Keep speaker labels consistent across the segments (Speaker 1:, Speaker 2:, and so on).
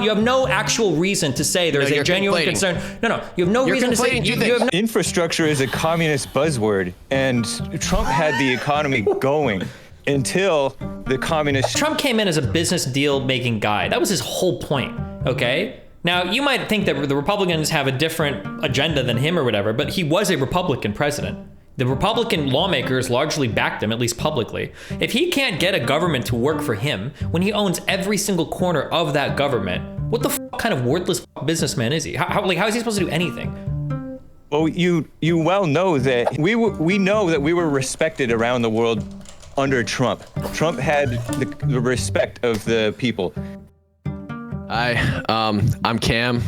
Speaker 1: You have no actual reason to say there's a genuine concern. No, you have no reason to say. You have no
Speaker 2: Infrastructure is a communist buzzword, and Trump had the economy going until the communist.
Speaker 1: Trump came in as a business deal making guy. That was his whole point, okay? Now, you might think that the Republicans have a different agenda than him or whatever, but he was a Republican president. The Republican lawmakers largely backed him, at least publicly. If he can't get a government to work for him when he owns every single corner of that government, what the kind of worthless businessman is he? How is he supposed to do anything?
Speaker 2: Well, you well know that we know that we were respected around the world under Trump. Trump had the respect of the people.
Speaker 3: Hi, I'm Cam.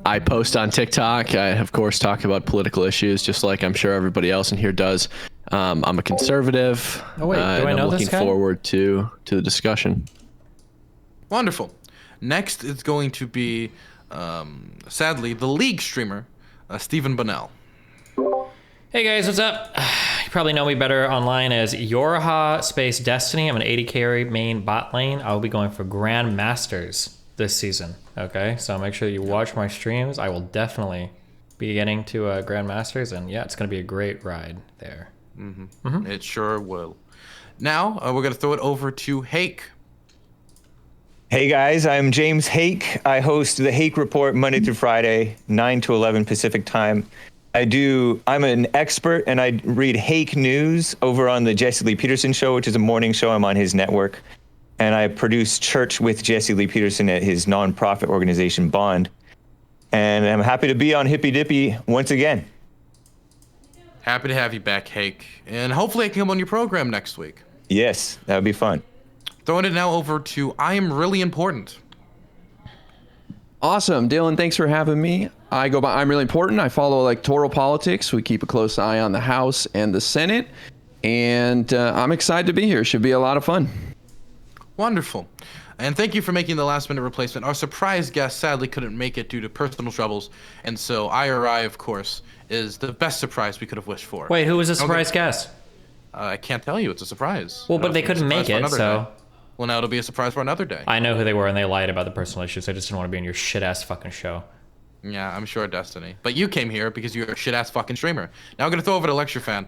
Speaker 3: I post on TikTok. I, of course, talk about political issues, just like I'm sure everybody else in here does. I'm a conservative.
Speaker 1: Oh wait, do I know this guy?
Speaker 3: I'm looking forward to the discussion.
Speaker 4: Wonderful. Next is going to be, sadly, the League streamer, Stephen Bunnell.
Speaker 1: Hey guys, what's up? You probably know me better online as Yorha Space Destiny. I'm an 80 carry main bot lane. I'll be going for Grand Masters this season. Okay, so make sure you watch my streams. I will definitely be getting to Grand Masters, and yeah, it's gonna be a great ride there.
Speaker 4: It sure will. Now we're gonna throw it over to Hake.
Speaker 2: Hey guys, I'm James Hake. I host the Hake Report Monday through Friday, 9 to 11 Pacific time. I'm an expert, and I read Hake News over on the Jesse Lee Peterson show, which is a morning show. I'm on his network. And I produce Church with Jesse Lee Peterson at his nonprofit organization, Bond. And I'm happy to be on Hippy Dippy once again.
Speaker 4: Happy to have you back, Hake. And hopefully I can come on your program next week.
Speaker 2: Yes, that would be fun.
Speaker 4: Throwing it now over to I Am Really Important.
Speaker 5: Awesome. Dylan, thanks for having me. I go by I'm Really Important. I follow electoral politics. We keep a close eye on the House and the Senate. And I'm excited to be here. Should be a lot of fun.
Speaker 4: Wonderful. And thank you for making the last minute replacement. Our surprise guest sadly couldn't make it due to personal troubles. And so IRI, of course, is the best surprise we could have wished for.
Speaker 1: Wait, who was the surprise guest?
Speaker 4: I can't tell you. It's a surprise.
Speaker 1: Well, but they couldn't make it, so...
Speaker 4: Well, now it'll be a surprise for another day.
Speaker 1: I know who they were, and they lied about the personal issues. I just didn't want to be in your shit-ass fucking show.
Speaker 4: Yeah, I'm sure, Destiny. But you came here because you're a shit-ass fucking streamer. Now I'm going to throw over to LCTRfan.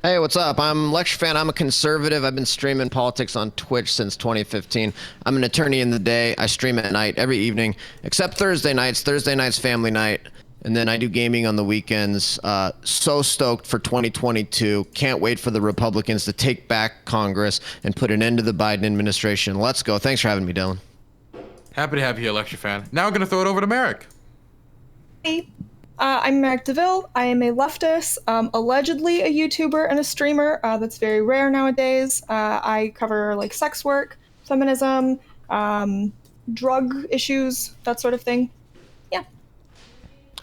Speaker 6: Hey, what's up? I'm LCTRfan. I'm a conservative. I've been streaming politics on Twitch since 2015. I'm an attorney in the day. I stream at night every evening, except Thursday nights. Thursday night's family night. And then I do gaming on the weekends. So stoked for 2022. Can't wait for the Republicans to take back Congress and put an end to the Biden administration. Let's go. Thanks for having me, Dylan.
Speaker 4: Happy to have you here, LCTRfan. Now I'm going to throw it over to Merrick.
Speaker 7: Hey, I'm Merrick DeVille. I am a leftist, allegedly a YouTuber and a streamer. That's very rare nowadays. I cover like sex work, feminism, drug issues, that sort of thing. Yeah.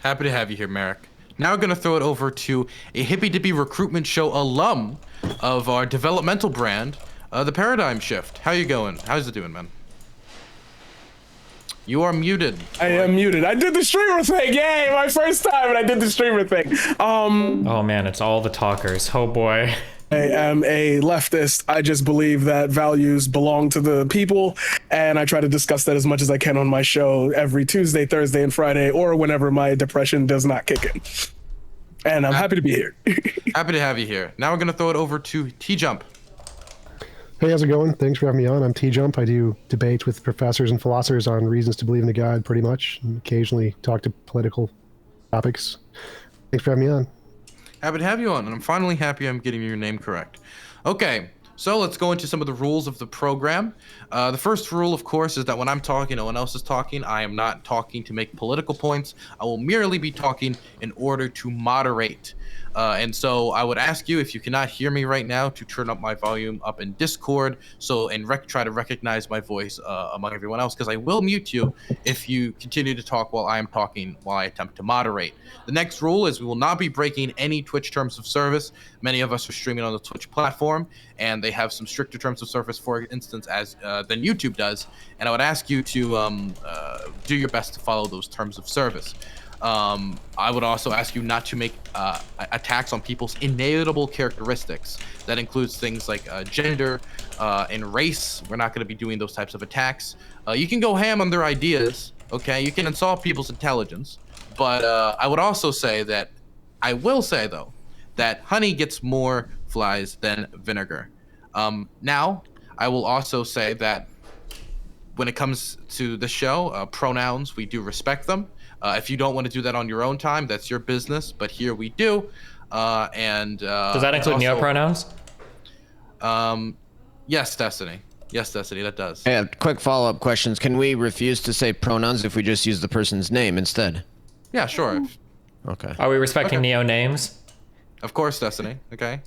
Speaker 4: Happy to have you here, Merrick. Now we're going to throw it over to a Hippy Dippy recruitment show alum of our developmental brand, The Paradigm Shift. How you going? How's it doing, man? You are muted.
Speaker 8: I am muted. I did the streamer thing. Yay, my first time, and I did the streamer thing.
Speaker 1: Oh man, it's all the talkers. Oh boy.
Speaker 8: I am a leftist. I just believe that values belong to the people, and I try to discuss that as much as I can on my show every Tuesday, Thursday, and Friday, or whenever my depression does not kick in. And I'm happy to be here.
Speaker 4: Happy to have you here. Now we're going to throw it over to T-Jump.
Speaker 9: Hey, how's it going? Thanks for having me on. I'm T-Jump. I do debates with professors and philosophers on reasons to believe in a God, pretty much, and occasionally talk to political topics. Thanks for having me on.
Speaker 4: Happy to have you on, and I'm finally happy I'm getting your name correct. Okay, so let's go into some of the rules of the program. The first rule, of course, is that when I'm talking, no one else is talking. I am not talking to make political points. I will merely be talking in order to moderate. And so I would ask you, if you cannot hear me right now, to turn up my volume up in Discord, and try to recognize my voice among everyone else, because I will mute you if you continue to talk while I am talking, while I attempt to moderate. The next rule is we will not be breaking any Twitch terms of service. Many of us are streaming on the Twitch platform, and they have some stricter terms of service, for instance, than YouTube does. And I would ask you to do your best to follow those terms of service. I would also ask you not to make attacks on people's inalienable characteristics. That includes things like gender and race. We're not going to be doing those types of attacks. You can go ham on their ideas, okay? You can insult people's intelligence. But I would also say that, I will say though, that honey gets more flies than vinegar. Now, I will also say that when it comes to the show, pronouns, we do respect them. If you don't want to do that on your own time, that's your business. But here we do. Does
Speaker 1: that include neopronouns?
Speaker 4: Yes, Destiny. Yes, Destiny, that does.
Speaker 6: Yeah, quick follow-up questions. Can we refuse to say pronouns if we just use the person's name instead?
Speaker 4: Yeah, sure.
Speaker 6: Okay.
Speaker 1: Are we respecting neo names?
Speaker 4: Of course, Destiny. Okay.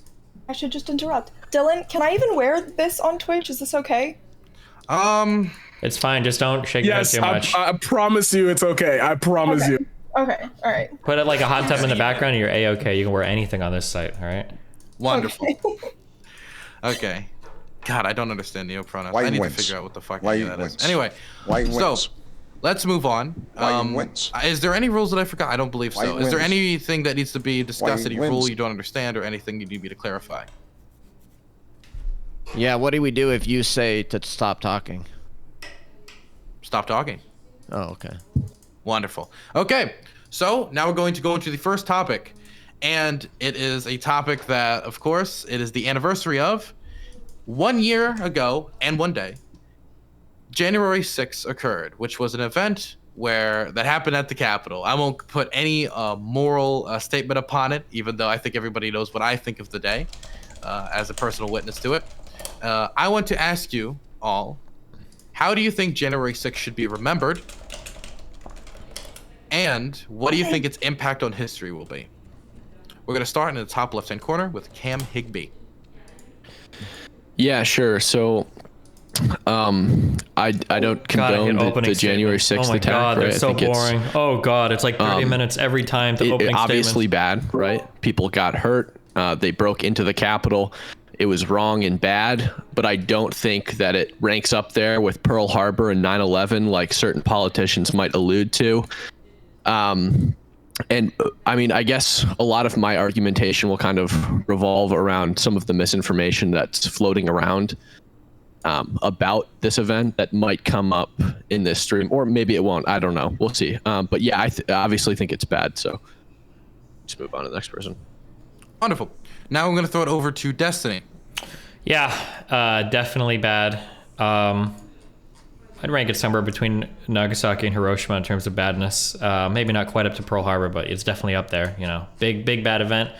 Speaker 7: I should just interrupt. Dylan, can I even wear this on Twitch? Is this okay?
Speaker 1: It's fine. Just don't shake your head
Speaker 8: Yes,
Speaker 1: too much.
Speaker 8: I promise you it's okay. I promise you.
Speaker 7: Okay, all right.
Speaker 1: Put it like a hot tub in the background and you're A-okay. You can wear anything on this site, all right?
Speaker 4: Wonderful. Okay. God, I don't understand neopronouns. I need to figure out what the fuck that is. Anyway, so let's move on. Is there any rules that I forgot? I don't believe so. Is there anything that needs to be discussed, any rule you don't understand, or anything you need me to clarify?
Speaker 6: Yeah, what do we do if you say to stop talking?
Speaker 4: Stop talking.
Speaker 6: Oh, okay.
Speaker 4: Wonderful. Okay, so now we're going to go into the first topic. And it is a topic that, of course, it is the anniversary of 1 year ago and 1 day. January 6th occurred, which was an event that happened at the Capitol. I won't put any moral statement upon it, even though I think everybody knows what I think of the day as a personal witness to it. I want to ask you all, how do you think January 6th should be remembered? And what do you think its impact on history will be? We're going to start in the top left-hand corner with Cam Higby.
Speaker 3: Yeah, sure. So, I don't condone the January 6th attack.
Speaker 1: Oh my God, they're
Speaker 3: right?
Speaker 1: so boring. Oh God, it's like 30 minutes every time to opening
Speaker 3: obviously
Speaker 1: statements.
Speaker 3: Bad, right? People got hurt. They broke into the Capitol. It was wrong and bad, but I don't think that it ranks up there with Pearl Harbor and 9/11 like certain politicians might allude to. And I mean, I guess a lot of my argumentation will kind of revolve around some of the misinformation that's floating around about this event that might come up in this stream, or maybe it won't. I don't know. We'll see. But yeah, I obviously think it's bad. So let's move on to the next person.
Speaker 4: Wonderful. Now I'm going to throw it over to Destiny.
Speaker 1: Yeah, definitely bad. I'd rank it somewhere between Nagasaki and Hiroshima in terms of badness. Maybe not quite up to Pearl Harbor, but it's definitely up there. You know, big bad event.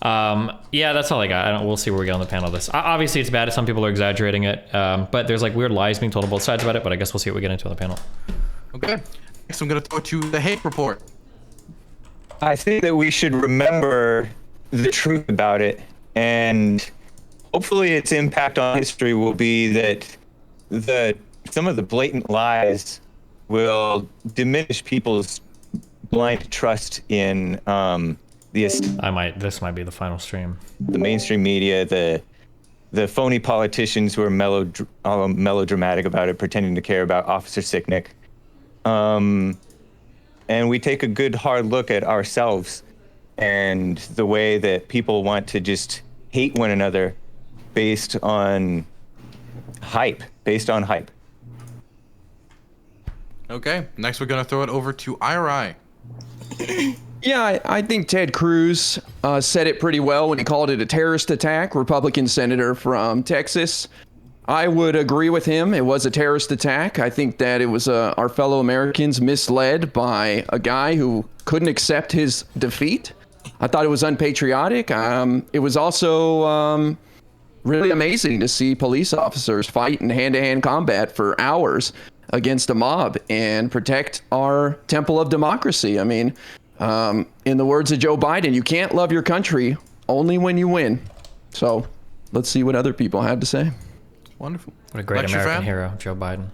Speaker 1: Yeah, that's all I got. We'll see where we get on the panel of this. Obviously, it's bad. Some people are exaggerating it, but there's like weird lies being told on both sides about it. But I guess we'll see what we get into on the panel.
Speaker 4: Okay. Next, I'm going to throw it to the Hake Report.
Speaker 2: I think that we should remember the truth about it, and hopefully its impact on history will be that some of the blatant lies will diminish people's blind trust in this
Speaker 1: might be the final stream.
Speaker 2: The mainstream media, the phony politicians who are melodramatic about it, pretending to care about Officer Sicknick. And we take a good hard look at ourselves and the way that people want to just hate one another based on hype.
Speaker 4: Okay, next we're going to throw it over to IRI.
Speaker 5: Yeah, I think Ted Cruz said it pretty well when he called it a terrorist attack, Republican senator from Texas. I would agree with him. It was a terrorist attack. I think that it was our fellow Americans misled by a guy who couldn't accept his defeat. I thought it was unpatriotic. It was also really amazing to see police officers fight in hand-to-hand combat for hours against a mob and protect our temple of democracy. I mean, in the words of Joe Biden, you can't love your country only when you win. So let's see what other people have to say.
Speaker 4: Wonderful.
Speaker 1: What a great American hero, Joe Biden.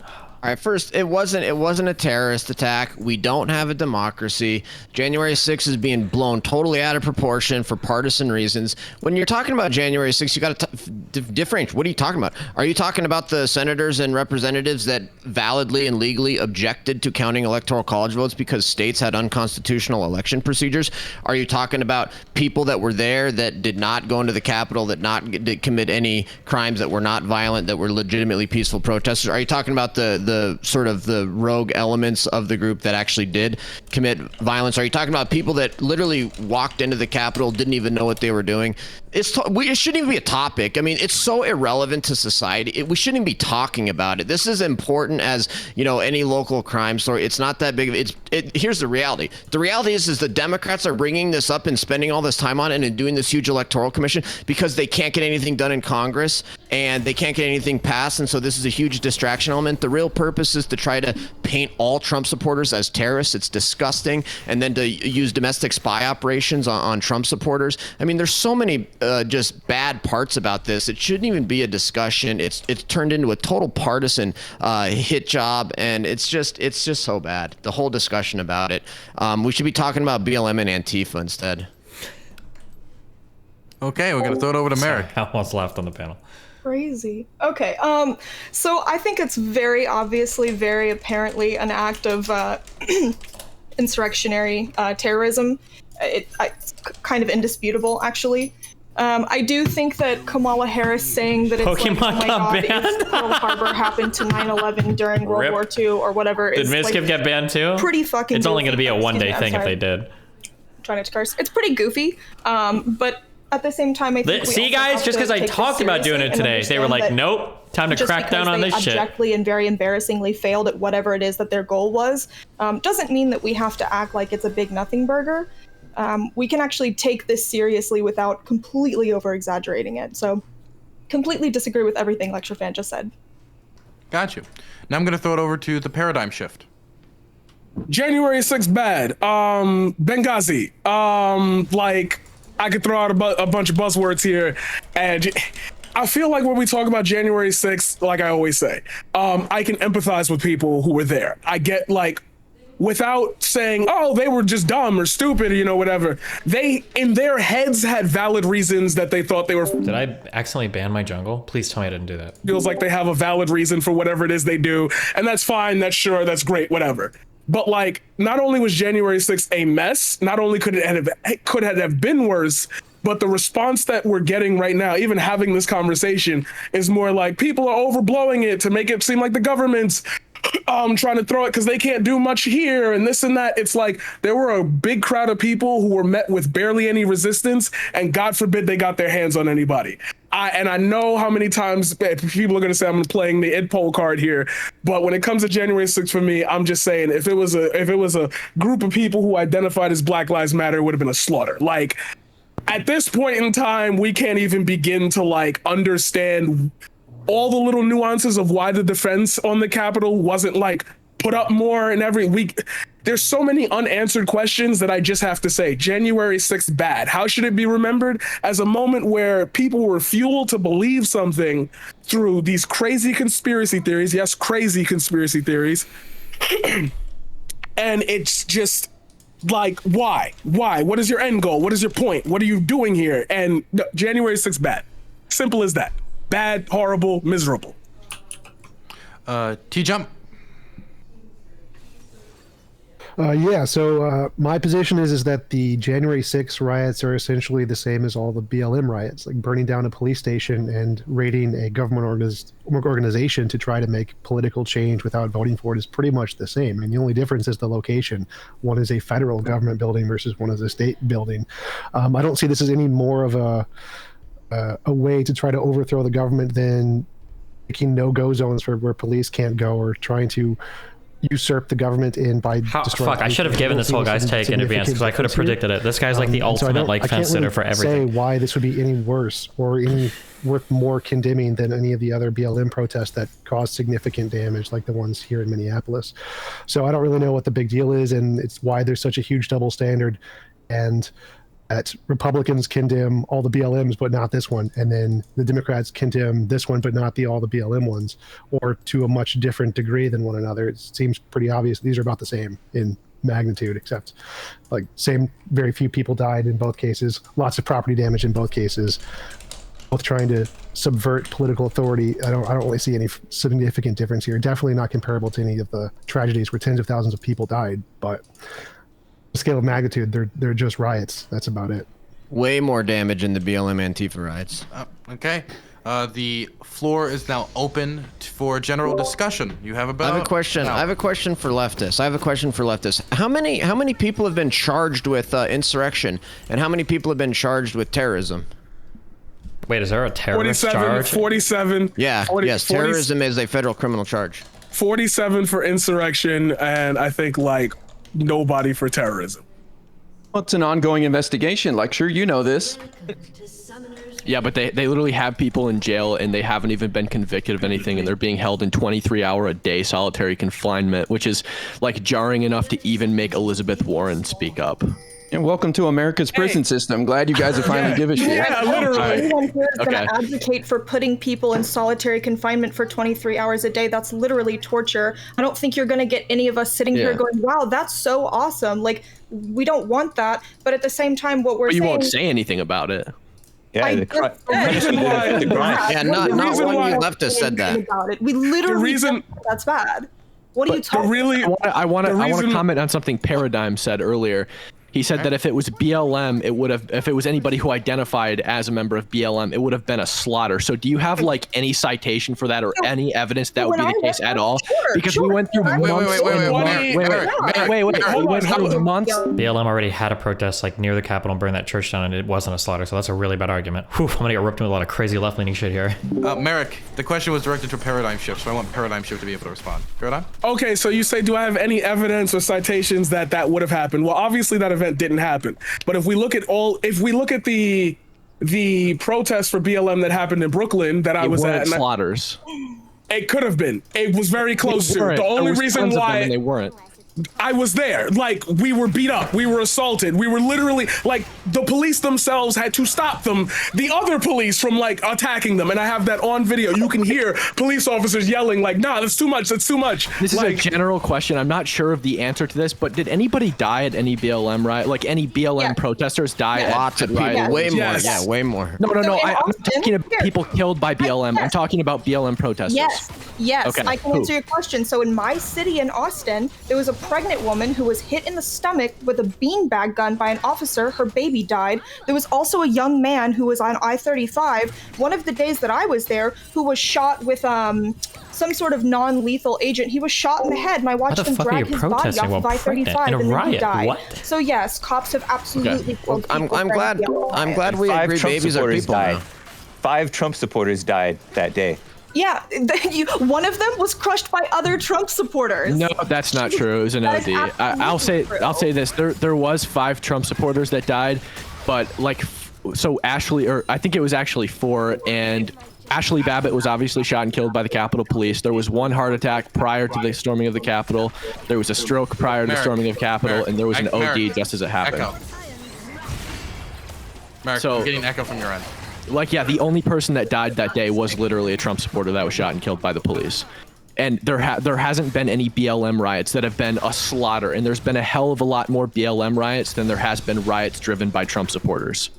Speaker 6: All right, first, it wasn't a terrorist attack. We don't have a democracy. January 6th is being blown totally out of proportion for partisan reasons. When you're talking about January 6th, you got to differentiate. What are you talking about? Are you talking about the senators and representatives that validly and legally objected to counting electoral college votes because states had unconstitutional election procedures? Are you talking about people that were there that did not go into the Capitol, that did commit any crimes, that were not violent, that were legitimately peaceful protesters? Are you talking about the sort of the rogue elements of the group that actually did commit violence? Are you talking about people that literally walked into the Capitol, didn't even know what they were doing? It shouldn't even be a topic. I mean, it's so irrelevant to society. We shouldn't even be talking about it. This is important as, you know, any local crime story. It's not that big of here's the reality. The reality is the Democrats are bringing this up and spending all this time on it and doing this huge electoral commission because they can't get anything done in Congress and they can't get anything passed. And so this is a huge distraction element. The real purpose is to try to paint all Trump supporters as terrorists. It's disgusting. And then to use domestic spy operations on Trump supporters. I mean, there's so many just bad parts about this. It shouldn't even be a discussion. It's turned into a total partisan hit job, and it's just so bad. The whole discussion about it. We should be talking about BLM and Antifa instead.
Speaker 4: Okay, we're gonna throw it over to Merrick.
Speaker 1: How what's left on the panel?
Speaker 7: Crazy. Okay. So I think it's very obviously, very apparently an act of insurrectionary terrorism. It's kind of indisputable, actually. I do think that Kamala Harris saying that it's
Speaker 1: Pokemon
Speaker 7: like, oh my
Speaker 1: got
Speaker 7: God,
Speaker 1: banned?
Speaker 7: Pearl Harbor happened to 9/11 during World
Speaker 1: Rip.
Speaker 7: War II or whatever.
Speaker 1: Did
Speaker 7: is
Speaker 1: Mizkif
Speaker 7: like
Speaker 1: get banned too?
Speaker 7: pretty fucking
Speaker 1: It's only
Speaker 7: goofy.
Speaker 1: going to be a one-day
Speaker 7: I'm
Speaker 1: thing if
Speaker 7: sorry.
Speaker 1: they did.
Speaker 7: Trying not to curse. It's pretty goofy. But at the same time, I think we
Speaker 1: See,
Speaker 7: also
Speaker 1: guys,
Speaker 7: have
Speaker 1: just
Speaker 7: to
Speaker 1: because I
Speaker 7: take this
Speaker 1: talked about doing it
Speaker 7: seriously and
Speaker 1: today, they were like,
Speaker 7: understand that
Speaker 1: nope, time to
Speaker 7: just
Speaker 1: crack down
Speaker 7: because
Speaker 1: on
Speaker 7: they
Speaker 1: this shit.
Speaker 7: abjectly and very embarrassingly failed at whatever it is that their goal was, doesn't mean that we have to act like it's a big nothing burger. We can actually take this seriously without completely over-exaggerating it. So completely disagree with everything LCTRfan just said.
Speaker 4: Got you. Now I'm gonna throw it over to the paradigm shift.
Speaker 8: January 6th bad. Benghazi. Like I could throw out a bunch of buzzwords here, and I feel like when we talk about January 6th, like I always say, I can empathize with people who were there. I get like, without saying, oh, they were just dumb or stupid, you know, whatever. They, in their heads, had valid reasons that they thought they were.
Speaker 1: Did I accidentally ban my jungle? Please tell me I didn't do that.
Speaker 8: Feels like they have a valid reason for whatever it is they do, and that's fine, that's sure, that's great, whatever. But like, not only was January 6th a mess, not only could it have been worse, but the response that we're getting right now, even having this conversation, is more like people are overblowing it to make it seem like the government's trying to throw it because they can't do much here and this and that. It's like there were a big crowd of people who were met with barely any resistance, and God forbid they got their hands on anybody. I know how many times people are going to say I'm playing the id poll card here, but when it comes to January 6th for me, I'm just saying if it was a group of people who identified as Black Lives Matter, it would have been a slaughter. Like at this point in time, we can't even begin to like understand all the little nuances of why the defense on the Capitol wasn't like put up more and every week. There's so many unanswered questions that I just have to say, January 6th bad. How should it be remembered? As a moment where people were fueled to believe something through these crazy conspiracy theories. Yes, crazy conspiracy theories. And it's just like, why? What is your end goal? What is your point? What are you doing here? And no, January 6th bad. Simple as that. Bad, horrible, miserable.
Speaker 4: T-Jump.
Speaker 9: Yeah, so my position is that the January 6th riots are essentially the same as all the BLM riots, like burning down a police station and raiding a government organization to try to make political change without voting for it is pretty much the same. And the only difference is the location. One is a federal government building versus one is a state building. I don't see this as any more of a way to try to overthrow the government than making no-go zones for where police can't go, or trying to usurp the government in by destroying.
Speaker 1: Fuck, I should have given this whole guy's take in advance because I could have predicted it. This guy's like the ultimate like fence sitter for everything.
Speaker 9: I can't say why this would be any worse or any worth more condemning than any of the other BLM protests that caused significant damage, like the ones here in Minneapolis. So I don't really know what the big deal is, and it's why there's such a huge double standard. And that Republicans condemn all the BLMs, but not this one. And then the Democrats condemn this one, but not all the BLM ones, or to a much different degree than one another. It seems pretty obvious. These are about the same in magnitude, except like very few people died in both cases, lots of property damage in both cases, both trying to subvert political authority. I don't really see any significant difference here. Definitely not comparable to any of the tragedies where tens of thousands of people died, but scale of magnitude, they're just riots. That's about it.
Speaker 6: Way more damage in the BLM Antifa riots.
Speaker 4: Okay. The floor is now open for general discussion. You have about.
Speaker 6: I have a question. I have a question for leftists. How many people have been charged with insurrection, and how many people have been charged with terrorism?
Speaker 1: Wait, is there a terrorist
Speaker 8: 47,
Speaker 1: charge?
Speaker 8: 47.
Speaker 6: Yeah.
Speaker 8: 40,
Speaker 6: yes.
Speaker 8: 40,
Speaker 6: Terrorism is a federal criminal charge.
Speaker 8: 47 for insurrection, and I think like nobody for terrorism.
Speaker 5: Well, it's an ongoing investigation. Like, sure, you know this.
Speaker 3: Yeah, but they literally have people in jail and they haven't even been convicted of anything, and they're being held in 23-hour-a-day solitary confinement, which is like jarring enough to even make Elizabeth Warren speak up.
Speaker 5: And welcome to America's prison system. Glad you guys have finally give a shit.
Speaker 8: Yeah, literally.
Speaker 7: Anyone here is going
Speaker 3: Okay.
Speaker 7: to advocate for putting people in solitary confinement for 23 hours a day. That's literally torture. I don't think you're going to get any of us sitting here going, wow, that's so awesome. Like, we don't want that. But at the same time, what we're
Speaker 3: But you
Speaker 7: saying...
Speaker 3: won't say anything about it.
Speaker 2: Yeah,
Speaker 7: the
Speaker 8: reason why-
Speaker 6: Yeah, not one you leftist said that.
Speaker 7: About it. We literally
Speaker 8: reason-
Speaker 7: that's bad. What are you talking about?
Speaker 3: I want to
Speaker 8: reason-
Speaker 3: comment on something Paradigm said earlier. He said that if it was BLM, if it was anybody who identified as a member of BLM, it would have been a slaughter. So do you have like any citation for that or any evidence that would be the case at all? Because we went through months months.
Speaker 1: BLM already had a protest like near the Capitol and burned that church down, and it wasn't a slaughter, so that's a really bad argument. Whew, I'm gonna get ripped into a lot of crazy left-leaning shit here.
Speaker 4: Merrick, the question was directed to Paradigm Shift, so I want Paradigm Shift to be able to respond. Paradigm?
Speaker 8: Okay, so you say, do I have any evidence or citations that would have happened? Well, obviously that event didn't happen. But if we look at the protests for BLM that happened in Brooklyn that I was at,
Speaker 3: slaughters.
Speaker 8: It could have been. It was very close to. The only reason why
Speaker 3: they weren't.
Speaker 8: I was there. Like, we were beat up. We were assaulted. We were literally, like, the police themselves had to stop them, the other police, from, like, attacking them. And I have that on video. You can hear police officers yelling, like, nah, that's too much. That's too much.
Speaker 3: This is
Speaker 8: like,
Speaker 3: a general question. I'm not sure of the answer to this, but did anybody die at any BLM riot? Like, any BLM protesters die at
Speaker 6: Lots of people.
Speaker 3: riots?
Speaker 6: Way more.
Speaker 8: Yes.
Speaker 6: Yeah, way more.
Speaker 3: No.
Speaker 7: So in
Speaker 3: I'm not
Speaker 7: Austin-
Speaker 3: talking about people killed by BLM. I'm talking about BLM protesters.
Speaker 7: Yes,
Speaker 3: Okay,
Speaker 7: I can
Speaker 3: who?
Speaker 7: answer your question. So in my city in Austin, there was a pregnant woman who was hit in the stomach with a beanbag gun by an officer. Her baby died. There was also a young man who was on I-35, one of the days that I was there, who was shot with some sort of non-lethal agent. He was shot in the head, and I watched him
Speaker 1: fuck are
Speaker 7: drag
Speaker 1: you
Speaker 7: his body
Speaker 1: protesting
Speaker 7: off of
Speaker 1: while
Speaker 7: I-35,
Speaker 1: pregnant in a
Speaker 7: and then he
Speaker 1: riot?
Speaker 7: died.
Speaker 1: What?
Speaker 7: So yes, cops have absolutely killed
Speaker 6: I'm
Speaker 7: people during
Speaker 6: glad.
Speaker 7: BLM
Speaker 6: I'm
Speaker 7: riots.
Speaker 6: glad we
Speaker 2: 5
Speaker 6: agree.
Speaker 2: Trump
Speaker 6: Babies are
Speaker 2: supporters
Speaker 6: people
Speaker 2: died.
Speaker 6: now.
Speaker 2: 5 Trump supporters died that day.
Speaker 7: Yeah, one of them was crushed by other Trump supporters.
Speaker 3: No, that's not true. It was an
Speaker 7: That is
Speaker 3: OD. I'll say
Speaker 7: absolutely true.
Speaker 3: this. There was 5 Trump supporters that died, but like, so Ashley, or I think it was actually 4, and Ashley Babbitt was obviously shot and killed by the Capitol Police. There was 1 heart attack prior to the storming of the Capitol. There was a stroke prior to the storming of the Capitol, and there was an OD just as it happened.
Speaker 4: Echo. Merrick,
Speaker 3: So-
Speaker 4: I'm getting echo from your end.
Speaker 3: Like, yeah, the only person that died that day was literally a Trump supporter that was shot and killed by the police. And there hasn't been any BLM riots that have been a slaughter, and there's been a hell of a lot more BLM riots than there has been riots driven by Trump supporters.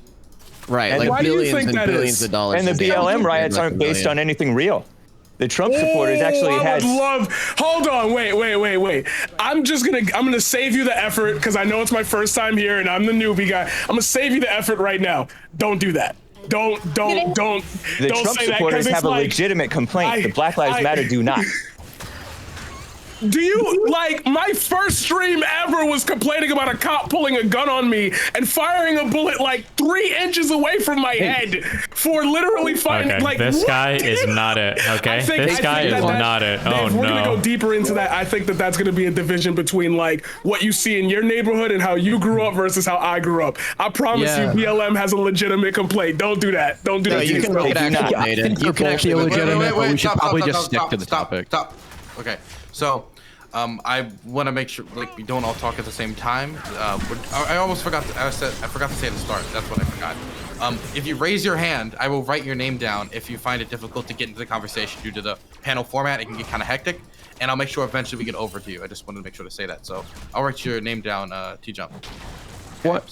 Speaker 6: Right,
Speaker 2: And
Speaker 6: like
Speaker 8: why do you
Speaker 6: billions
Speaker 8: think
Speaker 6: and
Speaker 8: that
Speaker 6: billions
Speaker 8: is?
Speaker 6: of dollars.
Speaker 2: And the
Speaker 6: a day.
Speaker 2: BLM riots
Speaker 6: Like a
Speaker 2: aren't based
Speaker 6: billion.
Speaker 2: on anything real. The Trump supporters actually
Speaker 8: I
Speaker 2: had.
Speaker 8: would love. Hold on, wait. I'm gonna save you the effort because I know it's my first time here and I'm the newbie guy. I'm gonna save you the effort right now. Don't do that. Don't
Speaker 2: The
Speaker 8: don't
Speaker 2: Trump
Speaker 8: say that because
Speaker 2: supporters
Speaker 8: it's
Speaker 2: have a
Speaker 8: like,
Speaker 2: legitimate complaint. The Black Lives Matter do not.
Speaker 8: Do you, like, my first stream ever was complaining about a cop pulling a gun on me and firing a bullet like 3 inches away from my head for literally fighting.
Speaker 1: Okay,
Speaker 8: Like,
Speaker 1: this
Speaker 8: what?
Speaker 1: guy is not it, okay? This guy is not it. Oh,
Speaker 8: If we're gonna
Speaker 1: no.
Speaker 8: go deeper into that, I think that that's gonna be a division between like what you see in your neighborhood and how you grew up versus how I grew up. I promise
Speaker 3: Yeah.
Speaker 8: you, BLM has a legitimate complaint. Don't do that. Don't do
Speaker 6: No,
Speaker 8: that.
Speaker 6: you
Speaker 8: to
Speaker 6: can
Speaker 8: yourself.
Speaker 6: make it
Speaker 2: do not.
Speaker 6: actually,
Speaker 3: I
Speaker 6: Nathan.
Speaker 3: think
Speaker 6: You
Speaker 3: they're
Speaker 6: can
Speaker 3: both
Speaker 6: actually.
Speaker 3: illegitimate, but we should
Speaker 4: Stop,
Speaker 3: probably
Speaker 4: stop,
Speaker 3: just
Speaker 4: stop,
Speaker 3: stick
Speaker 4: stop,
Speaker 3: to the
Speaker 4: stop,
Speaker 3: topic.
Speaker 4: Stop. Okay, so I want to make sure like we don't all talk at the same time. I almost forgot. I forgot to say at the start. That's what I forgot. If you raise your hand, I will write your name down. If you find it difficult to get into the conversation due to the panel format, it can get kind of hectic, and I'll make sure eventually we get over to you. I just wanted to make sure to say that. So I'll write your name down, T-Jump.
Speaker 5: What?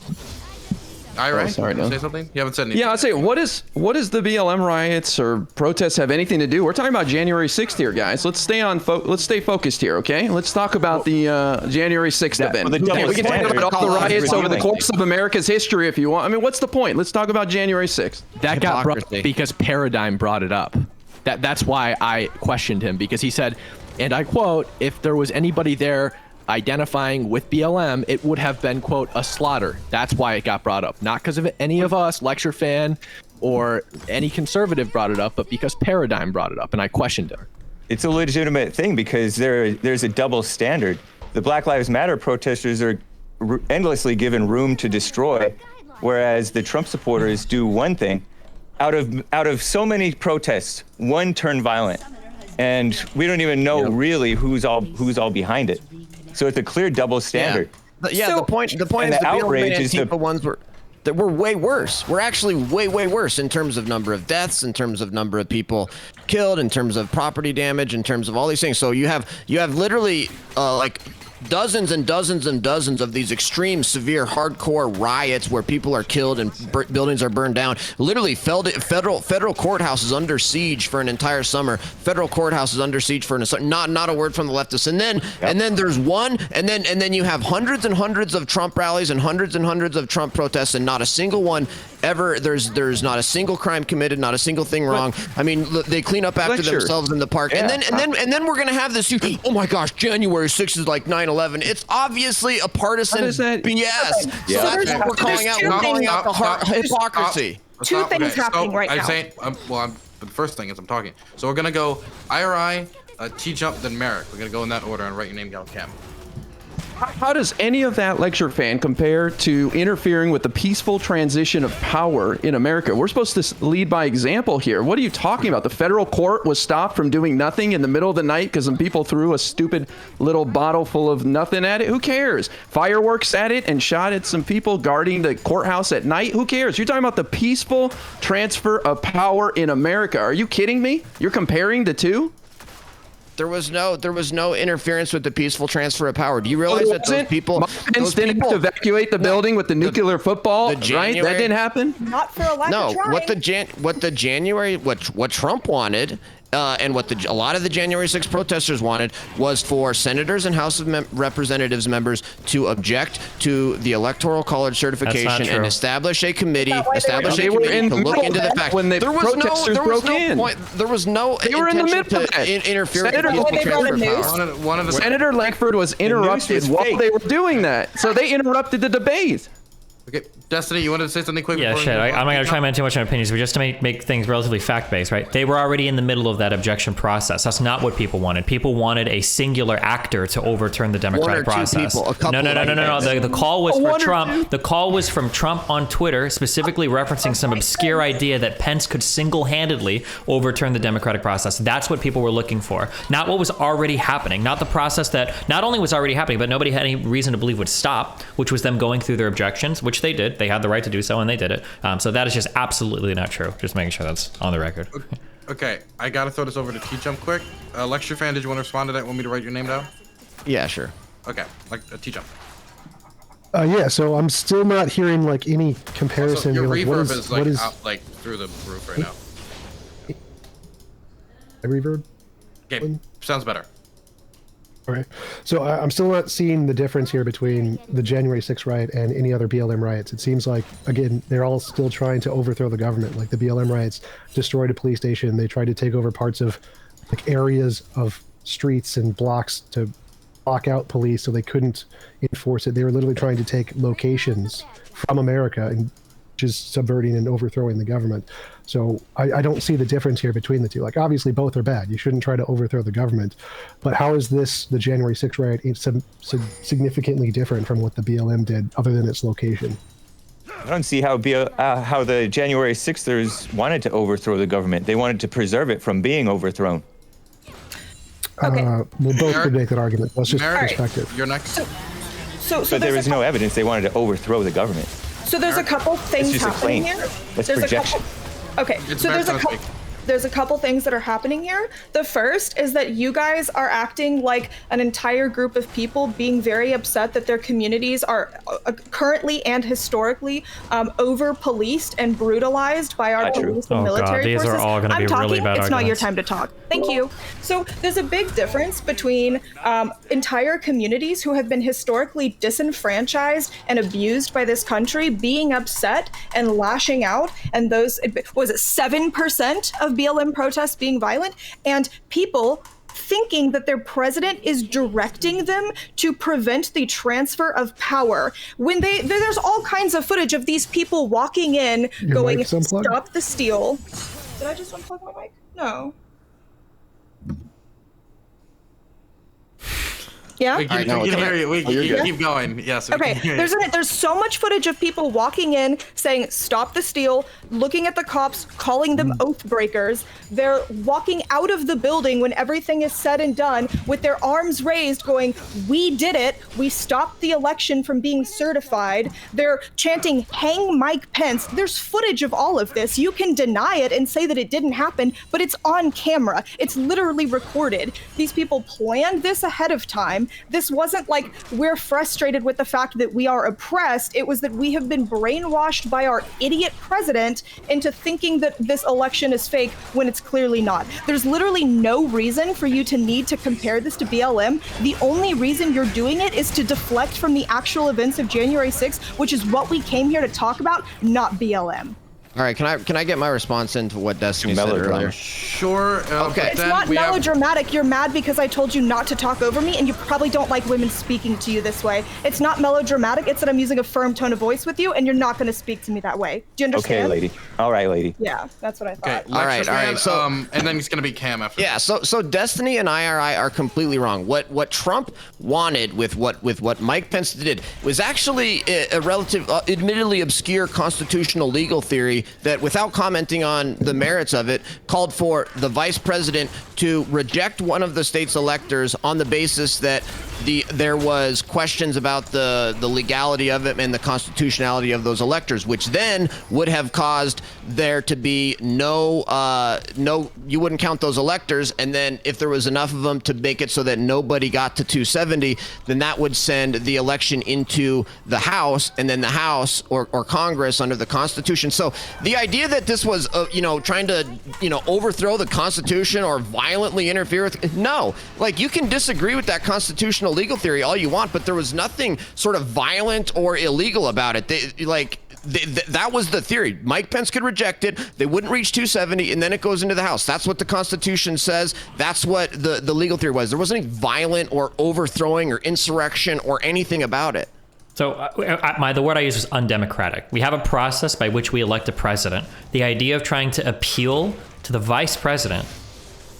Speaker 4: All right.
Speaker 5: Sorry, no.
Speaker 4: Say something? You haven't said anything.
Speaker 5: Yeah, I'd say, what does the BLM riots or protests have anything to do? We're talking about January 6th here, guys. Let's stay focused here, okay? Let's talk about the January 6th event. We can talk about all the riots over the course of America's history if you want. I mean, what's the point? Let's talk about January 6th.
Speaker 3: That got brought up because Paradigm brought it up. That's why I questioned him, because he said, and I quote, if there was anybody there identifying with BLM, it would have been, quote, a slaughter. That's why it got brought up. Not because of any of us, LCTRfan, or any conservative brought it up, but because Paradigm brought it up, and I questioned him.
Speaker 2: It's a legitimate thing because there's a double standard. The Black Lives Matter protesters are endlessly given room to destroy, whereas the Trump supporters do one thing. Out of so many protests, one turned violent, and we don't even know really who's all behind it. So it's a clear double standard.
Speaker 6: Yeah, the point is the BLM and Antifa ones were way worse. We're actually way worse in terms of number of deaths, in terms of number of people killed, in terms of property damage, in terms of all these things. So you have literally like dozens and dozens and dozens of these extreme, severe, hardcore riots where people are killed and buildings are burned down. Literally, federal courthouse is under siege for an entire summer. Federal courthouse is under siege for not a word from the leftists. And then there's one, and then you have hundreds and hundreds of Trump rallies and hundreds of Trump protests, and not a single one ever. There's not a single crime committed, not a single thing wrong. I mean, they clean up after themselves in the park, and then we're gonna have this. Oh my gosh, January 6th is like 9/11. It's obviously a partisan BS. So that's what we're calling out. We're calling out the hypocrisy.
Speaker 7: Two things happening right now.
Speaker 4: The first thing is I'm talking. So we're gonna go IRI, T-Jump, then Merrick. We're gonna go in that order and write your name down, Cam.
Speaker 5: How does any of that LCTRfan compare to interfering with the peaceful transition of power in America? We're supposed to lead by example here. What are you talking about? The federal court was stopped from doing nothing in the middle of the night because some people threw a stupid little bottle full of nothing at it? Who cares? Fireworks at it and shot at some people guarding the courthouse at night? Who cares? You're talking about the peaceful transfer of power in America. Are you kidding me? You're comparing the two?
Speaker 6: There was no interference with the peaceful transfer of power. Do you realize that those people
Speaker 5: didn't evacuate the building with the nuclear football, right? That didn't happen.
Speaker 7: Not for a lack of trying.
Speaker 6: What Trump wanted. And what a lot of the January 6th protesters wanted was for senators and House of Representatives members to object to the Electoral College certification and establish a committee, to look into the facts.
Speaker 5: When the protesters broke in,
Speaker 6: there was no intention to interfere with the peaceful transfer of power.
Speaker 5: Senator Lankford was interrupted while they were doing that, so they interrupted the debate.
Speaker 4: Okay, Destiny, you wanted to say something quick?
Speaker 1: Yeah, shit. I'm not going to try and too much on opinions, but just to make things relatively fact-based, right? They were already in the middle of that objection process. That's not what people wanted. People wanted a singular actor to overturn the democratic process. No. The call was for Trump. The call was from Trump on Twitter, specifically referencing some obscure idea that Pence could single-handedly overturn the democratic process. That's what people were looking for. Not what was already happening. Not the process that not only was already happening, but nobody had any reason to believe would stop, which was them going through their objections, which they did. They had the right to do so, and they did it. So that is just absolutely not true. Just making sure that's on the record.
Speaker 4: Okay, I gotta throw this over to T-Jump quick. LCTRfan, did you want to respond to that? Want me to write your name down?
Speaker 6: Yeah, sure.
Speaker 4: Okay, T-Jump.
Speaker 9: Yeah, so I'm still not hearing like any comparison.
Speaker 4: Also, your
Speaker 9: like,
Speaker 4: reverb is out, like through the roof right now.
Speaker 9: A reverb?
Speaker 4: Okay, sounds better.
Speaker 9: Okay, so I'm still not seeing the difference here between the January 6th riot and any other BLM riots. It seems like, again, they're all still trying to overthrow the government. Like the BLM riots destroyed a police station. They tried to take over parts of like areas of streets and blocks to block out police so they couldn't enforce it. They were literally trying to take locations from America and just subverting and overthrowing the government. So I don't see the difference here between the two. Like, obviously, both are bad. You shouldn't try to overthrow the government. But how is this, the January 6th riot, significantly different from what the BLM did, other than its location?
Speaker 2: I don't see how the January 6thers wanted to overthrow the government. They wanted to preserve it from being overthrown.
Speaker 7: Okay.
Speaker 9: We'll both
Speaker 4: Merrick-
Speaker 9: make that argument. That's just
Speaker 4: Merrick,
Speaker 9: perspective.
Speaker 4: You're next.
Speaker 7: So
Speaker 2: But there
Speaker 7: there's
Speaker 2: was
Speaker 7: a
Speaker 2: no evidence they wanted to overthrow the government.
Speaker 7: So there's a couple things
Speaker 2: just a
Speaker 7: happening
Speaker 2: claim.
Speaker 7: here.
Speaker 2: That's
Speaker 7: There's
Speaker 2: projection.
Speaker 7: Okay,
Speaker 4: It's
Speaker 7: so there's a
Speaker 4: Merrick
Speaker 7: couple.
Speaker 4: Cosby.
Speaker 7: There's a couple things that are happening here. The first is that you guys are acting like an entire group of people being very upset that their communities are currently and historically over-policed and brutalized by our
Speaker 2: Not true.
Speaker 7: police and
Speaker 1: Oh, God,
Speaker 7: military
Speaker 1: these are
Speaker 7: forces.
Speaker 1: all gonna
Speaker 7: I'm
Speaker 1: be
Speaker 7: talking,
Speaker 1: really bad
Speaker 7: it's not your
Speaker 1: arguments.
Speaker 7: time to talk. Thank you. So there's a big difference between entire communities who have been historically disenfranchised and abused by this country being upset and lashing out, and those, was it 7% of BLM protests being violent, and people thinking that their president is directing them to prevent the transfer of power. When there's all kinds of footage of these people walking in,
Speaker 9: Your
Speaker 7: going,
Speaker 9: mic's unplugged?
Speaker 7: "Stop the steal." Did I just unplug my mic? No. Yeah.
Speaker 4: We can,
Speaker 3: no,
Speaker 4: we can
Speaker 3: okay.
Speaker 4: hear you. We
Speaker 3: Oh, you're
Speaker 4: can
Speaker 3: good.
Speaker 4: keep going. Yes. We
Speaker 7: Okay,
Speaker 4: can hear you.
Speaker 7: there's so much footage of people walking in saying "stop the steal," looking at the cops, calling them oath breakers. They're walking out of the building when everything is said and done with their arms raised going, "We did it. We stopped the election from being certified." They're chanting "Hang Mike Pence." There's footage of all of this. You can deny it and say that it didn't happen, but it's on camera. It's literally recorded. These people planned this ahead of time. This wasn't like we're frustrated with the fact that we are oppressed. It was that we have been brainwashed by our idiot president into thinking that this election is fake when it's clearly not. There's literally no reason for you to need to compare this to BLM. The only reason you're doing it is to deflect from the actual events of January 6th, which is what we came here to talk about, not BLM.
Speaker 6: All right, can I get my response into what Destiny said
Speaker 2: Melodrama.
Speaker 6: earlier?
Speaker 4: Sure.
Speaker 6: Okay.
Speaker 4: but
Speaker 7: It's
Speaker 4: then
Speaker 7: not
Speaker 4: we have-
Speaker 7: melodramatic. You're mad because I told you not to talk over me, and you probably don't like women speaking to you this way. It's not melodramatic. It's that I'm using a firm tone of voice with you, and you're not going to speak to me that way. Do you understand?
Speaker 2: Okay, lady. All right, lady.
Speaker 7: Yeah, that's what I
Speaker 4: Okay.
Speaker 7: thought.
Speaker 6: All right, so-
Speaker 4: and then it's gonna be Cam after.
Speaker 6: Yeah, so Destiny and IRI are completely wrong. What Trump wanted with what Mike Pence did was actually a relative, admittedly obscure constitutional legal theory that, without commenting on the merits of it, called for the vice president to reject one of the state's electors on the basis that there was questions about the legality of it and the constitutionality of those electors, which then would have caused there to be no, you wouldn't count those electors, and then if there was enough of them to make it so that nobody got to 270, then that would send the election into the House, and then the House or Congress under the Constitution. So the idea that this was, trying to, overthrow the Constitution or violently interfere with, no. Like, you can disagree with that constitutional legal theory all you want, but there was nothing sort of violent or illegal about it. That was the theory. Mike Pence could reject it. They wouldn't reach 270, and then it goes into the House. That's what the Constitution says. That's what the legal theory was. There wasn't any violent or overthrowing or insurrection or anything about it.
Speaker 1: So the word I use is undemocratic. We have a process by which we elect a president. The idea of trying to appeal to the vice president,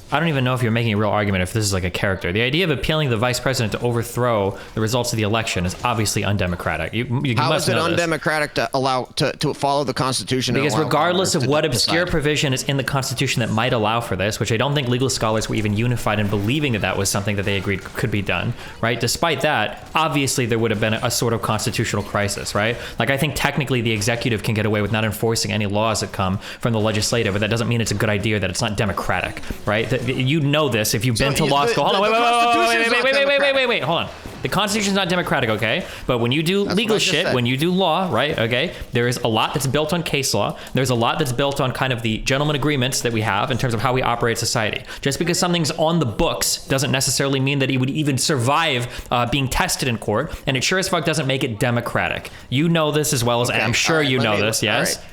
Speaker 1: I don't even know if you're making a real argument if this is like a character. The idea of appealing to the vice president to overthrow the results of the election is obviously undemocratic. You
Speaker 6: How
Speaker 1: must
Speaker 6: is it
Speaker 1: know this.
Speaker 6: undemocratic to allow to follow the Constitution? and
Speaker 1: Because
Speaker 6: allow
Speaker 1: regardless
Speaker 6: Congress
Speaker 1: of
Speaker 6: to
Speaker 1: what obscure
Speaker 6: decide?
Speaker 1: provision is in the Constitution that might allow for this, which I don't think legal scholars were even unified in believing that that was something that they agreed could be done, right? Despite that, obviously there would have been a sort of constitutional crisis, right? Like, I think technically the executive can get away with not enforcing any laws that come from the legislative, but that doesn't mean it's a good idea that it's not democratic, right? You know this if you've been to law school. Hold on, wait, hold on. The Constitution's not democratic, okay? But when you do legal shit, when you do law, right, okay, there is a lot that's built on case law. There's a lot that's built on kind of the gentleman agreements that we have in terms of how we operate society. Just because something's on the books doesn't necessarily mean that it would even survive being tested in court, and it sure as fuck doesn't make it democratic. You know this as well as I'm sure you know this, yes?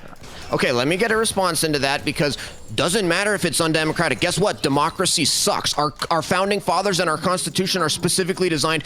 Speaker 6: Okay, let me get a response into that, because doesn't matter if it's undemocratic. Guess what? Democracy sucks. Our founding fathers and our Constitution are specifically designed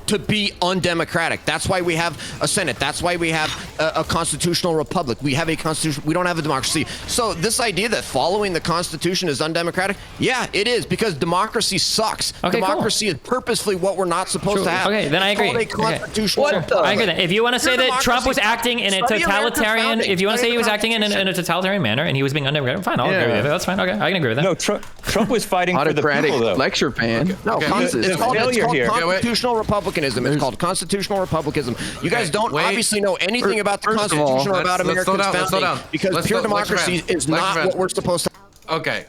Speaker 6: to be undemocratic. That's why we have a Senate. That's why we have a constitutional republic. We have a constitution. We don't have a democracy. So this idea that following the Constitution is undemocratic, yeah, it is, because democracy sucks.
Speaker 1: Okay,
Speaker 6: democracy is purposefully what we're not supposed to have.
Speaker 1: Okay, then I agree.
Speaker 6: It's called a constitutional
Speaker 1: I agree. If you want to say that Trump was
Speaker 6: democracy
Speaker 1: acting in a
Speaker 6: Study America's
Speaker 1: totalitarian,
Speaker 6: founding.
Speaker 1: if you want to say
Speaker 6: Study
Speaker 1: he was
Speaker 6: the
Speaker 1: acting in a totalitarian manner and he was being undemocratic, fine, I'll agree agree with it. That's fine. Okay, I can agree with that.
Speaker 2: No, Trump was fighting for the
Speaker 5: autocratic
Speaker 2: people, though.
Speaker 5: lecture fan.
Speaker 6: No,
Speaker 4: Okay.
Speaker 6: it's called
Speaker 2: here.
Speaker 6: constitutional republicanism. It's called constitutional republicanism. You guys don't obviously know anything about the
Speaker 5: First of all,
Speaker 6: Constitution or about American founding because pure democracy is not what we're supposed to.
Speaker 4: Okay,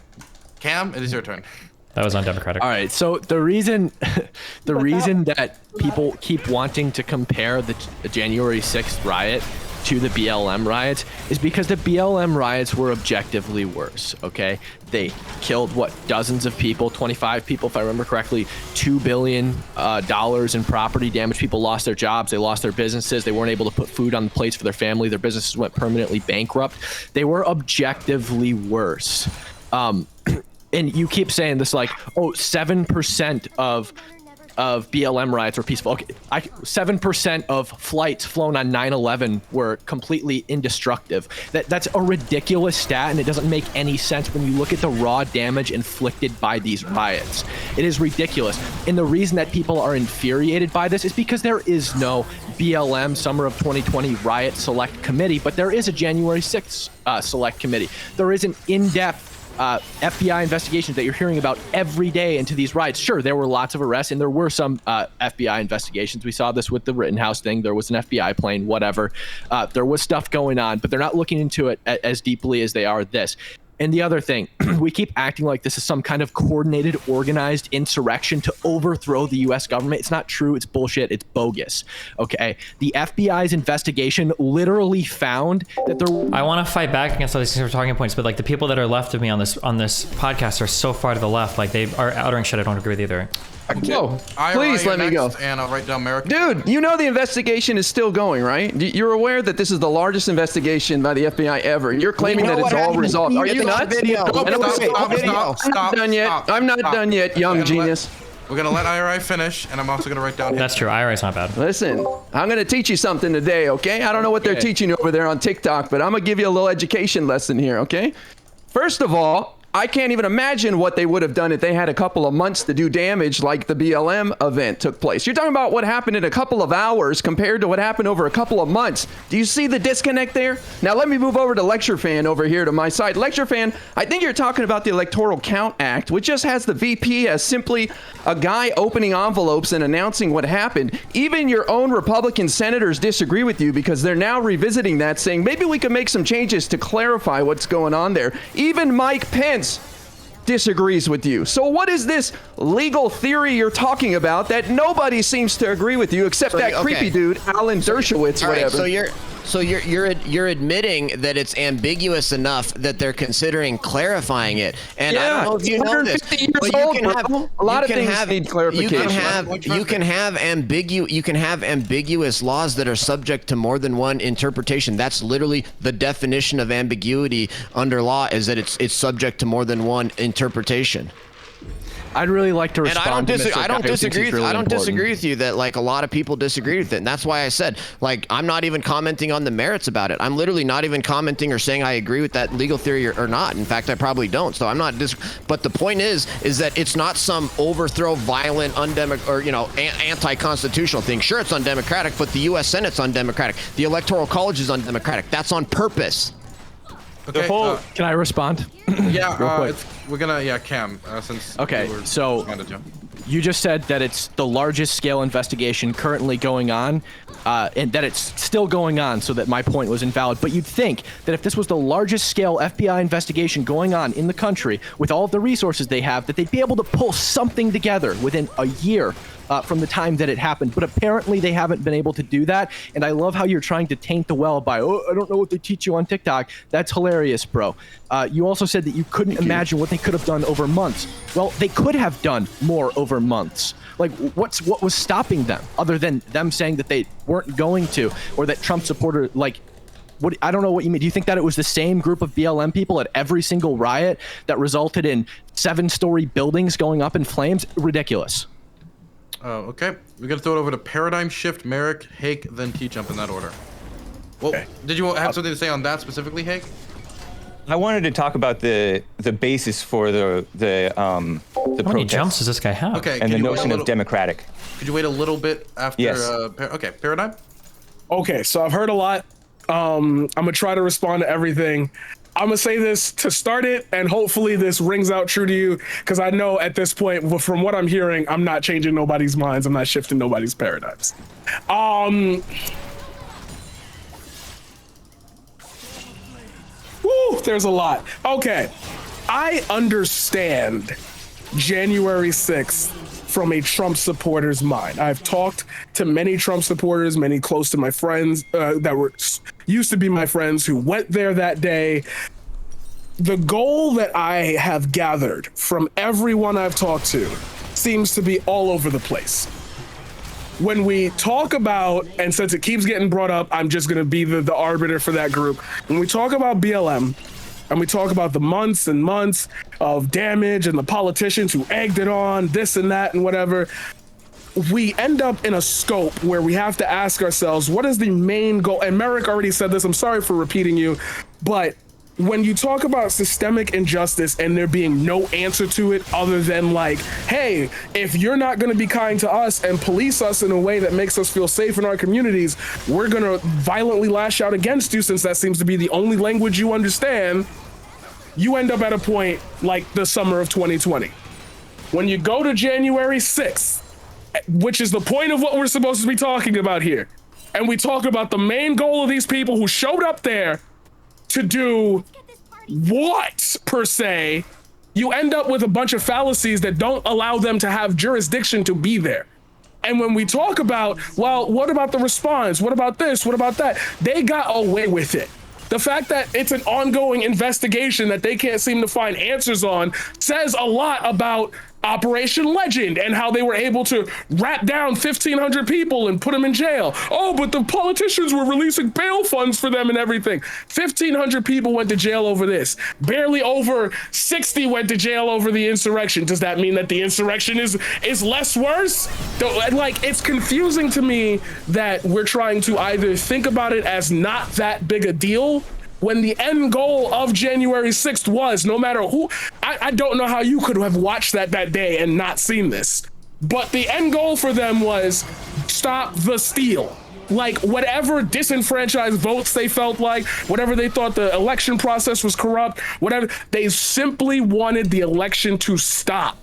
Speaker 4: Cam, it is your turn.
Speaker 1: That was undemocratic.
Speaker 3: All right, so the reason that people keep wanting to compare the January 6th riot to the BLM riots is because the BLM riots were objectively worse, okay? They killed, dozens of people, 25 people, if I remember correctly, $2 billion in property damage. People lost their jobs, they lost their businesses, they weren't able to put food on the plates for their family, their businesses went permanently bankrupt. They were objectively worse. And you keep saying this like, 7% of BLM riots were peaceful. Okay, 7% of flights flown on 9/11 were completely indestructive. That's a ridiculous stat, and it doesn't make any sense when you look at the raw damage inflicted by these riots. It is ridiculous. And the reason that people are infuriated by this is because there is no BLM Summer of 2020 Riot Select Committee, but there is a January 6th Select Committee. There is an in-depth FBI investigations that you're hearing about every day into these riots. Sure, there were lots of arrests, and there were some FBI investigations. We saw this with the Rittenhouse thing. There was an FBI plane, whatever. There was stuff going on, but they're not looking into it as deeply as they are this. And the other thing, we keep acting like this is some kind of coordinated, organized insurrection to overthrow the U.S. government. It's not true. It's bullshit. It's bogus. Okay. The FBI's investigation literally found that there.
Speaker 1: I want to fight back against all these talking points, but like the people that are left of me on this podcast are so far to the left, like they are uttering shit I don't agree with either.
Speaker 5: Whoa, please let me go.
Speaker 4: And I'll write down Merrick.
Speaker 5: Dude, you know the investigation is still going, right? You're aware that this is the largest investigation by the FBI ever, and you're claiming that it's all resolved. Are you nuts? I'm not done yet. I'm not done yet, young genius.
Speaker 4: We're going to let IRI finish, and I'm also going to write down.
Speaker 1: That's true. IRI's not bad.
Speaker 5: Listen, I'm going to teach you something today, okay? I don't know what they're teaching you over there on TikTok, but I'm going to give you a little education lesson here, okay? First of all, I can't even imagine what they would have done if they had a couple of months to do damage like the BLM event took place. You're talking about what happened in a couple of hours compared to what happened over a couple of months. Do you see the disconnect there? Now let me move over to LCTRfan over here to my side. LCTRfan, I think you're talking about the Electoral Count Act, which just has the VP as simply a guy opening envelopes and announcing what happened. Even your own Republican senators disagree with you because they're now revisiting that, saying maybe we could make some changes to clarify what's going on there. Even Mike Pence disagrees with you. So what is this legal theory you're talking about that nobody seems to agree with you except that creepy dude, Alan Dershowitz, whatever?
Speaker 6: Right, so you're admitting that it's ambiguous enough that they're considering clarifing it. And I don't know if you know this, but
Speaker 5: a lot of things need clarification.
Speaker 6: You can have ambiguous laws that are subject to more than one interpretation. That's literally the definition of ambiguity under law, is that it's subject to more than one interpretation.
Speaker 3: I'd really like to respond.
Speaker 6: And I don't disagree with you that like a lot of people disagree with it. And that's why I said, like, I'm not even commenting on the merits about it. I'm literally not even commenting or saying I agree with that legal theory or not. In fact, I probably don't. So I'm not but the point is that it's not some overthrow, violent, anti-constitutional thing. Sure, it's undemocratic, but the U.S. Senate's undemocratic. The Electoral College is undemocratic. That's on purpose.
Speaker 4: Okay,
Speaker 3: can I respond?
Speaker 4: Yeah, we're gonna, Cam, since
Speaker 3: okay, so you just said that it's the largest scale investigation currently going on, and that it's still going on, so that my point was invalid. But you'd think that if this was the largest scale FBI investigation going on in the country, with all of the resources they have, that they'd be able to pull something together within a year from the time that it happened. But apparently they haven't been able to do that. And I love how you're trying to taint the well by, I don't know what they teach you on TikTok. That's hilarious, bro. You also said that you couldn't imagine what they could have done over months. Well, they could have done more over months. Like, what was stopping them, other than them saying that they weren't going to, or that Trump supporter, like, what? I don't know what you mean. Do you think that it was the same group of BLM people at every single riot that resulted in 7-story buildings going up in flames? Ridiculous.
Speaker 4: Oh, okay. We're gonna throw it over to Paradigm Shift, Merrick, Hake, then T-Jump in that order. Well, did you have something to say on that specifically, Hake?
Speaker 2: I wanted to talk about the basis for the
Speaker 1: How many jumps does this guy have?
Speaker 4: Okay,
Speaker 2: and the notion of democratic.
Speaker 4: Could you wait a little bit after?
Speaker 2: Yes.
Speaker 4: Okay, Paradigm.
Speaker 8: Okay, so I've heard a lot. I'm gonna try to respond to everything. I'm gonna say this to start it, and hopefully this rings out true to you, because I know at this point, from what I'm hearing, I'm not changing nobody's minds. I'm not shifting nobody's paradigms. Woo, there's a lot. Okay, I understand January 6th from a Trump supporter's mind. I've talked to many Trump supporters, many close to my friends that were used to be my friends who went there that day. The goal that I have gathered from everyone I've talked to seems to be all over the place. When we talk about, and since it keeps getting brought up, I'm just gonna be the arbiter for that group. When we talk about BLM, and we talk about the months and months of damage and the politicians who egged it on, this and that and whatever, we end up in a scope where we have to ask ourselves, what is the main goal? And Merrick already said this, I'm sorry for repeating you, but when you talk about systemic injustice and there being no answer to it other than like, hey, if you're not going to be kind to us and police us in a way that makes us feel safe in our communities, we're going to violently lash out against you, since that seems to be the only language you understand, you end up at a point like the summer of 2020. When you go to January 6th, which is the point of what we're supposed to be talking about here, and we talk about the main goal of these people who showed up there to do what, per se, you end up with a bunch of fallacies that don't allow them to have jurisdiction to be there. And when we talk about, well, what about the response? What about this? What about that? They got away with it. The fact that it's an ongoing investigation that they can't seem to find answers on says a lot about Operation Legend and how they were able to rat down 1,500 people and put them in jail. Oh, but the politicians were releasing bail funds for them and everything. 1,500 people went to jail over this. Barely over 60 went to jail over the insurrection. Does that mean that the insurrection is less worse? Like, it's confusing to me that we're trying to either think about it as not that big a deal, when the end goal of January 6th was, no matter who, I don't know how you could have watched that day and not seen this, but the end goal for them was stop the steal. Like, whatever disenfranchised votes they felt like, whatever they thought the election process was corrupt, whatever, they simply wanted the election to stop.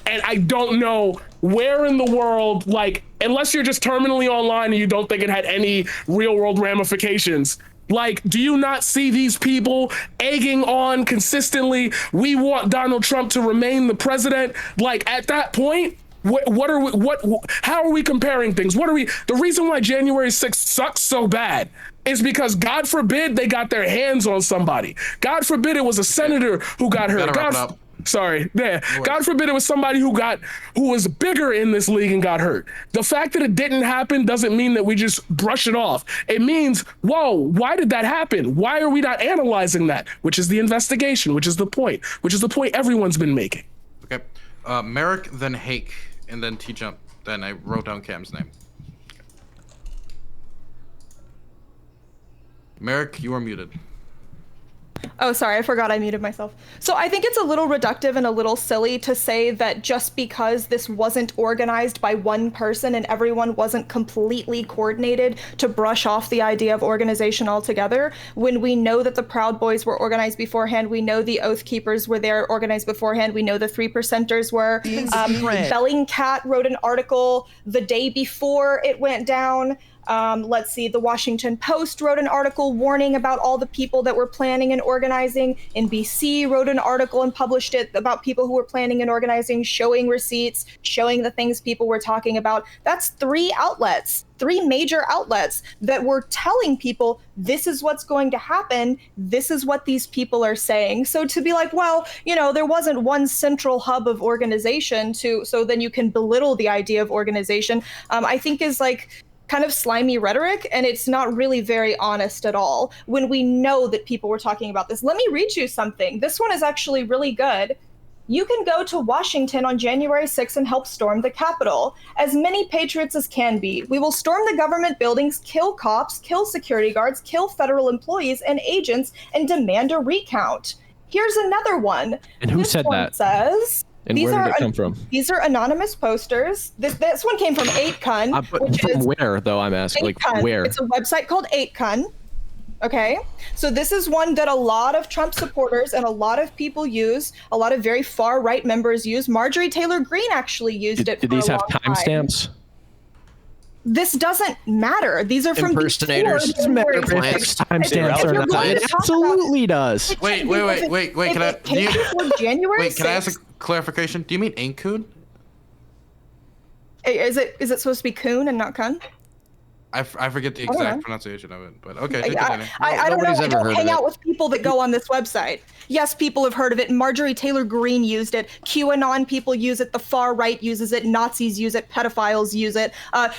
Speaker 8: And I don't know where in the world, like, unless you're just terminally online and you don't think it had any real world ramifications, like, do you not see these people egging on consistently? We want Donald Trump to remain the president. Like, at that point, how are we comparing things? The reason why January 6th sucks so bad is because, God forbid, they got their hands on somebody. God forbid it was a senator who got hurt. God forbid it was somebody who was bigger in this league and got hurt. The fact that it didn't happen doesn't mean that we just brush it off. It means, whoa, why did that happen? Why are we not analyzing that? Which is the investigation, which is the point everyone's been making.
Speaker 4: Okay, Merrick, then Hake, and then T-Jump. Then I wrote down Cam's name. Merrick, you are muted.
Speaker 7: Oh, sorry, I forgot I muted myself. So I think it's a little reductive and a little silly to say that just because this wasn't organized by one person and everyone wasn't completely coordinated, to brush off the idea of organization altogether, when we know that the Proud Boys were organized beforehand, we know the Oath Keepers were there organized beforehand, we know the 3%ers were. Bellingcat wrote an article the day before it went down. Let's see, the Washington Post wrote an article warning about all the people that were planning and organizing. NBC wrote an article and published it about people who were planning and organizing, showing receipts, showing the things people were talking about. That's three major outlets that were telling people, this is what's going to happen. This is what these people are saying. So to be like, well, there wasn't one central hub of organization so then you can belittle the idea of organization, I think is like kind of slimy rhetoric, and it's not really very honest at all when we know that people were talking about this. Let me read you something. This one is actually really good. You can go to Washington on January 6th and help storm the Capitol. As many patriots as can be. We will storm the government buildings, kill cops, kill security guards, kill federal employees and agents, and demand a recount. Here's another one.
Speaker 3: And who said that?
Speaker 7: Says,
Speaker 3: and where did it come from?
Speaker 7: These are anonymous posters. This one came from 8kun.
Speaker 3: From where, though, I'm asking?
Speaker 7: 8kun.
Speaker 3: Like, where?
Speaker 7: It's a website called 8kun. Okay, so this is one that a lot of Trump supporters and a lot of people use, a lot of very far right members use. Marjorie Taylor Greene actually used it.
Speaker 3: Do these have timestamps?
Speaker 7: This doesn't matter. These are from
Speaker 6: impersonators.
Speaker 3: Timestamps or not? It absolutely does.
Speaker 4: Wait. Can I ask a clarification? Do you mean Aincoon?
Speaker 7: Is it supposed to be coon and not kun?
Speaker 4: I forget the exact pronunciation of it, but okay.
Speaker 7: I don't know. I don't hang out with people that go on this website. Yes, people have heard of it. Marjorie Taylor Greene used it. QAnon people use it. The far right uses it. Nazis use it. Pedophiles use it.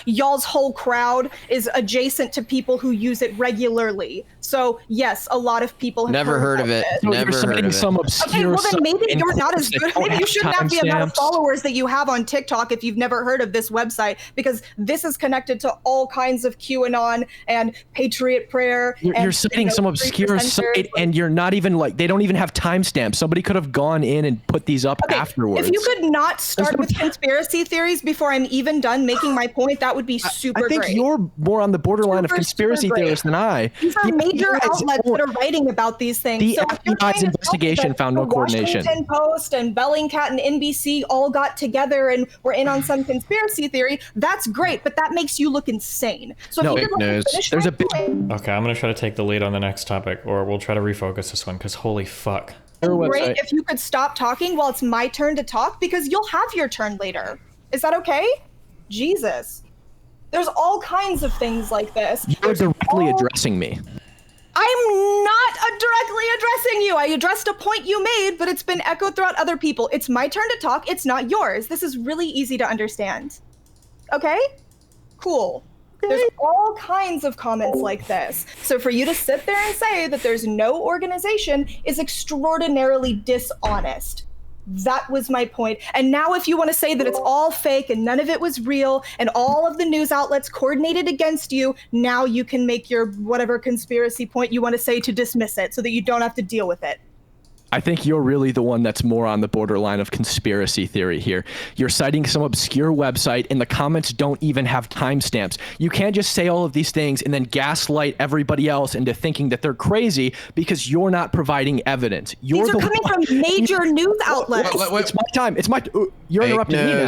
Speaker 7: Y'all's whole crowd is adjacent to people who use it regularly. So yes, a lot of people have
Speaker 6: never heard of it. Never heard of it.
Speaker 3: Some obscure.
Speaker 7: Okay, well then maybe you're not as good. Maybe you shouldn't have the amount of followers that you have on TikTok if you've never heard of this website, because this is connected to all kinds of QAnon and Patriot Prayer.
Speaker 3: You're citing some obscure site, and you're not even like, they don't even have timestamps. Somebody could have gone in and put these up afterwards.
Speaker 7: If you could not start with conspiracy theories before I'm even done making my point, that would be super great.
Speaker 3: I think you're more on the borderline of conspiracy theorists than I.
Speaker 7: These are major outlets that are writing about these things.
Speaker 3: The FBI's investigation found no coordination.
Speaker 7: Washington Post and Bellingcat and NBC all got together and were in on some conspiracy theory. That's great, but that makes you look insane. So
Speaker 3: no,
Speaker 7: if you could
Speaker 3: there's a bit.
Speaker 1: Okay, I'm gonna try to take the lead on the next topic, or we'll try to refocus this one, because holy fuck.
Speaker 7: Great if you could stop talking while it's my turn to talk, because you'll have your turn later. Is that okay? Jesus. There's all kinds of things like this.
Speaker 3: You're directly addressing me.
Speaker 7: I'm not directly addressing you. I addressed a point you made, but it's been echoed throughout other people. It's my turn to talk. It's not yours. This is really easy to understand. Okay? Cool. There's all kinds of comments like this. So for you to sit there and say that there's no organization is extraordinarily dishonest. That was my point. And now if you want to say that it's all fake and none of it was real and all of the news outlets coordinated against you, now you can make your whatever conspiracy point you want to say to dismiss it so that you don't have to deal with it.
Speaker 3: I think you're really the one that's more on the borderline of conspiracy theory here. You're citing some obscure website and the comments don't even have timestamps. You can't just say all of these things and then gaslight everybody else into thinking that they're crazy because you're not providing evidence. These
Speaker 7: are coming from major news outlets.
Speaker 3: It's my time. You're interrupting me now.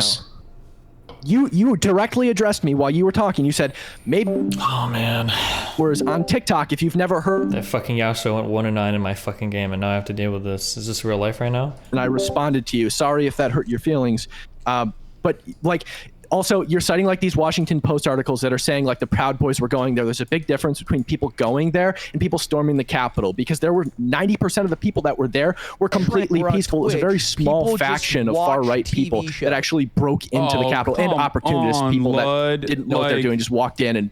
Speaker 3: You directly addressed me while you were talking. You said, maybe.
Speaker 1: Oh, man.
Speaker 3: Whereas on TikTok, if you've never heard.
Speaker 1: That fucking Yasuo went 1-9 in my fucking game, and now I have to deal with this. Is this real life right now?
Speaker 3: And I responded to you. Sorry if that hurt your feelings. But, like, also, you're citing, like, these Washington Post articles that are saying, like, the Proud Boys were going there. There's a big difference between people going there and people storming the Capitol, because there were 90% of the people that were there were completely peaceful. It was a very small faction of far-right people that actually broke into the Capitol, and opportunist people that didn't know what they're doing, just walked in and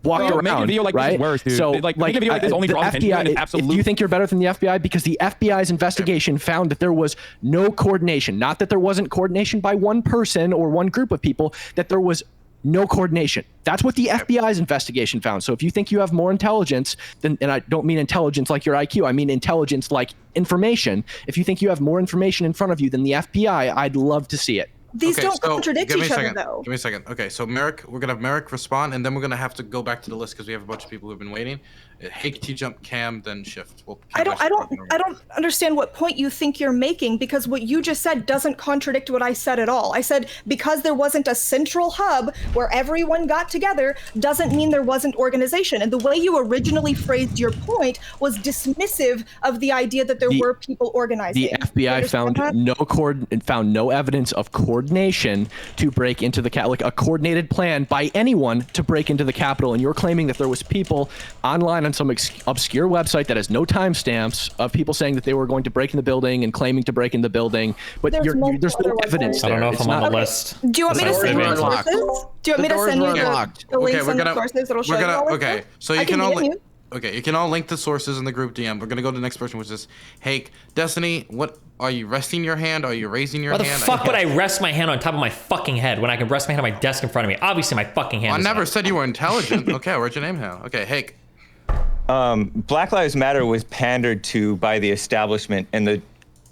Speaker 3: walked around,
Speaker 10: making a video like
Speaker 3: right?
Speaker 10: This is worse, dude.
Speaker 3: So,
Speaker 10: like making a video like this only
Speaker 3: the
Speaker 10: draws attention.
Speaker 3: FBI, do you think you're better than the FBI? Because the FBI's investigation found that there was no coordination. Not that there wasn't coordination by one person or one group of people, that there was no coordination. That's what the FBI's investigation found. So if you think you have more intelligence than, and I don't mean intelligence like your IQ, I mean intelligence like information. If you think you have more information in front of you than the FBI, I'd love to see it.
Speaker 7: These don't contradict each other, though.
Speaker 4: Give me a second. Okay, so Merrick, we're gonna have Merrick respond, and then we're gonna have to go back to the list because we have a bunch of people who've been waiting. Hake, T-Jump, Cam, then Shift.
Speaker 7: I don't understand what point you think you're making, because what you just said doesn't contradict what I said at all. I said because there wasn't a central hub where everyone got together doesn't mean there wasn't organization. And the way you originally phrased your point was dismissive of the idea that there were people organizing.
Speaker 3: The FBI found no evidence of coordination to break into the Capitol, like a coordinated plan by anyone to break into the Capitol. And you're claiming that there was people online on some obscure website that has no timestamps of people saying that they were going to break in the building and claiming to break in the building, but there's no evidence there.
Speaker 1: I don't know if I'm on the list.
Speaker 7: Do you want me to send you the sources? Do you want me to send you the links and the sources that'll show you all of this?
Speaker 4: So you can all you can all link the sources in the group DM. We're gonna go to the next person, which is Hake. Destiny, what are you resting your hand? Are you raising your hand?
Speaker 1: Why the fuck would I rest my hand on top of my fucking head when I can rest my hand on my desk in front of me? Obviously, my fucking hand.
Speaker 4: I never said you were intelligent. Okay, where's your name now? Okay, Hake.
Speaker 2: Black Lives Matter was pandered to by the establishment, and the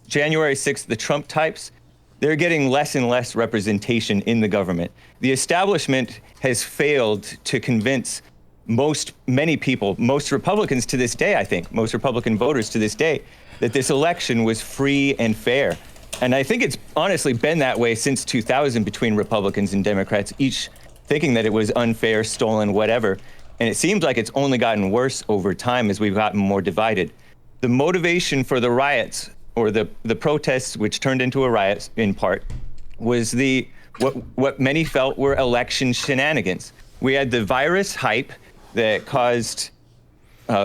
Speaker 2: January 6th, the Trump types, they're getting less and less representation in the government. The establishment has failed to convince many people, most Republicans to this day, I think, most Republican voters to this day, that this election was free and fair. And I think it's honestly been that way since 2000 between Republicans and Democrats, each thinking that it was unfair, stolen, whatever. And it seems like it's only gotten worse over time as we've gotten more divided. The motivation for the riots, or the protests, which turned into a riot in part, was what many felt were election shenanigans. We had the virus hype that caused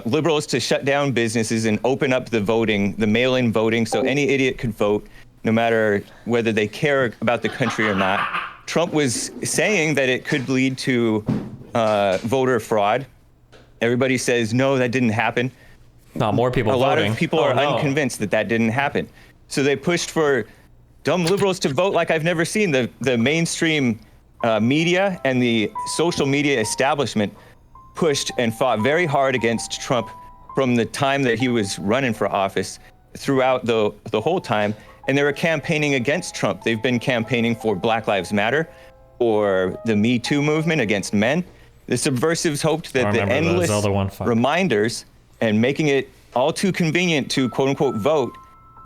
Speaker 2: liberals to shut down businesses and open up the voting, the mail-in voting, so any idiot could vote, no matter whether they care about the country or not. Trump was saying that it could lead to voter fraud. Everybody says, no, that didn't happen.
Speaker 1: Not more people voting.
Speaker 2: A lot of people are unconvinced that didn't happen. So they pushed for dumb liberals to vote like I've never seen. The mainstream media and the social media establishment pushed and fought very hard against Trump from the time that he was running for office throughout the whole time. And they were campaigning against Trump. They've been campaigning for Black Lives Matter, or the Me Too movement against men. The subversives hoped that the endless reminders and making it all too convenient to quote unquote vote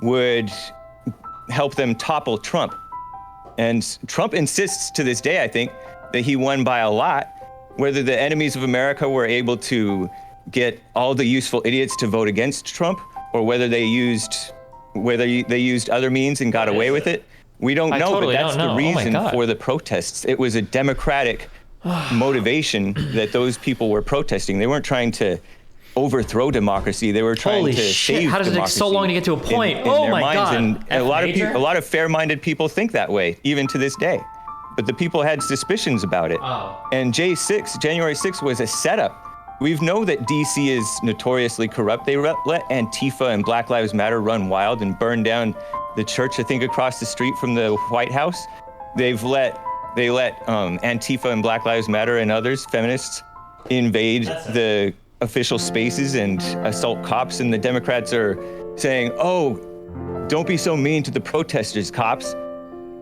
Speaker 2: would help them topple Trump. And Trump insists to this day, I think, that he won by a lot. Whether the enemies of America were able to get all the useful idiots to vote against Trump, or whether they used other means and got away with it, we don't know. But that's the reason for the protests. It was a democratic motivation that those people were protesting. They weren't trying to overthrow democracy. They were trying to save democracy.
Speaker 1: How does it take so long to get to a point?
Speaker 2: In their minds. And a lot of fair-minded people think that way, even to this day. But the people had suspicions about it. And January 6th was a setup. We know that DC is notoriously corrupt. They let Antifa and Black Lives Matter run wild and burn down the church, I think, across the street from the White House. They let Antifa and Black Lives Matter and others, feminists, invade the official spaces and assault cops. And the Democrats are saying, oh, don't be so mean to the protesters, cops.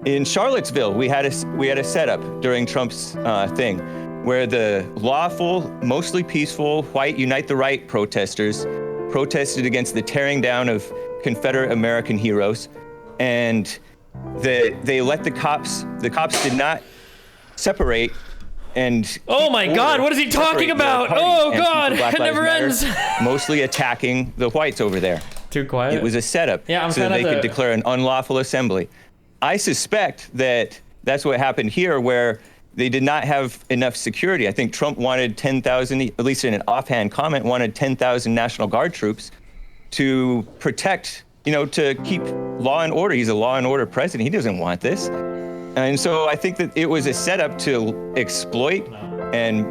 Speaker 2: In Charlottesville, we had a setup during Trump's thing, where the lawful, mostly peaceful, white Unite the Right protesters protested against the tearing down of Confederate American heroes. And they let the cops did not separate and...
Speaker 1: Oh my God, what is he talking about? Oh God, it never ends.
Speaker 2: Mostly attacking the whites over there.
Speaker 1: Too quiet.
Speaker 2: It was a setup so they could declare an unlawful assembly. I suspect that that's what happened here, where they did not have enough security. I think Trump wanted 10,000, at least in an offhand comment, wanted 10,000 National Guard troops to protect, to keep law and order. He's a law and order president. He doesn't want this. And so I think that it was a setup to exploit and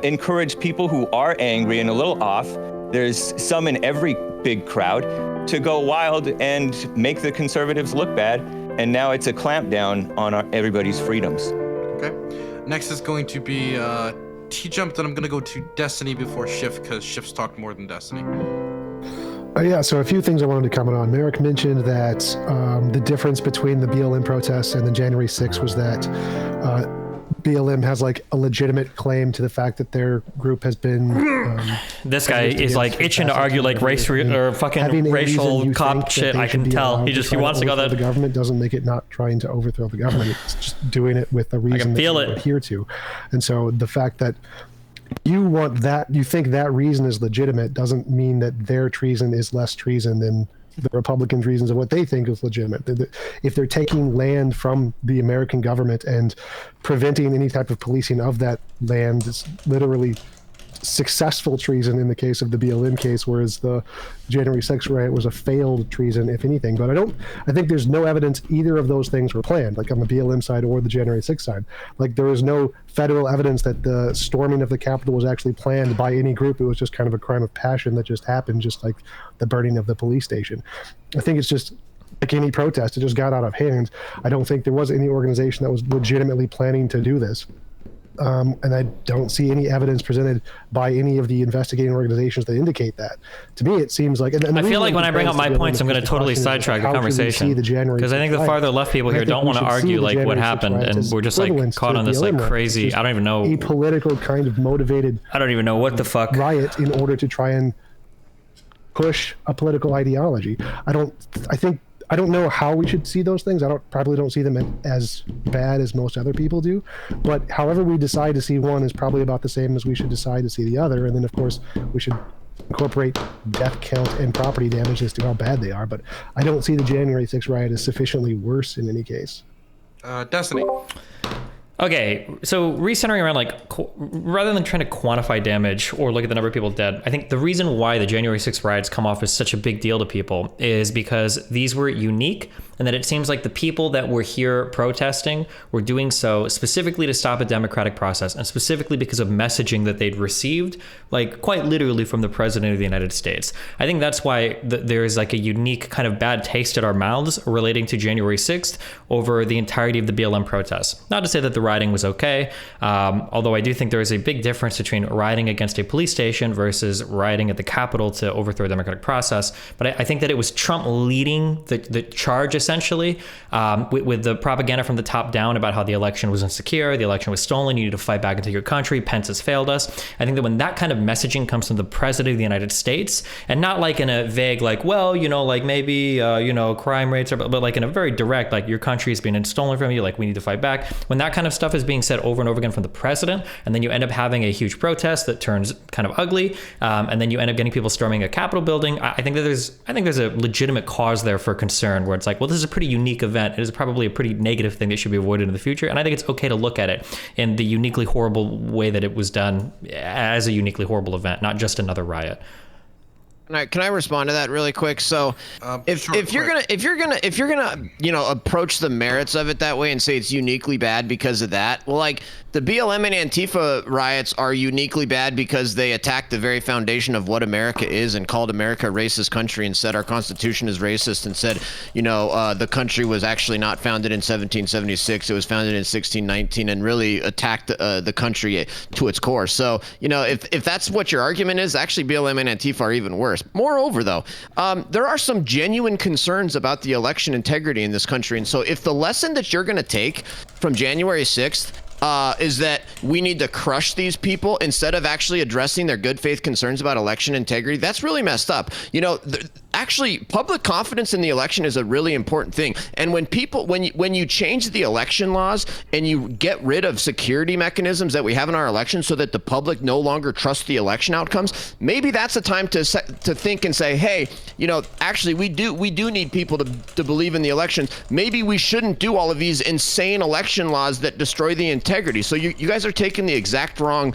Speaker 2: encourage people who are angry and a little off. There's some in every big crowd to go wild and make the conservatives look bad. And now it's a clampdown on everybody's freedoms.
Speaker 4: Okay. Next is going to be T-Jump. Then I'm going to go to Destiny before Shift, because Shift's talked more than Destiny.
Speaker 9: Yeah, so a few things I wanted to comment on. Merrick mentioned that the difference between the BLM protests and the January 6th was that BLM has like a legitimate claim to the fact that their group has been.
Speaker 1: This guy is like itching to argue like race or fucking racial cop shit. I can tell. He wants to go that.
Speaker 9: The government doesn't make it not trying to overthrow the government. It's just doing it with a reason that you adhere to. And so the fact that you think that reason is legitimate doesn't mean that their treason is less treason than the Republicans' reasons of what they think is legitimate. If they're taking land from the American government and preventing any type of policing of that land, it's literally successful treason in the case of the BLM case, whereas the January 6th riot was a failed treason, if anything. But I think there's no evidence either of those things were planned, like on the BLM side or the January 6th side. Like there was no federal evidence that the storming of the Capitol was actually planned by any group. It was just kind of a crime of passion that just happened, just like the burning of the police station. I think it's just like any protest, it just got out of hand. I don't think there was any organization that was legitimately planning to do this. And I don't see any evidence presented by any of the investigating organizations that indicate that. To me, it seems like. And
Speaker 1: I feel like when I bring up my points, I'm going to totally sidetrack the conversation, because I think the farther left people here don't want to argue like what happened, and we're just like caught on this like crazy. I don't even know.
Speaker 9: A political kind of motivated.
Speaker 1: I don't even know what the fuck
Speaker 9: riot in order to try and push a political ideology. I don't know how we should see those things. Probably don't see them as bad as most other people do. But however we decide to see one is probably about the same as we should decide to see the other. And then, of course, we should incorporate death count and property damage as to how bad they are. But I don't see the January 6th riot as sufficiently worse in any case.
Speaker 4: Destiny.
Speaker 1: Okay, so recentering around like, rather than trying to quantify damage or look at the number of people dead, I think the reason why the January 6th riots come off as such a big deal to people is because these were unique, and that it seems like the people that were here protesting were doing so specifically to stop a democratic process, and specifically because of messaging that they'd received, like quite literally from the president of the United States. I think that's why there's like a unique kind of bad taste in our mouths relating to January 6th over the entirety of the BLM protests. Not to say that the rioting was okay, although I do think there is a big difference between rioting against a police station versus rioting at the Capitol to overthrow a democratic process. But I think that it was Trump leading the charge, essentially, with the propaganda from the top down about how the election was insecure, the election was stolen, you need to fight back into your country, Pence has failed us. I think that when that kind of messaging comes from the president of the United States, and not like in a vague, like, well, you know, like maybe, you know, crime rates are, but like in a very direct, like your country is being stolen from you, like we need to fight back. When that kind of stuff is being said over and over again from the president, and then you end up having a huge protest that turns kind of ugly, and then you end up getting people storming a Capitol building, I think that there's a legitimate cause there for concern, where it's like, well, this is a pretty unique event. It is probably a pretty negative thing that should be avoided in the future, and I think it's okay to look at it in the uniquely horrible way that it was done as a uniquely horrible event, not just another riot.
Speaker 6: Can I respond to that really quick? So, if you're gonna you know, approach the merits of it that way and say it's uniquely bad because of that, well, like the BLM and Antifa riots are uniquely bad because they attacked the very foundation of what America is and called America a racist country and said our Constitution is racist and said, you know, the country was actually not founded in 1776, it was founded in 1619, and really attacked the country to its core. So, you know, if that's what your argument is, actually BLM and Antifa are even worse. Moreover, though, there are some genuine concerns about the election integrity in this country. And so if the lesson that you're going to take from January 6th is that we need to crush these people instead of actually addressing their good faith concerns about election integrity, that's really messed up. You know, actually, public confidence in the election is a really important thing. And when you change the election laws and you get rid of security mechanisms that we have in our elections so that the public no longer trusts the election outcomes, maybe that's a time to think and say, hey, you know, actually we do need people to believe in the elections. Maybe we shouldn't do all of these insane election laws that destroy the integrity. So you guys are taking the exact wrong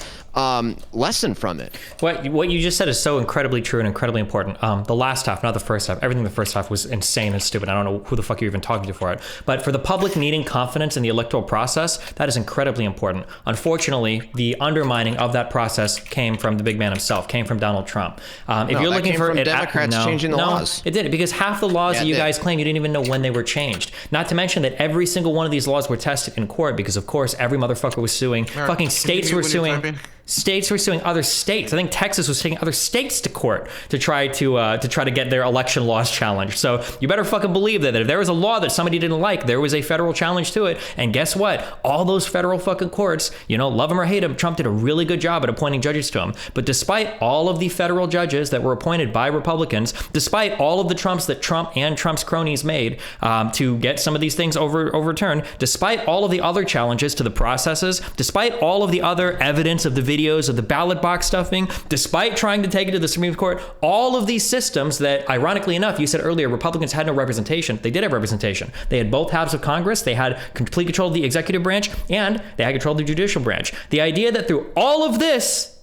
Speaker 6: lesson from it.
Speaker 1: What you just said is so incredibly true and incredibly important. The last half, not the first half. Everything in the first half was insane and stupid. I don't know who the fuck you're even talking to for it. But for the public needing confidence in the electoral process, that is incredibly important. Unfortunately, the undermining of that process came from the big man himself, came from Donald Trump. If you're looking for
Speaker 6: Democrats changing the laws.
Speaker 1: It didn't, because half the laws that you guys claim, you didn't even know when they were changed. Not to mention that every single one of these laws were tested in court, because of course every motherfucker was suing. Fucking states were suing. States were suing other states. I think Texas was taking other states to court to try to get their election laws challenged. So you better fucking believe that if there was a law that somebody didn't like, there was a federal challenge to it. And guess what? All those federal fucking courts, you know, love them or hate them, Trump did a really good job at appointing judges to them. But despite all of the federal judges that were appointed by Republicans, despite all of the Trumps that Trump and Trump's cronies made to get some of these things overturned, despite all of the other challenges to the processes, despite all of the other evidence of the videos of the ballot box stuffing, despite trying to take it to the Supreme Court, all of these systems that, ironically enough, you said earlier, Republicans had no representation. They did have representation. They had both halves of Congress. They had complete control of the executive branch, and they had control of the judicial branch. The idea that through all of this,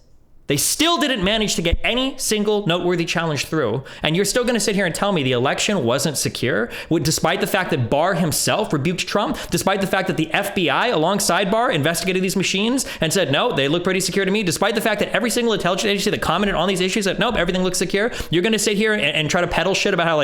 Speaker 1: They still didn't manage to get any single noteworthy challenge through. And you're still going to sit here and tell me the election wasn't secure, despite the fact that Barr himself rebuked Trump, despite the fact that the FBI alongside Barr investigated these machines and said, no, they look pretty secure to me, despite the fact that every single intelligence agency that commented on these issues said, nope, everything looks secure. You're going to sit here and try to peddle shit about how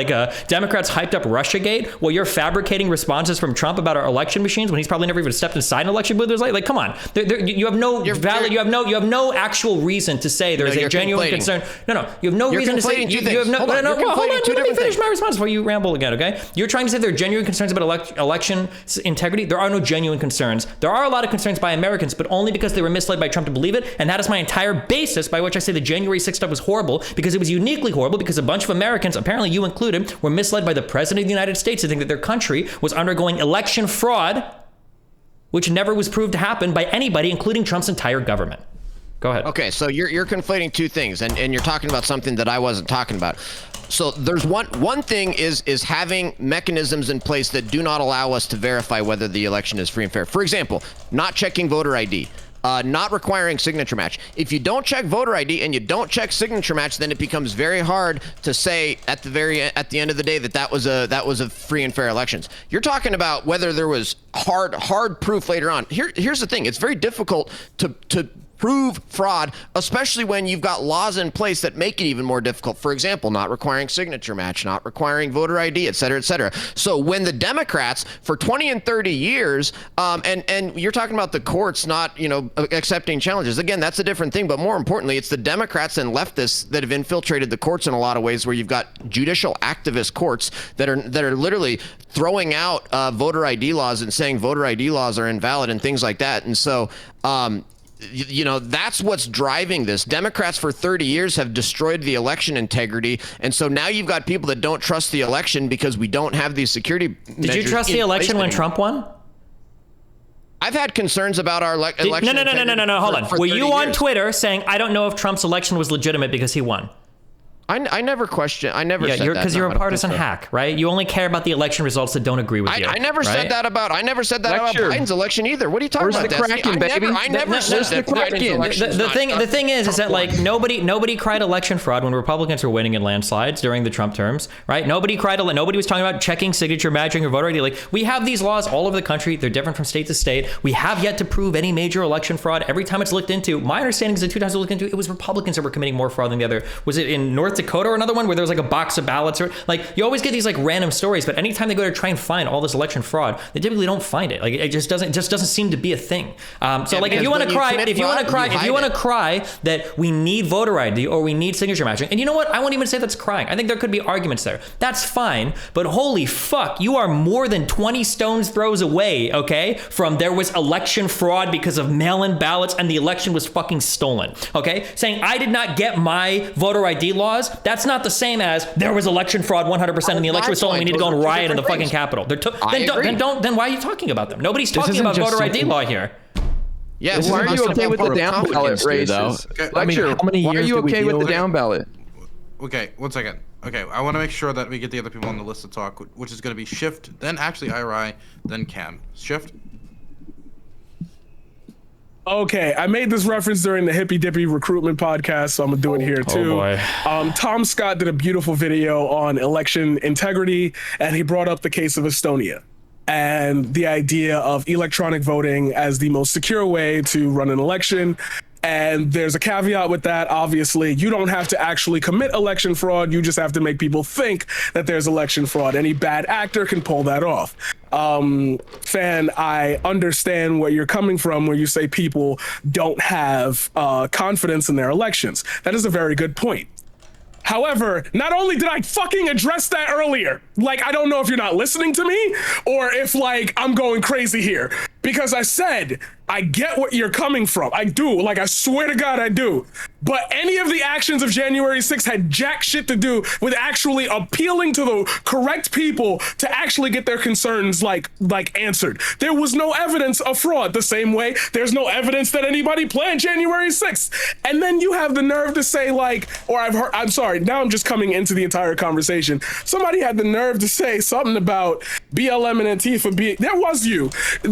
Speaker 1: Democrats hyped up Russiagate while you're fabricating responses from Trump about our election machines when he's probably never even stepped inside an election booth. Like, come on, you have no valid, you have no actual reason to say there is a genuine concern. No, you have no reason to say. You have no. Hold on, let me finish my response before you ramble again. Okay, you're trying to say there are genuine concerns about election integrity. There are no genuine concerns. There are a lot of concerns by Americans, but only because they were misled by Trump to believe it. And that is my entire basis by which I say the January 6th stuff was horrible, because it was uniquely horrible because a bunch of Americans, apparently you included, were misled by the president of the United States to think that their country was undergoing election fraud, which never was proved to happen by anybody, including Trump's entire government. Go ahead.
Speaker 6: Okay, so you're conflating two things, and you're talking about something that I wasn't talking about. So there's one thing is having mechanisms in place that do not allow us to verify whether the election is free and fair. For example, not checking voter ID. Not requiring signature match. If you don't check voter ID and you don't check signature match, then it becomes very hard to say at the end of the day that was a free and fair elections. You're talking about whether there was hard proof later on. Here's the thing: it's very difficult to prove fraud, especially when you've got laws in place that make it even more difficult. For example, not requiring signature match, not requiring voter ID, et cetera, et cetera. So when the Democrats for 20 and 30 years, and you're talking about the courts not, accepting challenges. Again, that's a different thing. But more importantly, it's the Democrats and leftists that have infiltrated the courts in a lot of ways, where you've got judicial activist courts that are literally throwing out voter ID laws and saying voter ID laws are invalid and things like that. And so, that's what's driving this. Democrats for 30 years have destroyed the election integrity. And so now you've got people that don't trust the election because we don't have these security measures.
Speaker 1: Did you trust the election when Trump won?
Speaker 6: I've had concerns about our election.
Speaker 1: No. Hold on. Were you on Twitter saying, I don't know if Trump's election was legitimate because he won?
Speaker 6: I never questioned. I never said that.
Speaker 1: Because you're a partisan hack, right? You only care about the election results that don't agree with you.
Speaker 6: I never said that about Biden's election either. What are you talking about?
Speaker 5: Where's the Kraken, baby?
Speaker 6: I never said that Biden's election.
Speaker 1: The thing is that nobody cried election fraud when Republicans were winning in landslides during the Trump terms, right? Nobody was talking about checking signature matching or voter ID. Like, we have these laws all over the country. They're different from state to state. We have yet to prove any major election fraud. Every time it's looked into, my understanding is the 2 times it looked into, it was Republicans that were committing more fraud than the other. Was it in North Dakota or another one where there was like a box of ballots? Or you always get these like random stories, but anytime they go to try and find all this election fraud, they typically don't find it. Like, it just doesn't seem to be a thing. If you want to cry that we need voter ID or we need signature matching, and you know what, I won't even say that's crying. I think there could be arguments there. That's fine, but holy fuck, you are more than 20 stones throws away, okay, from there was election fraud because of mail-in ballots and the election was fucking stolen, okay? Saying I did not get my voter ID laws, that's not the same as there was election fraud 100% and the election was stolen. We need to go and riot in the fucking Capitol. Then why are you talking about them? Nobody's talking about voter ID law here.
Speaker 6: Yeah,
Speaker 5: why are you okay with the down ballot races?
Speaker 8: Why
Speaker 5: are you okay with the down ballot?
Speaker 4: Okay, 1 second. Okay, I want to make sure that we get the other people on the list to talk, which is going to be Shift, then actually Iri, then Cam. Shift.
Speaker 8: Okay, I made this reference during the hippy dippy recruitment podcast, so I'm gonna do it here too.
Speaker 1: Oh boy.
Speaker 8: Tom Scott did a beautiful video on election integrity, and he brought up the case of Estonia and the idea of electronic voting as the most secure way to run an election. And there's a caveat with that. Obviously, you don't have to actually commit election fraud. You just have to make people think that there's election fraud. Any bad actor can pull that off. Fan, I understand where you're coming from when you say people don't have confidence in their elections. That is a very good point. However, not only did I fucking address that earlier, like, I don't know if you're not listening to me or if, like, I'm going crazy here, because I said, I get what you're coming from. I do. Like, I swear to God, I do. But any of the actions of January 6th had jack shit to do with actually appealing to the correct people to actually get their concerns, like answered. There was no evidence of fraud, the same way there's no evidence that anybody planned January 6th. And then you have the nerve to say, like, or I'm sorry, now I'm just coming into the entire conversation. Somebody had the nerve to say something about BLM and Antifa being, there was you,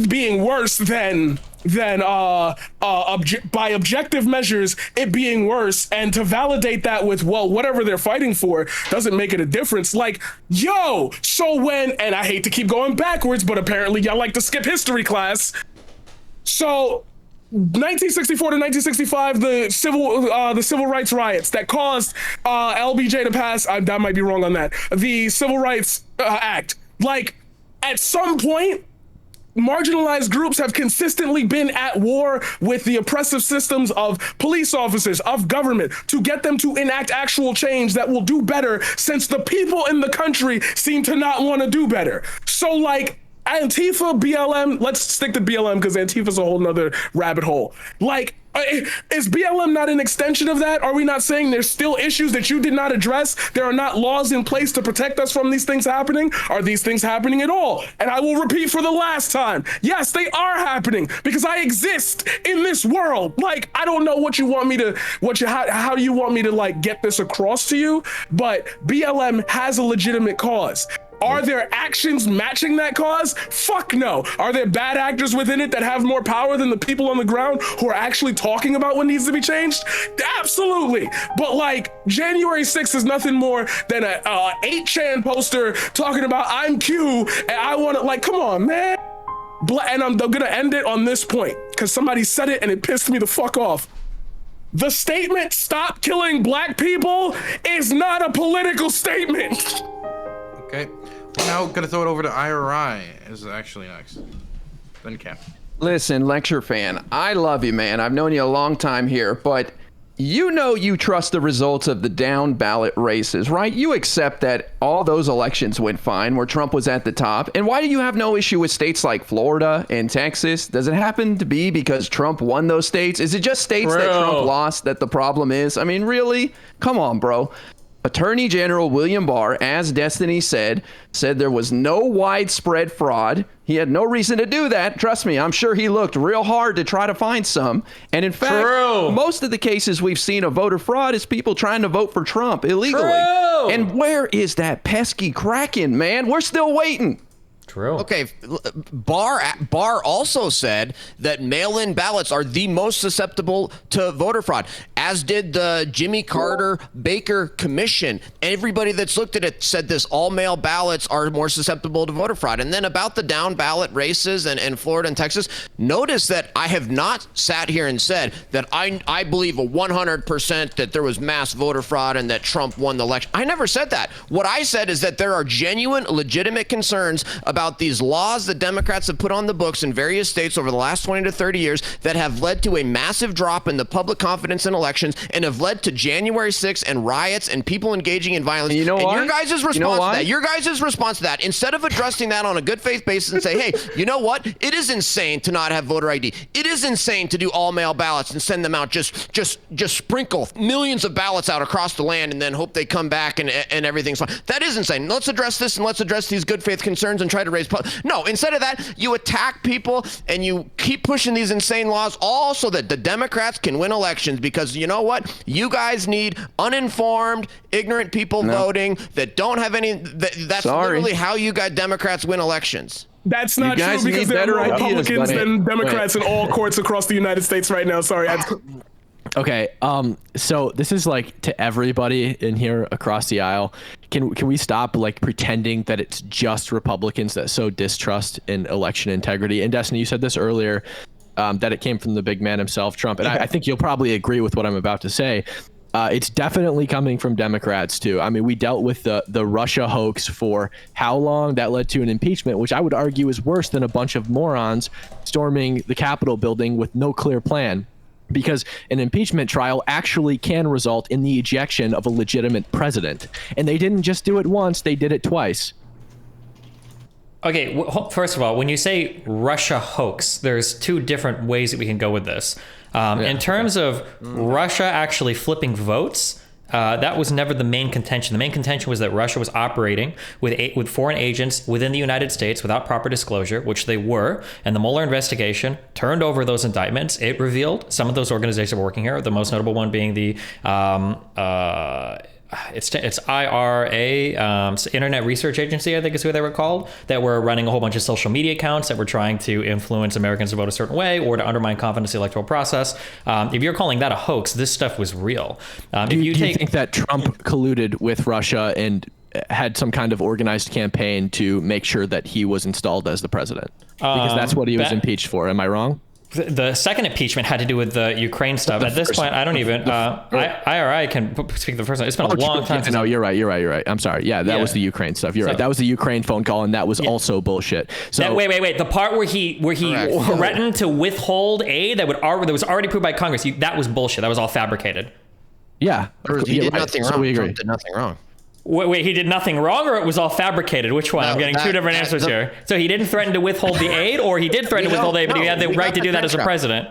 Speaker 8: being worse than than by objective measures it being worse, and to validate that with, well, whatever they're fighting for doesn't make it a difference. Like, yo, so when, and I hate to keep going backwards, but apparently y'all like to skip history class. So 1964 to 1965, the civil rights riots that caused LBJ to pass, that might be wrong on that, the Civil Rights Act. Like, at some point, marginalized groups have consistently been at war with the oppressive systems of police officers, of government, to get them to enact actual change that will do better, since the people in the country seem to not want to do better. So, like, Antifa, BLM, let's stick to BLM because Antifa's a whole nother rabbit hole. Like, is BLM not an extension of that? Are we not saying there's still issues that you did not address? There are not laws in place to protect us from these things happening? Are these things happening at all? And I will repeat for the last time, yes, they are happening because I exist in this world. Like, I don't know what you want me to, how you want me to like get this across to you, but BLM has a legitimate cause. Are there actions matching that cause? Fuck no. Are there bad actors within it that have more power than the people on the ground who are actually talking about what needs to be changed? Absolutely. But like, January 6th is nothing more than a 8chan poster talking about I'm Q and I want to, like, come on, man. And I'm gonna end it on this point because somebody said it and it pissed me the fuck off. The statement, stop killing black people, is not a political statement.
Speaker 4: Okay, we're now gonna throw it over to IRI is actually next. Then Cam.
Speaker 5: Listen, lecture fan, I love you, man. I've known you a long time here, but you know you trust the results of the down ballot races, right? You accept that all those elections went fine where Trump was at the top. And why do you have no issue with states like Florida and Texas? Does it happen to be because Trump won those states? Is it just states that Trump lost that the problem is? I mean, really? Come on, bro. Attorney General William Barr, as Destiny said there was no widespread fraud. He had no reason to do that. Trust me, I'm sure he looked real hard to try to find some. And in fact, most of the cases we've seen of voter fraud is people trying to vote for Trump illegally. And where is that pesky Kraken, man? We're still waiting.
Speaker 1: True.
Speaker 6: Okay, Barr also said that mail-in ballots are the most susceptible to voter fraud, as did the Jimmy Carter Baker Commission. Everybody that's looked at it said this, all mail ballots are more susceptible to voter fraud. And then about the down ballot races in Florida and Texas, notice that I have not sat here and said that I believe 100% that there was mass voter fraud and that Trump won the election. I never said that. What I said is that there are genuine, legitimate concerns about these laws that Democrats have put on the books in various states over the last 20 to 30 years that have led to a massive drop in the public confidence in elections and have led to January 6th and riots and people engaging in violence.
Speaker 5: You know
Speaker 6: and
Speaker 5: why?
Speaker 6: Your guys' response to that, instead of addressing that on a good faith basis and say, hey, you know what? It is insane to not have voter ID. It is insane to do all mail ballots and send them out, just sprinkle millions of ballots out across the land and then hope they come back and everything's fine. That is insane. Let's address this and let's address these good faith concerns and try to raise no, instead of that, you attack people and you keep pushing these insane laws all so that the Democrats can win elections, because you know what? You guys need uninformed, ignorant people voting that don't have any, that's literally how you got Democrats win elections.
Speaker 8: That's not true because there are more Republicans than Democrats in all courts across the United States right now. Sorry.
Speaker 3: Okay, so this is like to everybody in here across the aisle. Can we stop like pretending that it's just Republicans that sow distrust in election integrity? And Destiny, you said this earlier, that it came from the big man himself, Trump. And I think you'll probably agree with what I'm about to say. It's definitely coming from Democrats too. I mean, we dealt with the Russia hoax for how long? That led to an impeachment, which I would argue is worse than a bunch of morons storming the Capitol building with no clear plan. Because an impeachment trial actually can result in the ejection of a legitimate president. And they didn't just do it once, they did it twice.
Speaker 1: Okay, first of all, when you say Russia hoax, there's two different ways that we can go with this. In terms of Russia actually flipping votes, that was never the main contention. The main contention was that Russia was operating with foreign agents within the United States without proper disclosure, which they were. And the Mueller investigation turned over those indictments. It revealed some of those organizations working here, the most notable one being the it's IRA, Internet Research Agency, I think is who they were called, that were running a whole bunch of social media accounts that were trying to influence Americans to vote a certain way or to undermine confidence in the electoral process. If you're calling that a hoax, this stuff was real.
Speaker 3: Do you think that Trump colluded with Russia and had some kind of organized campaign to make sure that he was installed as the president? Because that's what he was impeached for. Am I wrong?
Speaker 1: The second impeachment had to do with the Ukraine stuff. At this point, I don't even. IRI can speak the first one. It's been a long time.
Speaker 3: No, you're right. I'm sorry. Yeah, that was the Ukraine stuff. You're right. That was the Ukraine phone call, and that was also bullshit. So
Speaker 1: wait. The part where he threatened to withhold aid that was already approved by Congress. That was bullshit. That was all fabricated.
Speaker 3: Yeah,
Speaker 6: he did nothing wrong. So we agree. Trump did nothing wrong.
Speaker 1: Wait, he did nothing wrong, or it was all fabricated? Which one? I'm getting two different answers here. So he didn't threaten to withhold the aid, or he did threaten to withhold aid, but he had the right to do that as a president?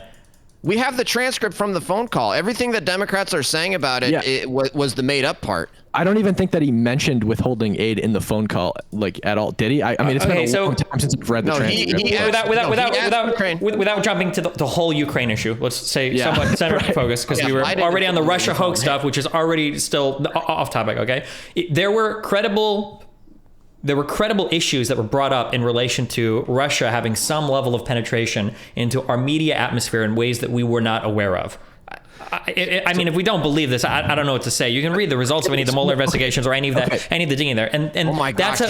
Speaker 6: We have the transcript from the phone call. Everything that Democrats are saying about it, was the made up part.
Speaker 3: I don't even think that he mentioned withholding aid in the phone call, like, at all. Did he? I mean, it's been a long time since I've read the transcript.
Speaker 1: Without jumping to the whole Ukraine issue, let's say somewhat center focus, because we were already on the Russia hoax stuff, which is already still off topic. Okay, there were credible issues that were brought up in relation to Russia having some level of penetration into our media atmosphere in ways that we were not aware of. I mean, if we don't believe this, I don't know what to say. You can read the results of any of the Mueller investigations or any of any of the digging there, and that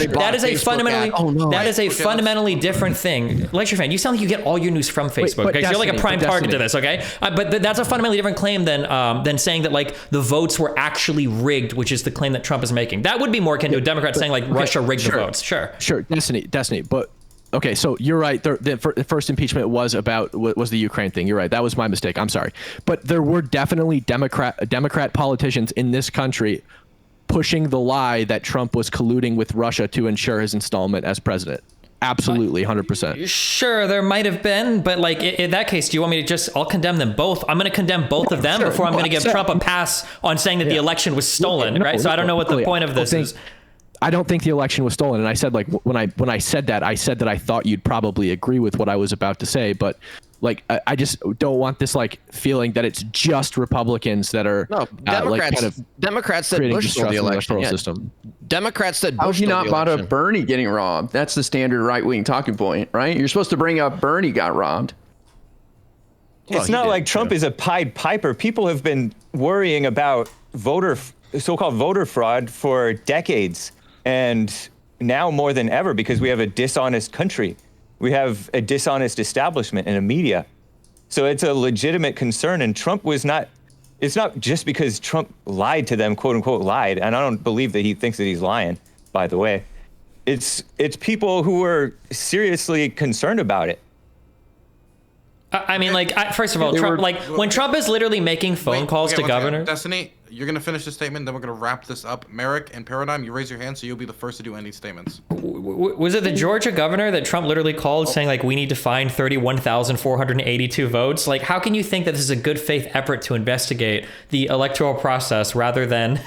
Speaker 1: is a fundamentally different thing. LCTRfan, you sound like you get all your news from Facebook. Okay? You're like a prime target to this, okay? But that's a fundamentally different claim than saying that like the votes were actually rigged, which is the claim that Trump is making. That would be more akin to a Democrat saying like Russia rigged the votes. Sure,
Speaker 3: Destiny, but. Okay, so you're right. The first impeachment was the Ukraine thing. You're right. That was my mistake. I'm sorry. But there were definitely Democrat politicians in this country pushing the lie that Trump was colluding with Russia to ensure his installment as president. Absolutely, 100%.
Speaker 1: Sure, there might have been, but like in that case, do you want me to I'll condemn them both. I'm going to condemn both of them before I'm going to give Trump a pass on saying that the election was stolen, right? So I don't know what the point of this is.
Speaker 3: I don't think the election was stolen, and I said, like, when I said that, I said that I thought you'd probably agree with what I was about to say, but like I just don't want this like feeling that it's just Republicans that are
Speaker 6: Democrats said Bush stole the election. System. Democrats said Bush.
Speaker 5: How have you not brought up Bernie getting robbed? That's the standard right-wing talking point, right? You're supposed to bring up Bernie got robbed.
Speaker 2: It's not like Trump is a Pied Piper. People have been worrying about so-called voter fraud for decades. And now more than ever, because we have a dishonest country, we have a dishonest establishment and a media. So it's a legitimate concern. And Trump it's not just because Trump lied to them, quote unquote, lied. And I don't believe that he thinks that he's lying, by the way. It's people who are seriously concerned about it.
Speaker 1: I mean, like, first of all, Trump, when Trump is literally making phone calls to governors.
Speaker 4: Destiny, you're going to finish the statement, then we're going to wrap this up. Merrick and Paradigm, you raise your hand, so you'll be the first to do any statements.
Speaker 1: Was it the Georgia governor that Trump literally called saying, like, we need to find 31,482 votes? Like, how can you think that this is a good faith effort to investigate the electoral process rather than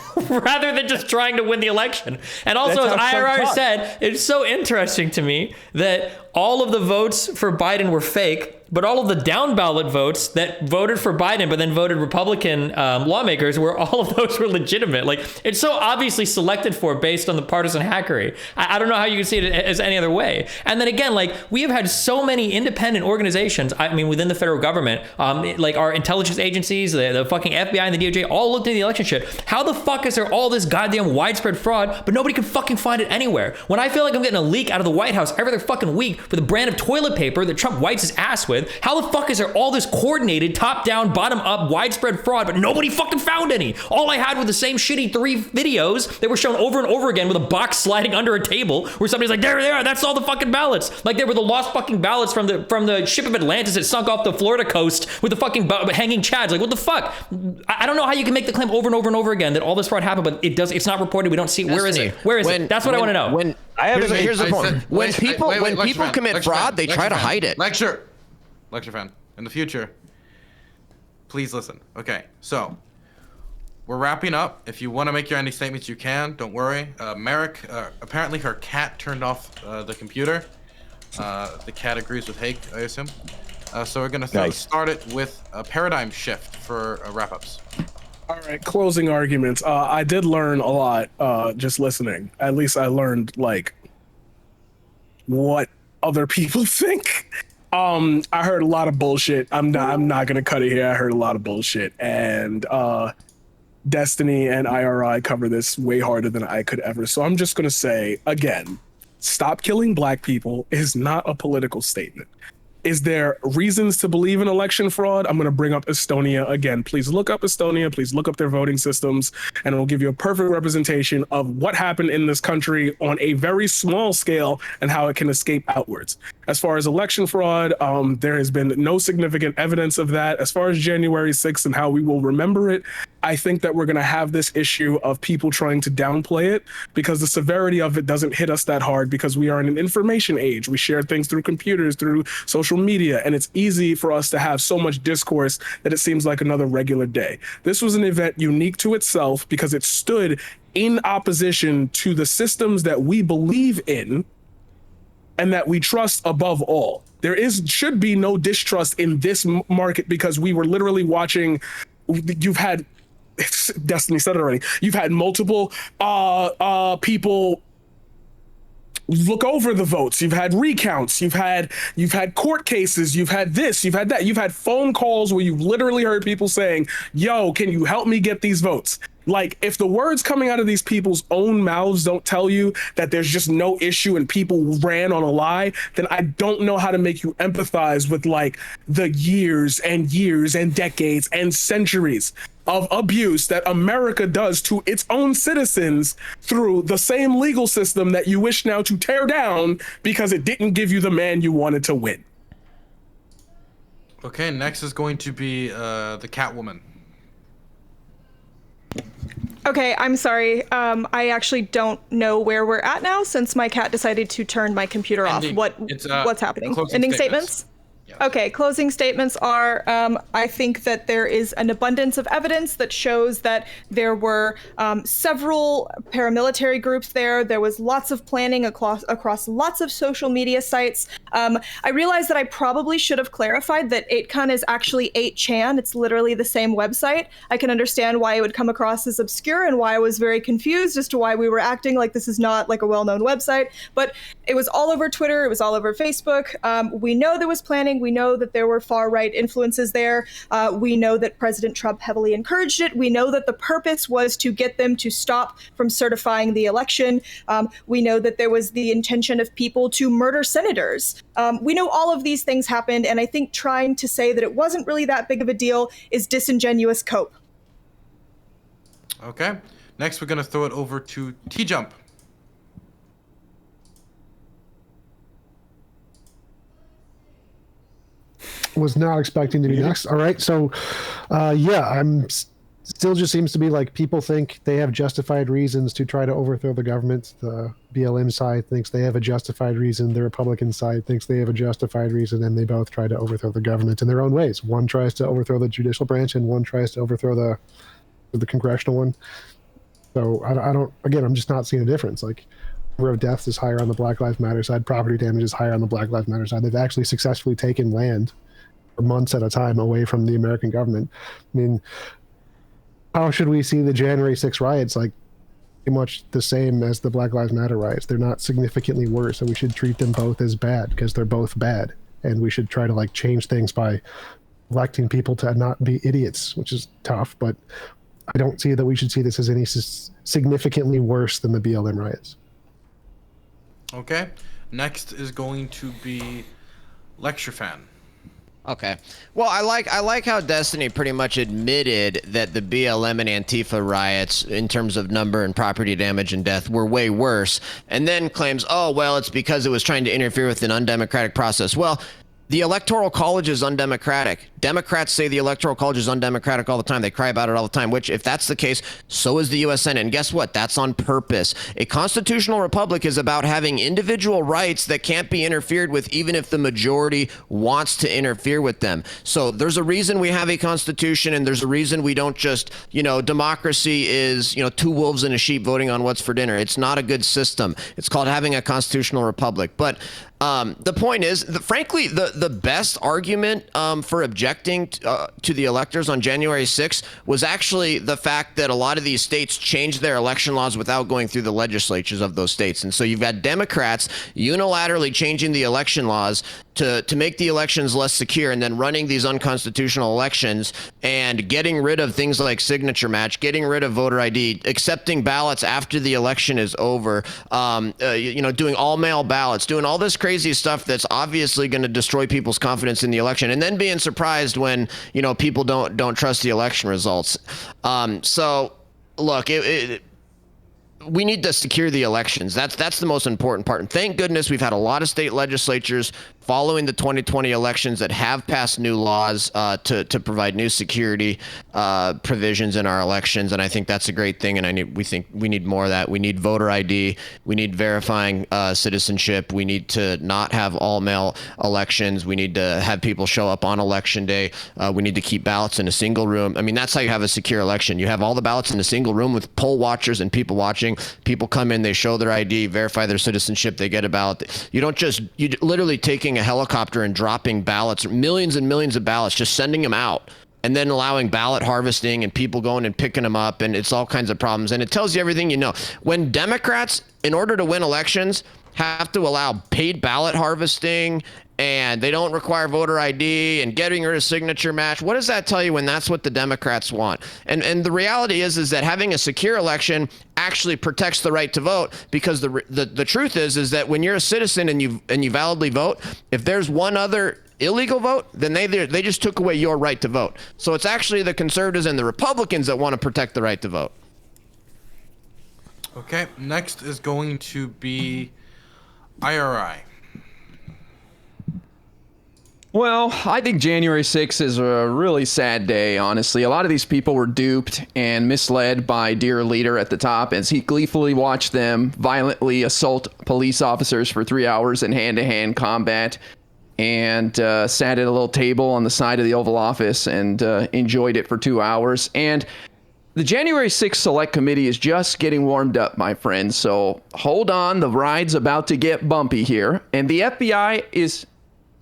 Speaker 1: just trying to win the election? And also, as IRR said, it's so interesting to me that all of the votes for Biden were fake, but all of the down ballot votes that voted for Biden but then voted Republican lawmakers, all of those were legitimate. Like, it's so obviously selected for based on the partisan hackery. I don't know how you can see it as any other way. And then again, like, we have had so many independent organizations, I mean, within the federal government, like our intelligence agencies, the fucking FBI and the DOJ all looked into the election shit. How the fuck is there all this goddamn widespread fraud, but nobody can fucking find it anywhere? When I feel like I'm getting a leak out of the White House every other fucking week for the brand of toilet paper that Trump wipes his ass with, how the fuck is there all this coordinated, top-down, bottom-up, widespread fraud, but nobody fucking found any? All I had were the same shitty 3 videos that were shown over and over again with a box sliding under a table where somebody's like, there they are, that's all the fucking ballots. Like, they were the lost fucking ballots from the ship of Atlantis that sunk off the Florida coast with the fucking hanging chads. Like, what the fuck? I don't know how you can make the claim over and over and over again that all this fraud happened, but it's not reported. We don't see it. Where is it? Where is it? That's what I want to know.
Speaker 6: Here's the point. When people commit fraud, they try to hide it.
Speaker 4: LCTRfan, in the future, please listen. Okay, so we're wrapping up. If you want to make your ending statements, you can. Don't worry. Merrick, apparently her cat turned off the computer. The cat agrees with Hake, I assume. So we're going to start it with a paradigm shift for wrap-ups.
Speaker 8: All right, closing arguments. I did learn a lot just listening. At least I learned like what other people think. I heard a lot of bullshit. I'm not gonna cut it here. I heard a lot of bullshit, and Destiny and IRI cover this way harder than I could ever. So I'm just gonna say again, stop killing black people is not a political statement. Is there reasons to believe in election fraud? I'm going to bring up Estonia again. Please look up Estonia. Please look up their voting systems, and it will give you a perfect representation of what happened in this country on a very small scale and how it can escape outwards. As far as election fraud, there has been no significant evidence of that. As far as January 6th and how we will remember it, I think that we're going to have this issue of people trying to downplay it because the severity of it doesn't hit us that hard because we are in an information age. We share things through computers, through social media, and it's easy for us to have so much discourse that it seems like another regular day. This was an event unique to itself because it stood in opposition to the systems that we believe in and that we trust above all. Should be no distrust in this market because we were literally watching. You've had Destiny said it already. You've had multiple people look over the votes. You've had recounts. You've had court cases. You've had this. You've had that. You've had phone calls where you've literally heard people saying, "Yo, can you help me get these votes?" Like, if the words coming out of these people's own mouths don't tell you that there's just no issue and people ran on a lie, then I don't know how to make you empathize with like the years and decades and centuries of abuse that America does to its own citizens through the same legal system that you wish now to tear down because it didn't give you the man you wanted to win.
Speaker 4: Okay, next is going to be the Catwoman.
Speaker 7: Okay, I'm sorry. I actually don't know where we're at now since my cat decided to turn my computer off. What's happening? Ending statements?
Speaker 4: Yes.
Speaker 7: Okay, closing statements are, I think that there is an abundance of evidence that shows that there were several paramilitary groups there. There was lots of planning across lots of social media sites. I realized that I probably should have clarified that 8chan is actually 8chan. It's literally the same website. I can understand why it would come across as obscure and why I was very confused as to why we were acting like this is not like a well-known website. But it was all over Twitter. It was all over Facebook. We know there was planning. We know that there were far-right influences there. We know that President Trump heavily encouraged it. We know that the purpose was to get them to stop from certifying the election. We know that there was the intention of people to murder senators. We know all of these things happened, and I think trying to say that it wasn't really that big of a deal is disingenuous cope.
Speaker 4: Okay, next we're going to throw it over to T-Jump.
Speaker 9: Was not expecting to be next. All right, so I'm still just seems to be like people think they have justified reasons to try to overthrow the government. The BLM side thinks they have a justified reason. The Republican side thinks they have a justified reason, and they both try to overthrow the government in their own ways. One tries to overthrow the judicial branch, and one tries to overthrow the congressional one. So I don't. Again, I'm just not seeing a difference. Like, number of deaths is higher on the Black Lives Matter side. Property damage is higher on the Black Lives Matter side. They've actually successfully taken land for months at a time away from the American government. I mean, how should we see the January 6th riots like pretty much the same as the Black Lives Matter riots? They're not significantly worse, and we should treat them both as bad because they're both bad. And we should try to like change things by electing people to not be idiots, which is tough, but I don't see that we should see this as any significantly worse than the BLM riots.
Speaker 4: Okay, next is going to be LCTRfan.
Speaker 6: Okay. Well, I like how Destiny pretty much admitted that the BLM and Antifa riots, in terms of number and property damage and death, were way worse, and then claims, oh, well, it's because it was trying to interfere with an undemocratic process. Well, the Electoral College is undemocratic. Democrats say the Electoral College is undemocratic all the time. They cry about it all the time, which, if that's the case, so is the U.S. Senate. And guess what? That's on purpose. A constitutional republic is about having individual rights that can't be interfered with, even if the majority wants to interfere with them. So there's a reason we have a constitution, and there's a reason we don't just, democracy is, two wolves and a sheep voting on what's for dinner. It's not a good system. It's called having a constitutional republic. But The point is, frankly, the best argument for objecting to the electors on January 6th was actually the fact that a lot of these states changed their election laws without going through the legislatures of those states. And so you've got Democrats unilaterally changing the election laws to make the elections less secure, and then running these unconstitutional elections and getting rid of things like signature match, getting rid of voter ID, accepting ballots after the election is over, doing all mail ballots, doing all this crazy stuff that's obviously going to destroy people's confidence in the election, and then being surprised when people don't trust the election results. So look, we need to secure the elections. That's the most important part. And thank goodness we've had a lot of state legislatures following the 2020 elections that have passed new laws to provide new security provisions in our elections. And I think that's a great thing. And we think we need more of that. We need voter ID. We need verifying citizenship. We need to not have all mail elections. We need to have people show up on election day. We need to keep ballots in a single room. I mean, that's how you have a secure election. You have all the ballots in a single room with poll watchers and people watching. People come in, they show their ID, verify their citizenship, they get a ballot. You're literally taking a helicopter and dropping ballots, millions and millions of ballots, just sending them out, and then allowing ballot harvesting and people going and picking them up, and it's all kinds of problems. And it tells you everything you know. When Democrats, in order to win elections, have to allow paid ballot harvesting, and they don't require voter ID and getting rid of signature match, what does that tell you when that's what the Democrats want? And the reality is that having a secure election actually protects the right to vote, because the truth is that when you're a citizen and you validly vote, if there's one other illegal vote, then they just took away your right to vote. So it's actually the conservatives and the Republicans that want to protect the right to vote.
Speaker 4: Okay, next is going to be IRI.
Speaker 5: Well, I think January 6th is a really sad day, honestly. A lot of these people were duped and misled by Dear Leader at the top as he gleefully watched them violently assault police officers for 3 hours in hand-to-hand combat, and sat at a little table on the side of the Oval Office and enjoyed it for 2 hours. And the January 6th Select Committee is just getting warmed up, my friends. So hold on, the ride's about to get bumpy here. And the FBI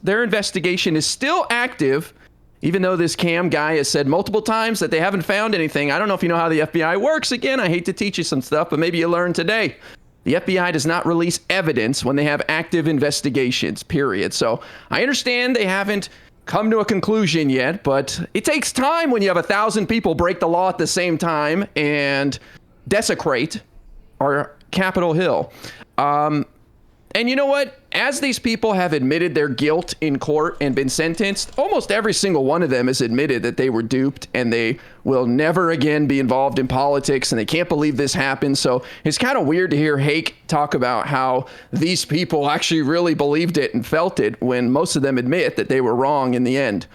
Speaker 5: their investigation is still active, even though this Cam guy has said multiple times that they haven't found anything. I don't know if you know how the FBI works. Again, I hate to teach you some stuff, but maybe you learned today. The FBI does not release evidence when they have active investigations, period. So I understand they haven't come to a conclusion yet, but it takes time when you have 1,000 people break the law at the same time and desecrate our Capitol Hill. And you know what? As these people have admitted their guilt in court and been sentenced, almost every single one of them has admitted that they were duped and they will never again be involved in politics, and they can't believe this happened. So it's kind of weird to hear Hake talk about how these people actually really believed it and felt it when most of them admit that they were wrong in the end.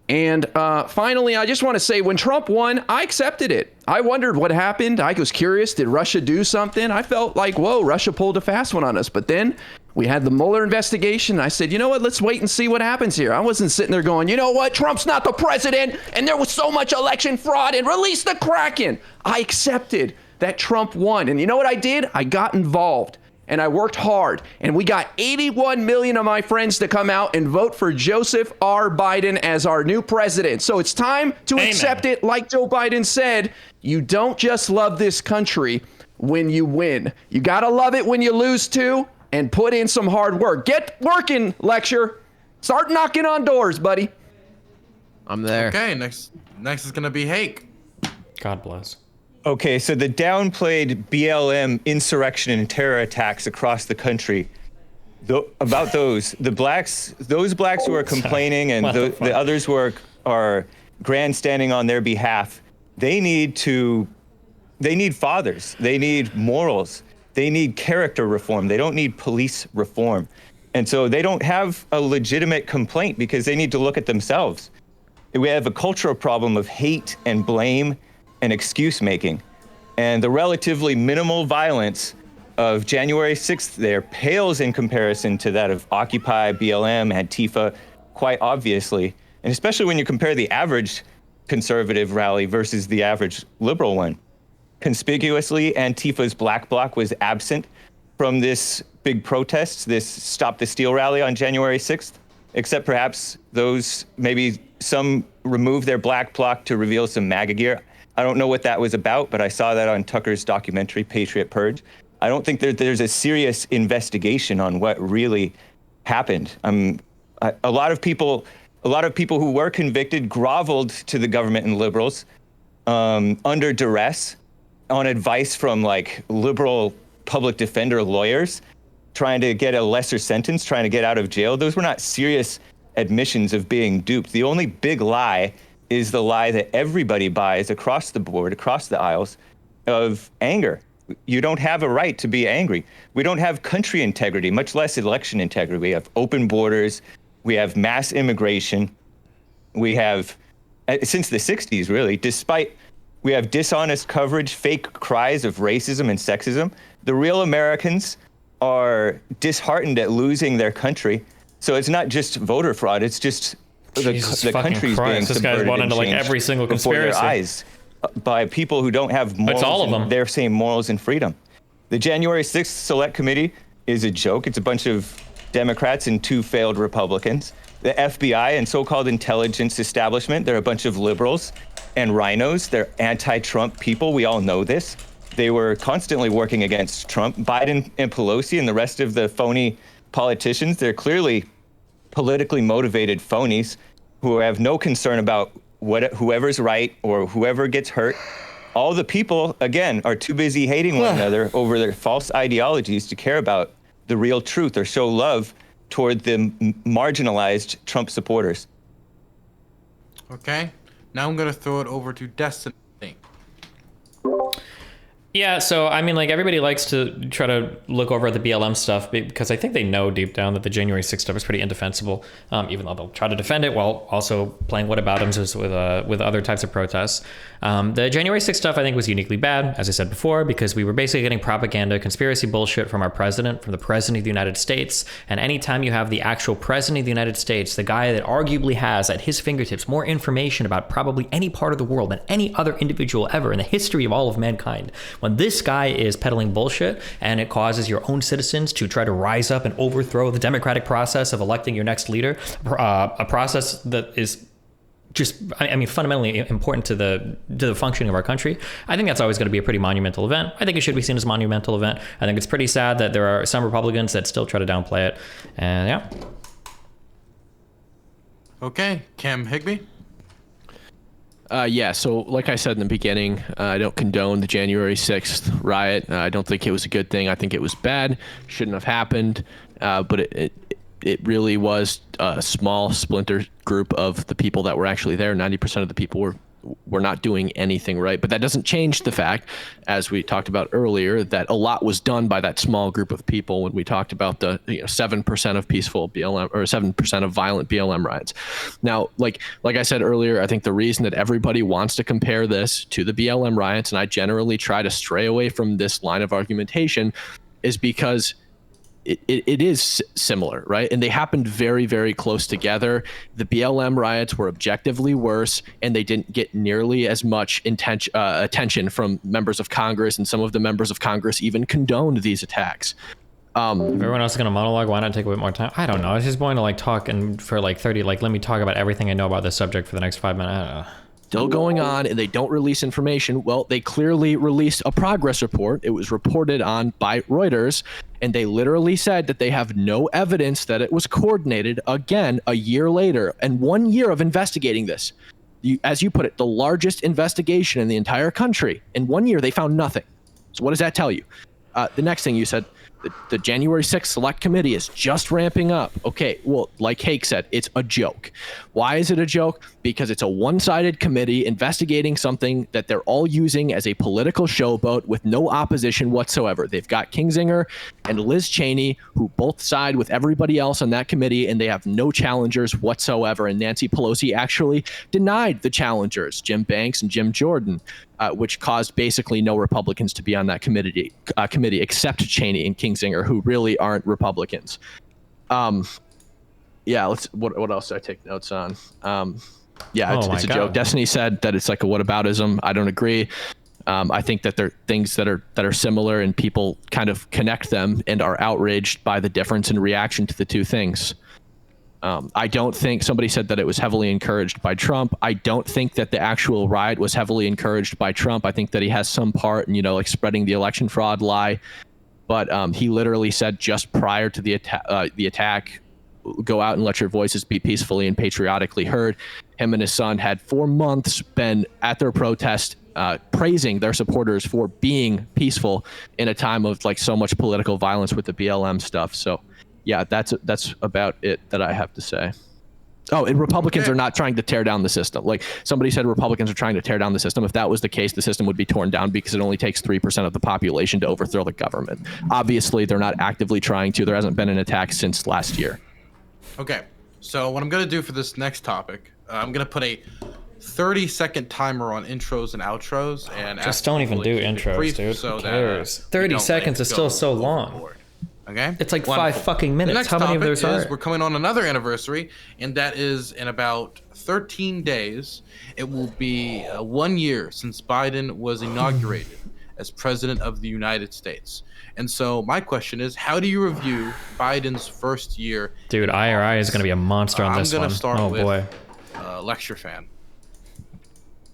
Speaker 5: And finally, I just want to say, when Trump won, I accepted it. I wondered what happened. I was curious, did Russia do something? I felt like, whoa, Russia pulled a fast one on us. But then we had the Mueller investigation. And I said, you know what, let's wait and see what happens here. I wasn't sitting there going, you know what, Trump's not the president, and there was so much election fraud, and release the Kraken. I accepted that Trump won. And you know what I did? I got involved. And I worked hard, and we got 81 million of my friends to come out and vote for Joseph R. Biden as our new president. So it's time to accept it. Like Joe Biden said, you don't just love this country when you win. You got to love it when you lose too, and put in some hard work. Get working, Lecture. Start knocking on doors, buddy.
Speaker 6: I'm there.
Speaker 4: Okay, next is going to be Hake.
Speaker 1: God bless.
Speaker 2: Okay, so the downplayed BLM insurrection and terror attacks across the country, about those blacks who are complaining and the others who are grandstanding on their behalf, they need fathers, they need morals, they need character reform, they don't need police reform. And so they don't have a legitimate complaint because they need to look at themselves. We have a cultural problem of hate and blame and excuse making. And the relatively minimal violence of January 6th there pales in comparison to that of Occupy, BLM, Antifa, quite obviously. And especially when you compare the average conservative rally versus the average liberal one. Conspicuously, Antifa's Black Bloc was absent from this big protests, this Stop the Steal rally on January 6th, except perhaps those, maybe some removed their black bloc to reveal some MAGA gear. I don't know what that was about, but I saw that on Tucker's documentary, Patriot Purge. I don't think there's a serious investigation on what really happened. A lot of people who were convicted groveled to the government and liberals under duress, on advice from like liberal public defender lawyers, trying to get a lesser sentence, trying to get out of jail. Those were not serious admissions of being duped. The only big lie is the lie that everybody buys across the board, across the aisles, of anger. You don't have a right to be angry. We don't have country integrity, much less election integrity. We have open borders. We have mass immigration. We have, since the 60s, really, we have dishonest coverage, fake cries of racism and sexism. The real Americans are disheartened at losing their country. So it's not just voter fraud, it's just the country's being
Speaker 1: this guy's bought into like every single conspiracy
Speaker 2: before their eyes by people who don't have morals.
Speaker 1: It's all of them.
Speaker 2: Their same morals and freedom. The January 6th Select Committee is a joke. It's a bunch of Democrats and 2 failed Republicans. The FBI and so-called intelligence establishment, they're a bunch of liberals and rhinos. They're anti-Trump people. We all know this. They were constantly working against Trump. Biden and Pelosi and the rest of the phony politicians, they're clearly politically motivated phonies who have no concern about whoever's right or whoever gets hurt. All the people, again, are too busy hating one another over their false ideologies to care about the real truth or show love toward the marginalized Trump supporters.
Speaker 4: Okay, now I'm gonna throw it over to Destiny.
Speaker 1: Yeah, so I mean, like, everybody likes to try to look over at the BLM stuff because I think they know deep down that the January 6th stuff is pretty indefensible, even though they'll try to defend it while also playing whataboutisms with other types of protests. The January 6th stuff I think was uniquely bad, as I said before, because we were basically getting propaganda, conspiracy bullshit from our president, from the president of the United States. And anytime you have the actual president of the United States, the guy that arguably has at his fingertips more information about probably any part of the world than any other individual ever in the history of all of mankind, when this guy is peddling bullshit and it causes your own citizens to try to rise up and overthrow the democratic process of electing your next leader, a process that is just, I mean, fundamentally important to the functioning of our country, I think that's always going to be a pretty monumental event. I think it should be seen as a monumental event. I think it's pretty sad that there are some Republicans that still try to downplay it. And yeah.
Speaker 4: Okay, Cam Higby.
Speaker 3: Yeah, so like I said in the beginning, I don't condone the January 6th riot. I don't think it was a good thing. I think it was bad. Shouldn't have happened. But it really was a small splinter group of the people that were actually there. 90% of the people were not doing anything right. But that doesn't change the fact, as we talked about earlier, that a lot was done by that small group of people when we talked about the 7% of peaceful BLM or 7% of violent BLM riots. Now, like I said earlier, I think the reason that everybody wants to compare this to the BLM riots, and I generally try to stray away from this line of argumentation, is because it is similar, right? And they happened very, very close together. The BLM riots were objectively worse, and they didn't get nearly as much attention from members of Congress, and some of the members of Congress even condoned these attacks.
Speaker 1: If everyone else is going to monologue, why not take a bit more time? I don't know. I was just going to like talk and for like 30, like, let me talk about everything I know about this subject for the next 5 minutes. I don't know.
Speaker 3: Still going on, and they don't release information. Well, they clearly released a progress report. It was reported on by Reuters, and they literally said that they have no evidence that it was coordinated again a year later, and 1 year of investigating this. As you put it, the largest investigation in the entire country. In 1 year, they found nothing. So what does that tell you? The next thing you said, the January 6th Select Committee is just ramping up. Okay, well, like Hake said, it's a joke. Why is it a joke? Because it's a one-sided committee investigating something that they're all using as a political showboat with no opposition whatsoever. They've got Kinzinger and Liz Cheney, who both side with everybody else on that committee, and they have no challengers whatsoever. And Nancy Pelosi actually denied the challengers, Jim Banks and Jim Jordan, which caused basically no Republicans to be on that committee except Cheney and Kinzinger, who really aren't Republicans. Yeah, what else did I take notes on? Yeah, it's a joke. Destiny said that it's like a whataboutism. I don't agree. I think that there are things that are similar, and people kind of connect them and are outraged by the difference in reaction to the two things. I don't think somebody said that it was heavily encouraged by Trump. I don't think that the actual riot was heavily encouraged by Trump. I think that he has some part in, like spreading the election fraud lie. But he literally said just prior to the attack, go out and let your voices be peacefully and patriotically heard. Him and his son had 4 months been at their protest, praising their supporters for being peaceful in a time of like so much political violence with the BLM stuff. So yeah, that's about it that I have to say. Oh, and Republicans are not trying to tear down the system. Like somebody said, Republicans are trying to tear down the system. If that was the case, the system would be torn down because it only takes 3% of the population to overthrow the government. Obviously, they're not actively trying to. There hasn't been an attack since last year.
Speaker 4: Okay, so what I'm going to do for this next topic, I'm going to put a 30-second timer on intros and outros. And
Speaker 1: Just don't even do intros, dude.
Speaker 4: So
Speaker 1: Who cares? 30 seconds is still so long.
Speaker 4: Okay.
Speaker 1: It's like
Speaker 4: Wonderful.
Speaker 1: 5 fucking minutes.
Speaker 4: The next
Speaker 1: How many of
Speaker 4: topic
Speaker 1: those are?
Speaker 4: We're coming on another anniversary, and that is in about 13 days. It will be 1 year since Biden was inaugurated as president of the United States. And so my question is, how do you review Biden's first year?
Speaker 1: Dude, IRI is going to be a monster on this one.
Speaker 4: I'm going to start with
Speaker 1: boy.
Speaker 4: LCTRfan.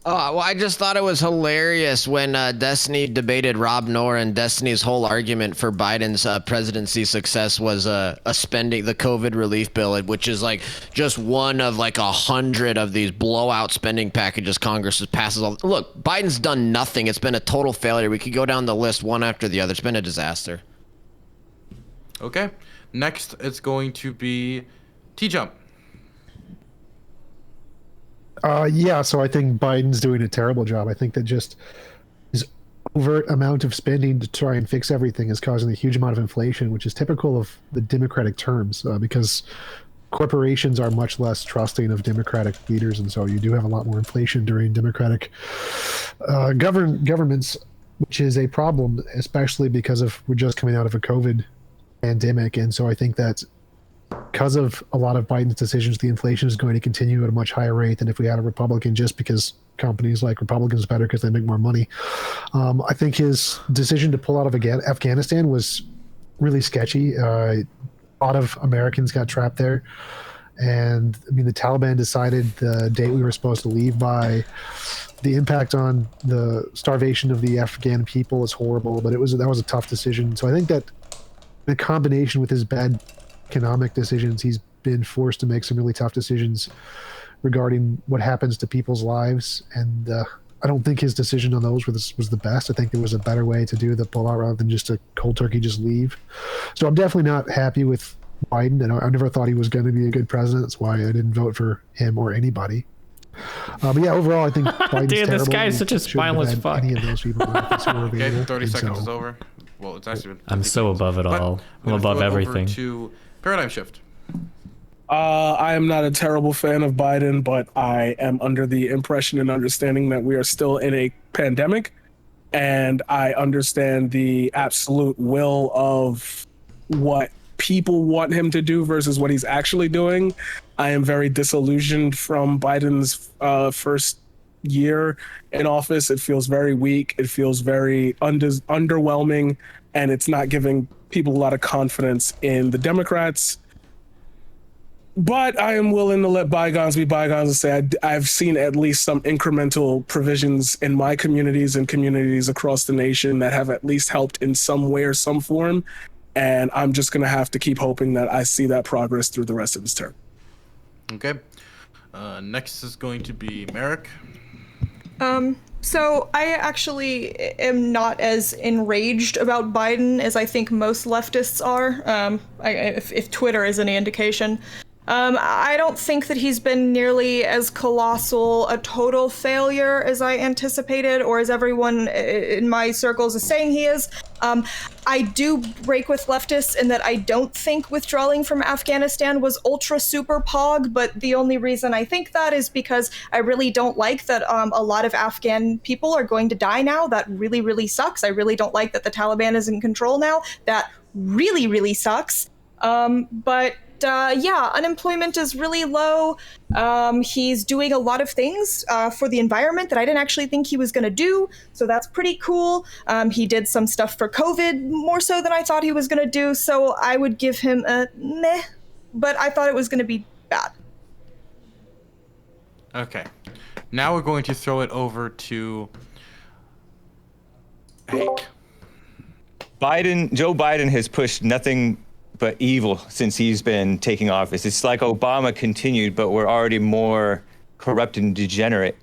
Speaker 6: Oh, well, I just thought it was hilarious when Destiny debated Rob Noor, and Destiny's whole argument for Biden's presidency success was spending the COVID relief bill, which is like just one of like 100 of these blowout spending packages Congress passes. Look, Biden's done nothing. It's been a total failure. We could go down the list one after the other. It's been a disaster.
Speaker 4: Okay. Next, it's going to be T-Jump.
Speaker 9: Yeah, so I think Biden's doing a terrible job. I think that just his overt amount of spending to try and fix everything is causing a huge amount of inflation, which is typical of the Democratic terms, because corporations are much less trusting of Democratic leaders, and so you do have a lot more inflation during Democratic governments, which is a problem, especially because we're just coming out of a COVID pandemic, and so I think that because of a lot of Biden's decisions, the inflation is going to continue at a much higher rate than if we had a Republican, just because companies like Republicans better because they make more money. I think his decision to pull out of Afghanistan was really sketchy. A lot of Americans got trapped there. And I mean, the Taliban decided the date we were supposed to leave by. The impact on the starvation of the Afghan people is horrible, but that was a tough decision. So I think that the combination with his bad economic decisions, he's been forced to make some really tough decisions regarding what happens to people's lives, and I don't think his decision on those was the best. I think there was a better way to do the pullout rather than just a cold turkey just leave. So I'm definitely not happy with Biden, and I never thought he was going to be a good president. That's why I didn't vote for him or anybody. But yeah, overall, I think Biden's
Speaker 1: dude, this
Speaker 9: terrible.
Speaker 1: guy is such a spineless fuck.
Speaker 9: Any of those people
Speaker 4: Okay, 30 seconds is over. Well, it's actually been
Speaker 1: I'm so above it all. I'm above everything.
Speaker 4: To Paradigm Shift.
Speaker 8: I am not a terrible fan of Biden, but I am under the impression and understanding that we are still in a pandemic, and I understand the absolute will of what people want him to do versus what he's actually doing. I am very disillusioned from Biden's first year in office. It feels very weak. It feels very underwhelming, and it's not giving people a lot of confidence in the Democrats. But I am willing to let bygones be bygones and say I've seen at least some incremental provisions in my communities and communities across the nation that have at least helped in some way or some form. And I'm just going to have to keep hoping that I see that progress through the rest of his term.
Speaker 4: Okay. Next is going to be Merrick.
Speaker 7: So I actually am not as enraged about Biden as I think most leftists are, if Twitter is any indication. I don't think that he's been nearly as colossal a total failure as I anticipated, or as everyone in my circles is saying he is. I do break with leftists in that I don't think withdrawing from Afghanistan was ultra super pog, but the only reason I think that is because I really don't like that a lot of Afghan people are going to die now. That really, really sucks. I really don't like that the Taliban is in control now. That really, really sucks. But yeah, unemployment is really low. He's doing a lot of things for the environment that I didn't actually think he was going to do, so that's pretty cool. He did some stuff for COVID more so than I thought he was going to do, so I would give him a meh, but I thought it was going to be bad.
Speaker 4: Okay. Now we're going to throw it over to Hank.
Speaker 2: Joe Biden has pushed nothing but evil since he's been taking office. It's like Obama continued, but we're already more corrupt and degenerate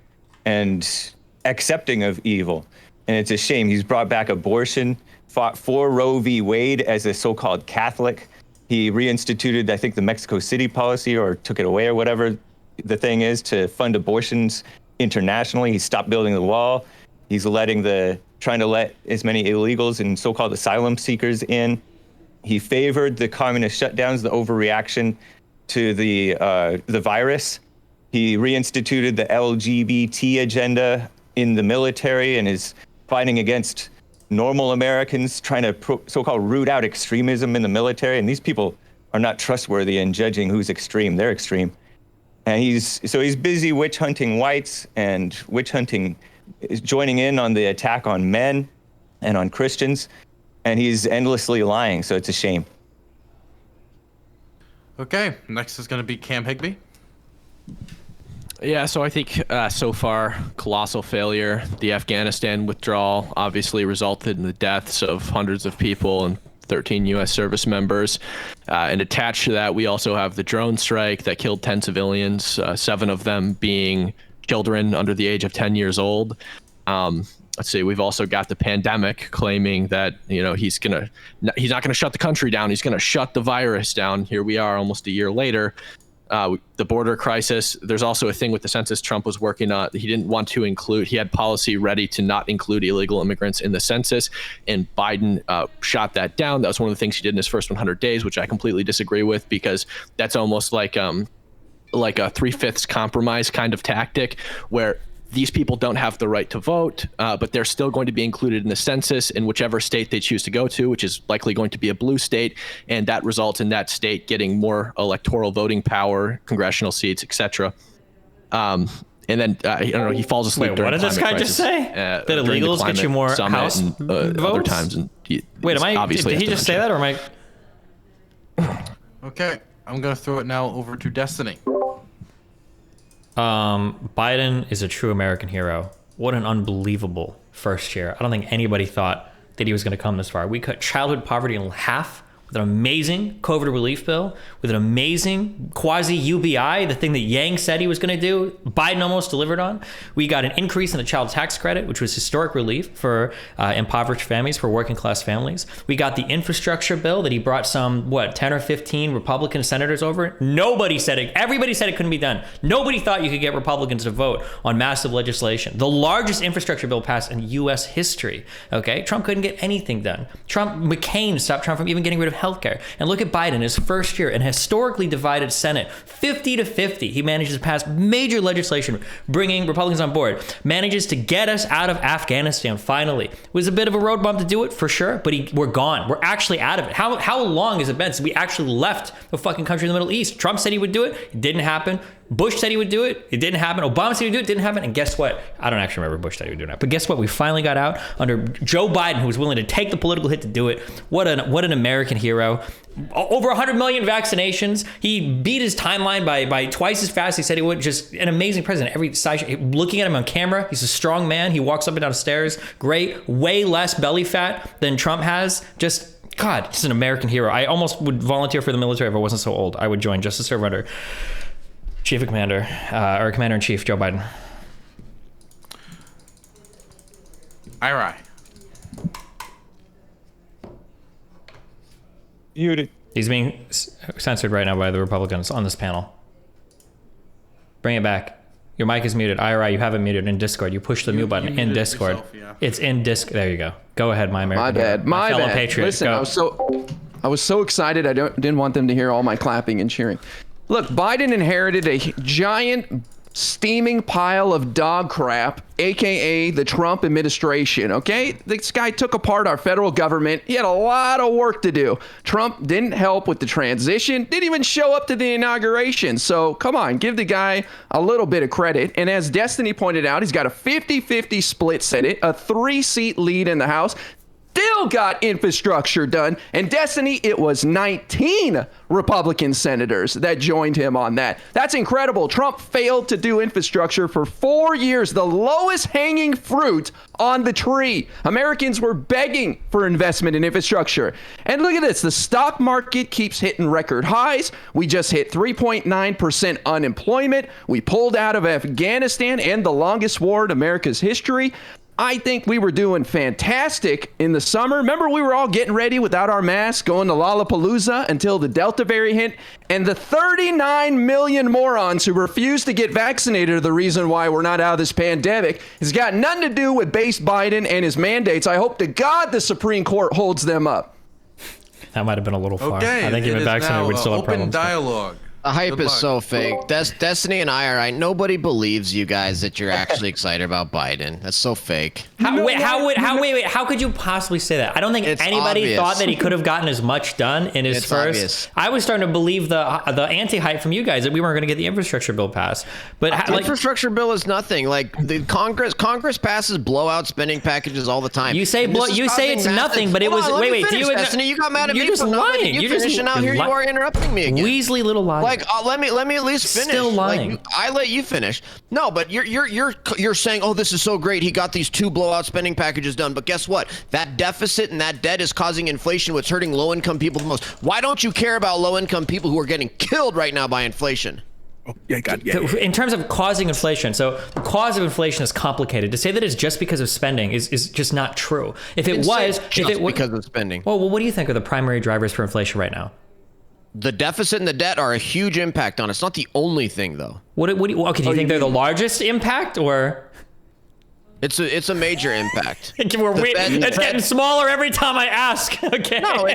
Speaker 2: and accepting of evil. And it's a shame. He's brought back abortion, fought for Roe v. Wade as a so-called Catholic. He reinstituted, I think, the Mexico City policy, or took it away, or whatever the thing is, to fund abortions internationally. He stopped building the wall. He's trying to let as many illegals and so-called asylum seekers in. He favored the communist shutdowns, the overreaction to the virus. He reinstituted the LGBT agenda in the military and is fighting against normal Americans, trying to so-called root out extremism in the military. And these people are not trustworthy in judging who's extreme. They're extreme. And he's busy witch hunting whites and joining in on the attack on men and on Christians. And he's endlessly lying, so it's a shame.
Speaker 4: Okay, next is going to be Cam Higbee.
Speaker 3: Yeah, so I think so far, colossal failure. The Afghanistan withdrawal obviously resulted in the deaths of hundreds of people and 13 U.S. service members. And attached to that, we also have the drone strike that killed 10 civilians, 7 of them being children under the age of 10 years old. Let's see, we've also got the pandemic claiming that, he's not going to shut the country down. He's going to shut the virus down. Here we are almost a year later. The border crisis. There's also a thing with the census Trump was working on. He didn't want to include, he had policy ready to not include illegal immigrants in the census, and Biden shot that down. That was one of the things he did in his first 100 days, which I completely disagree with, because that's almost like a 3/5 compromise kind of tactic, where these people don't have the right to vote, but they're still going to be included in the census in whichever state they choose to go to, which is likely going to be a blue state, and that results in that state getting more electoral voting power, congressional seats, etc. And then I don't know, he falls asleep.
Speaker 1: Wait,
Speaker 3: during
Speaker 1: what did this guy
Speaker 3: crisis,
Speaker 1: just say? That illegals get you more House
Speaker 3: and,
Speaker 1: votes?
Speaker 3: Other times. And
Speaker 1: Wait, did he just say that, or am I?
Speaker 4: Okay, I'm going to throw it now over to Destiny.
Speaker 1: Biden is a true American hero. What an unbelievable first year. I don't think anybody thought that he was going to come this far. We cut childhood poverty in half with an amazing COVID relief bill, with an amazing quasi-UBI, the thing that Yang said he was going to do, Biden almost delivered on. We got an increase in the child tax credit, which was historic relief for impoverished families, for working class families. We got the infrastructure bill that he brought some, 10 or 15 Republican senators over. Nobody said it. Everybody said it couldn't be done. Nobody thought you could get Republicans to vote on massive legislation. The largest infrastructure bill passed in U.S. history. Okay, Trump couldn't get anything done. McCain stopped Trump from even getting rid of healthcare. And look at Biden, his first year, an historically divided Senate, 50-50. He manages to pass major legislation, bringing Republicans on board, manages to get us out of Afghanistan finally. It was a bit of a road bump to do it, for sure, but we're gone. We're actually out of it. How long has it been since we actually left the fucking country in the Middle East? Trump said he would do it. It didn't happen. Bush said he would do it. It didn't happen. Obama said he would do it. It didn't happen. And guess what? I don't actually remember Bush said he would do it. But guess what? We finally got out under Joe Biden, who was willing to take the political hit to do it. What an American hero. Over 100 million vaccinations. He beat his timeline by twice as fast as he said he would. Just an amazing president. Every side, looking at him on camera, he's a strong man. He walks up and down stairs. Great. Way less belly fat than Trump has. God, just an American hero. I almost would volunteer for the military if I wasn't so old. I would join just to serve under Chief of Commander, or Commander-in-Chief Joe Biden.
Speaker 4: Aye.
Speaker 2: Muted.
Speaker 1: He's being censored right now by the Republicans on this panel. Bring it back. Your mic is muted. IRI, you have it muted in Discord. You push the mute button in Discord.
Speaker 4: Yourself, yeah.
Speaker 1: It's in Discord. There you go. Go ahead, my American.
Speaker 5: My bad. My
Speaker 1: fellow
Speaker 5: bad.
Speaker 1: patriot.
Speaker 5: Listen,
Speaker 1: Go.
Speaker 5: I was so excited. I didn't want them to hear all my clapping and cheering. Look, Biden inherited a giant steaming pile of dog crap, aka the Trump administration, okay? This guy took apart our federal government. He had a lot of work to do. Trump didn't help with the transition, didn't even show up to the inauguration. So come on, give the guy a little bit of credit. And as Destiny pointed out, he's got a 50-50 split Senate, a 3-seat lead in the House. Still got infrastructure done. And Destiny, it was 19 Republican senators that joined him on that. That's incredible. Trump failed to do infrastructure for 4 years, the lowest hanging fruit on the tree. Americans were begging for investment in infrastructure. And look at this. The stock market keeps hitting record highs. We just hit 3.9% unemployment. We pulled out of Afghanistan and the longest war in America's history. I think we were doing fantastic in the summer. Remember, we were all getting ready without our masks, going to Lollapalooza until the Delta variant. And the 39 million morons who refuse to get vaccinated are the reason why we're not out of this pandemic. It's got nothing to do with base Biden and his mandates. I hope to God the Supreme Court holds them up.
Speaker 1: That might have been a little far.
Speaker 4: Okay,
Speaker 1: I think even vaccinated would still have
Speaker 4: open
Speaker 1: problems.
Speaker 4: dialogue.
Speaker 6: The hype
Speaker 4: Good
Speaker 6: is
Speaker 4: luck.
Speaker 6: so fake. Destiny and I are right. Nobody believes you guys that you're actually excited about Biden. That's so fake.
Speaker 1: How could you possibly say that? I don't think
Speaker 6: It's
Speaker 1: anybody
Speaker 6: obvious.
Speaker 1: thought that he could have gotten as much done in his
Speaker 6: It's
Speaker 1: first.
Speaker 6: obvious.
Speaker 1: I was starting to believe the anti-hype from you guys that we weren't going to get the infrastructure bill passed. But
Speaker 6: The infrastructure bill is nothing. Like the Congress passes blowout spending packages all the time.
Speaker 1: you say
Speaker 6: And this is
Speaker 1: you say
Speaker 6: causing
Speaker 1: it's
Speaker 6: massive-
Speaker 1: nothing, but it
Speaker 6: Hold
Speaker 1: was
Speaker 6: on, let me
Speaker 1: wait.
Speaker 6: finish, Destiny, you got mad at
Speaker 1: you're
Speaker 6: me
Speaker 1: just
Speaker 6: for not letting
Speaker 1: lying.
Speaker 6: you
Speaker 1: You're
Speaker 6: finish,
Speaker 1: just
Speaker 6: and now here you are interrupting me again.
Speaker 1: Weasley little liar.
Speaker 6: Like, let me at least finish.
Speaker 1: Still lying.
Speaker 6: Like, I let you finish. No, but you're saying, oh, this is so great. He got these 2 blowout spending packages done. But guess what? That deficit and that debt is causing inflation, which hurting low-income people the most. Why don't you care about low-income people who are getting killed right now by inflation?
Speaker 1: In terms of causing inflation, so the cause of inflation is complicated. To say that it's just because of spending is just not true. If it was,
Speaker 6: because of spending.
Speaker 1: Well, what do you think are the primary drivers for inflation right now?
Speaker 6: The deficit and the debt are a huge impact on it. It's not the only thing, though.
Speaker 1: Do you think they're the largest impact, or?
Speaker 6: It's a major impact.
Speaker 1: It's getting smaller every time I ask. Okay.
Speaker 6: No,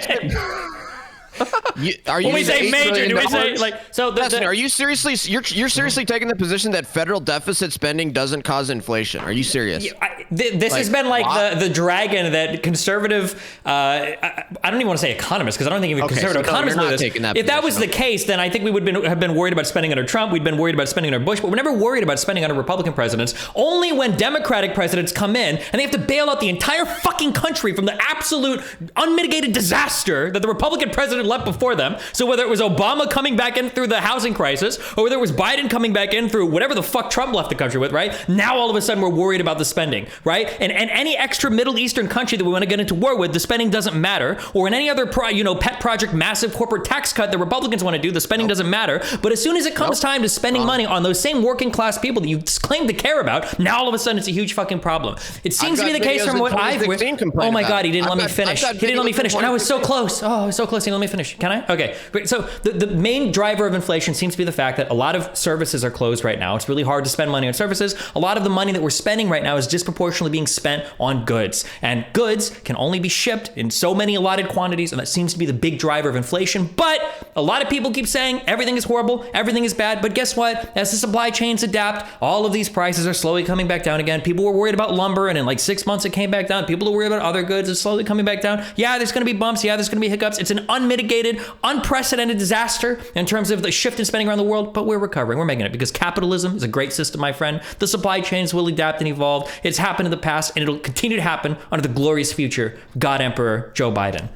Speaker 1: when we say major, do we say like so?
Speaker 6: Are you seriously? You're seriously taking the position that federal deficit spending doesn't cause inflation? Are you serious?
Speaker 1: This has been like the dragon that conservative. I don't even want to say economists, because I don't think even conservative economists believe this. If that was the case, then I think we would have been worried about spending under Trump. We'd been worried about spending under Bush, but we're never worried about spending under Republican presidents. Only when Democratic presidents come in and they have to bail out the entire fucking country from the absolute unmitigated disaster that the Republican president left before them. So whether it was Obama coming back in through the housing crisis, or whether it was Biden coming back in through whatever the fuck Trump left the country with, right? Now all of a sudden we're worried about the spending, right? And any extra Middle Eastern country that we want to get into war with, the spending doesn't matter. Or in any other pet project, massive corporate tax cut that Republicans want to do, the spending doesn't matter. But as soon as it comes time to spending money on those same working class people that you claim to care about, now all of a sudden it's a huge fucking problem. It seems to be the case from what I've read. Oh my God, he didn't let me finish. He didn't let me finish. And I was so close. Oh, I was so close. He didn't let me finish. Can I? Okay. So the main driver of inflation seems to be the fact that a lot of services are closed right now. It's really hard to spend money on services. A lot of the money that we're spending right now is disproportionately being spent on goods. And goods can only be shipped in so many allotted quantities, and that seems to be the big driver of inflation. But a lot of people keep saying everything is horrible, everything is bad. But guess what? As the supply chains adapt, all of these prices are slowly coming back down again. People were worried about lumber, and in like 6 months it came back down. People are worried about other goods. It's slowly coming back down. Yeah, there's going to be bumps. Yeah, there's going to be hiccups. It's an unmitigated, unprecedented disaster in terms of the shift in spending around the world, but we're recovering. We're making it because capitalism is a great system, my friend. The supply chains will adapt and evolve. It's happened in the past, and it'll continue to happen under the glorious future, God Emperor Joe Biden.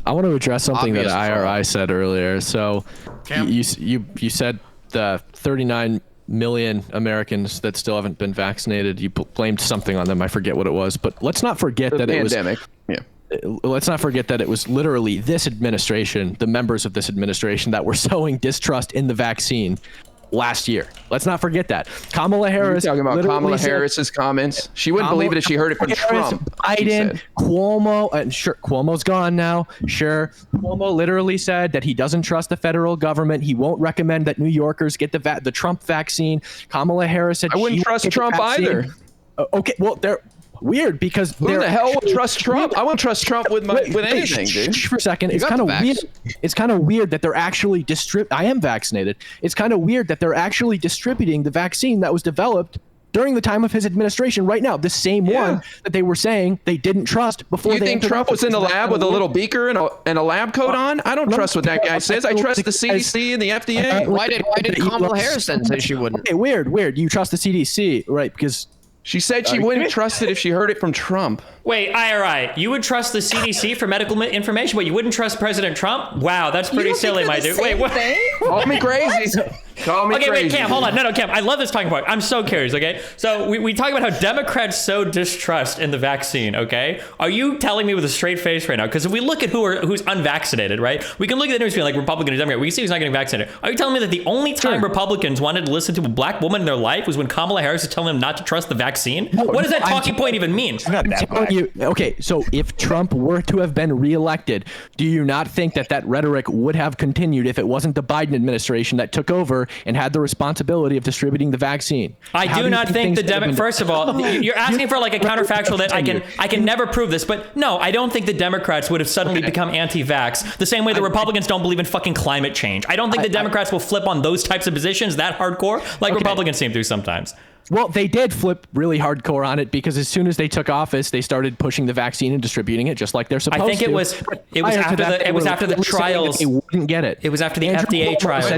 Speaker 3: I want to address something that IRI said earlier. So you said the 39 million Americans that still haven't been vaccinated. You blamed something on them. I forget what it was, but let's not forget that
Speaker 5: pandemic.
Speaker 3: Let's not forget that it was literally this administration, the members of this administration, that were sowing distrust in the vaccine last year. Let's not forget that. Kamala Harris.
Speaker 5: You're talking about Kamala Harris's comments. She wouldn't believe it if she heard it from Trump.
Speaker 3: Biden, Cuomo, and sure, Cuomo's gone now. Sure, Cuomo literally said that he doesn't trust the federal government. He won't recommend that New Yorkers get the Trump vaccine. Kamala Harris said
Speaker 5: I wouldn't trust Trump either.
Speaker 3: Okay, well, weird because
Speaker 5: Who the hell would trust Trump? I won't trust Trump with anything, dude.
Speaker 3: For a second, it's kind of weird. It's kind of weird that they're actually I am vaccinated. It's kind of weird that they're actually distributing the vaccine that was developed during the time of his administration right now, the same one that they were saying they didn't trust before.
Speaker 5: You think Trump was in the lab with a little beaker and a lab coat on? I don't trust what that guy says. I trust the CDC and the FDA.
Speaker 6: Why did Kamala Harris then say she wouldn't?
Speaker 3: Okay, weird. You trust the CDC, right? Because
Speaker 5: she said she wouldn't trust it if she heard it from Trump.
Speaker 1: Wait, IRI, you would trust the CDC for medical information, but you wouldn't trust President Trump? Wow, that's pretty silly, my dude. Wait, what?
Speaker 5: Call me crazy. Call me crazy.
Speaker 1: Okay, wait, Cam, hold on. No, Cam, I love this talking point. I'm so curious, okay? So we talk about how Democrats so distrust in the vaccine, okay? Are you telling me with a straight face right now? Because if we look at who's unvaccinated, right? We can look at the news being like Republican and Democrat. We can see who's not getting vaccinated. Are you telling me that the only time Republicans wanted to listen to a black woman in their life was when Kamala Harris is telling them not to trust the vaccine? What does that talking point even mean?
Speaker 3: Okay, so if Trump were to have been reelected, do you not think that rhetoric would have continued if it wasn't the Biden administration that took over and had the responsibility of distributing the vaccine?
Speaker 1: I do not think the Democrats. First of all, you're asking for like a counterfactual that I can never prove this, but no, I don't think the Democrats would have suddenly become anti-vax the same way the Republicans don't believe in fucking climate change. I don't think the Democrats will flip on those types of positions that hardcore like Republicans seem to sometimes.
Speaker 3: Well, they did flip really hardcore on it because as soon as they took office, they started pushing the vaccine and distributing it just like they're supposed to.
Speaker 1: I think it was after the trials.
Speaker 3: They wouldn't get it.
Speaker 1: It was after the FDA trial.
Speaker 4: The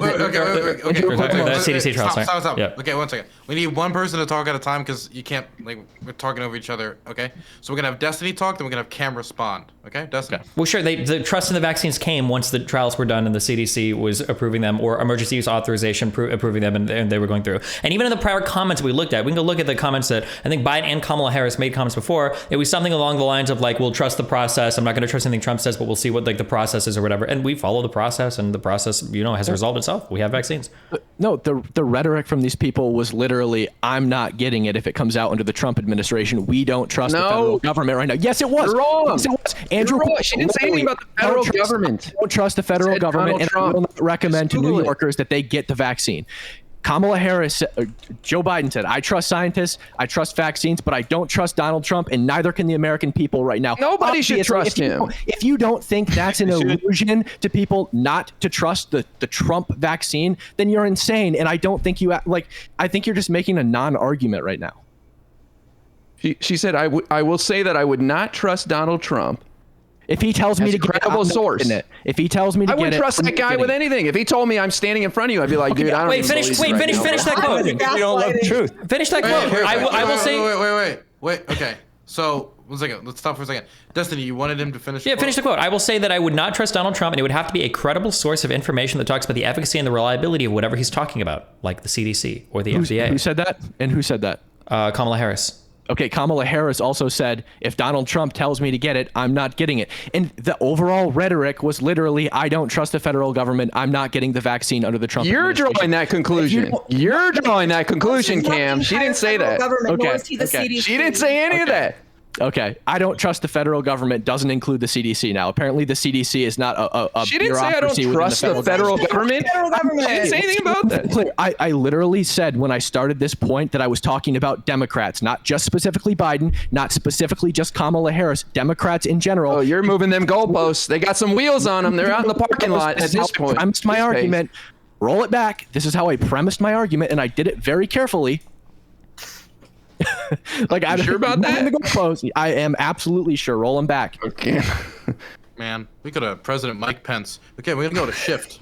Speaker 1: CDC trial.
Speaker 4: Stop.
Speaker 1: Yeah.
Speaker 4: Okay, 1 second. We need one person to talk at a time because you can't, we're talking over each other, okay? So we're going to have Destiny talk, then we're going to have Cam respond, okay? Destiny.
Speaker 1: Okay. Well, sure. The trust in the vaccines came once the trials were done and the CDC was approving them, or emergency use authorization approving them, and they were going through. And even in the prior comments we looked at, we can go look at the comments that I think Biden and Kamala Harris made comments before. It was something along the lines of like, we'll trust the process. I'm not going to trust anything Trump says, but we'll see what like the process is or whatever. And we follow the process, and the process, has resolved itself. We have vaccines.
Speaker 3: No, the rhetoric from these people was literally, I'm not getting it if it comes out under the Trump administration. We don't trust the federal government right now. Yes, it was.
Speaker 5: You're wrong.
Speaker 3: Yes, it was. Andrew,
Speaker 5: she didn't say anything about the federal government.
Speaker 3: Don't trust the federal government, and I will not recommend to New Yorkers that they get the vaccine. Kamala Harris, Joe Biden said, I trust scientists, I trust vaccines, but I don't trust Donald Trump, and neither can the American people right now.
Speaker 5: Nobody should trust him.
Speaker 3: If you don't think that's an illusion to people not to trust the Trump vaccine, then you're insane. And I don't think I think you're just making a non-argument right now.
Speaker 5: She said, I will say that I would not trust Donald Trump.
Speaker 3: If he tells me to get
Speaker 5: credible source,
Speaker 3: if he tells me to get it,
Speaker 5: I wouldn't trust that guy with anything. If he told me I'm standing in front of you, I'd be like, dude, I don't.
Speaker 1: Finish that quote.
Speaker 2: You don't love the truth.
Speaker 1: Finish that quote. I will say.
Speaker 4: Wait. Okay. So 1 second. Let's stop for a second. Destiny, you wanted him to finish.
Speaker 1: Yeah, finish the quote. I will say that I would not trust Donald Trump, and it would have to be a credible source of information that talks about the efficacy and the reliability of whatever he's talking about, like the CDC or the FDA.
Speaker 3: Who said that? And who said that?
Speaker 1: Kamala Harris.
Speaker 3: Okay, Kamala Harris also said, if Donald Trump tells me to get it, I'm not getting it. And the overall rhetoric was literally, I don't trust the federal government. I'm not getting the vaccine under the Trump administration.
Speaker 5: You're drawing that conclusion. You're drawing that conclusion, Cam. She didn't say that.
Speaker 7: Okay.
Speaker 5: She didn't say any of that.
Speaker 3: Okay, I don't trust the federal government doesn't include the CDC now. Apparently the CDC is not a
Speaker 5: She didn't say I don't trust the federal government. She didn't say anything about that.
Speaker 3: I literally said when I started this point that I was talking about Democrats, not just specifically Biden, not specifically just Kamala Harris, Democrats in general.
Speaker 5: Oh, you're moving them goalposts. They got some wheels on them. They're out in the parking lot at this point.
Speaker 3: I premised my argument. Roll it back. This is how I premised my argument, and I did it very carefully.
Speaker 5: You sure about that?
Speaker 3: I am absolutely sure. Roll them back.
Speaker 5: Okay.
Speaker 4: Man, we could have President Mike Pence. Okay, we're gonna go to shift.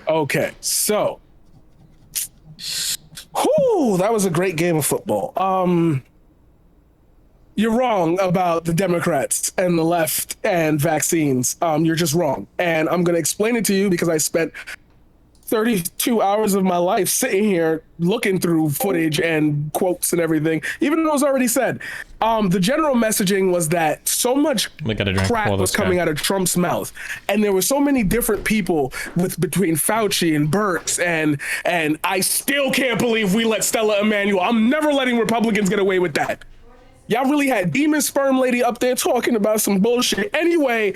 Speaker 8: Okay, so, that was a great game of football. You're wrong about the Democrats and the left and vaccines. You're just wrong, and I'm gonna explain it to you because I spent 32 hours of my life sitting here looking through footage and quotes and everything, even though it was already said. The general messaging was that so much crap was coming out of Trump's mouth, and there were so many different people between Fauci and Birx and I still can't believe we let Stella Emanuel. I'm never letting Republicans get away with that. Y'all really had Demon Sperm Lady up there talking about some bullshit. Anyway,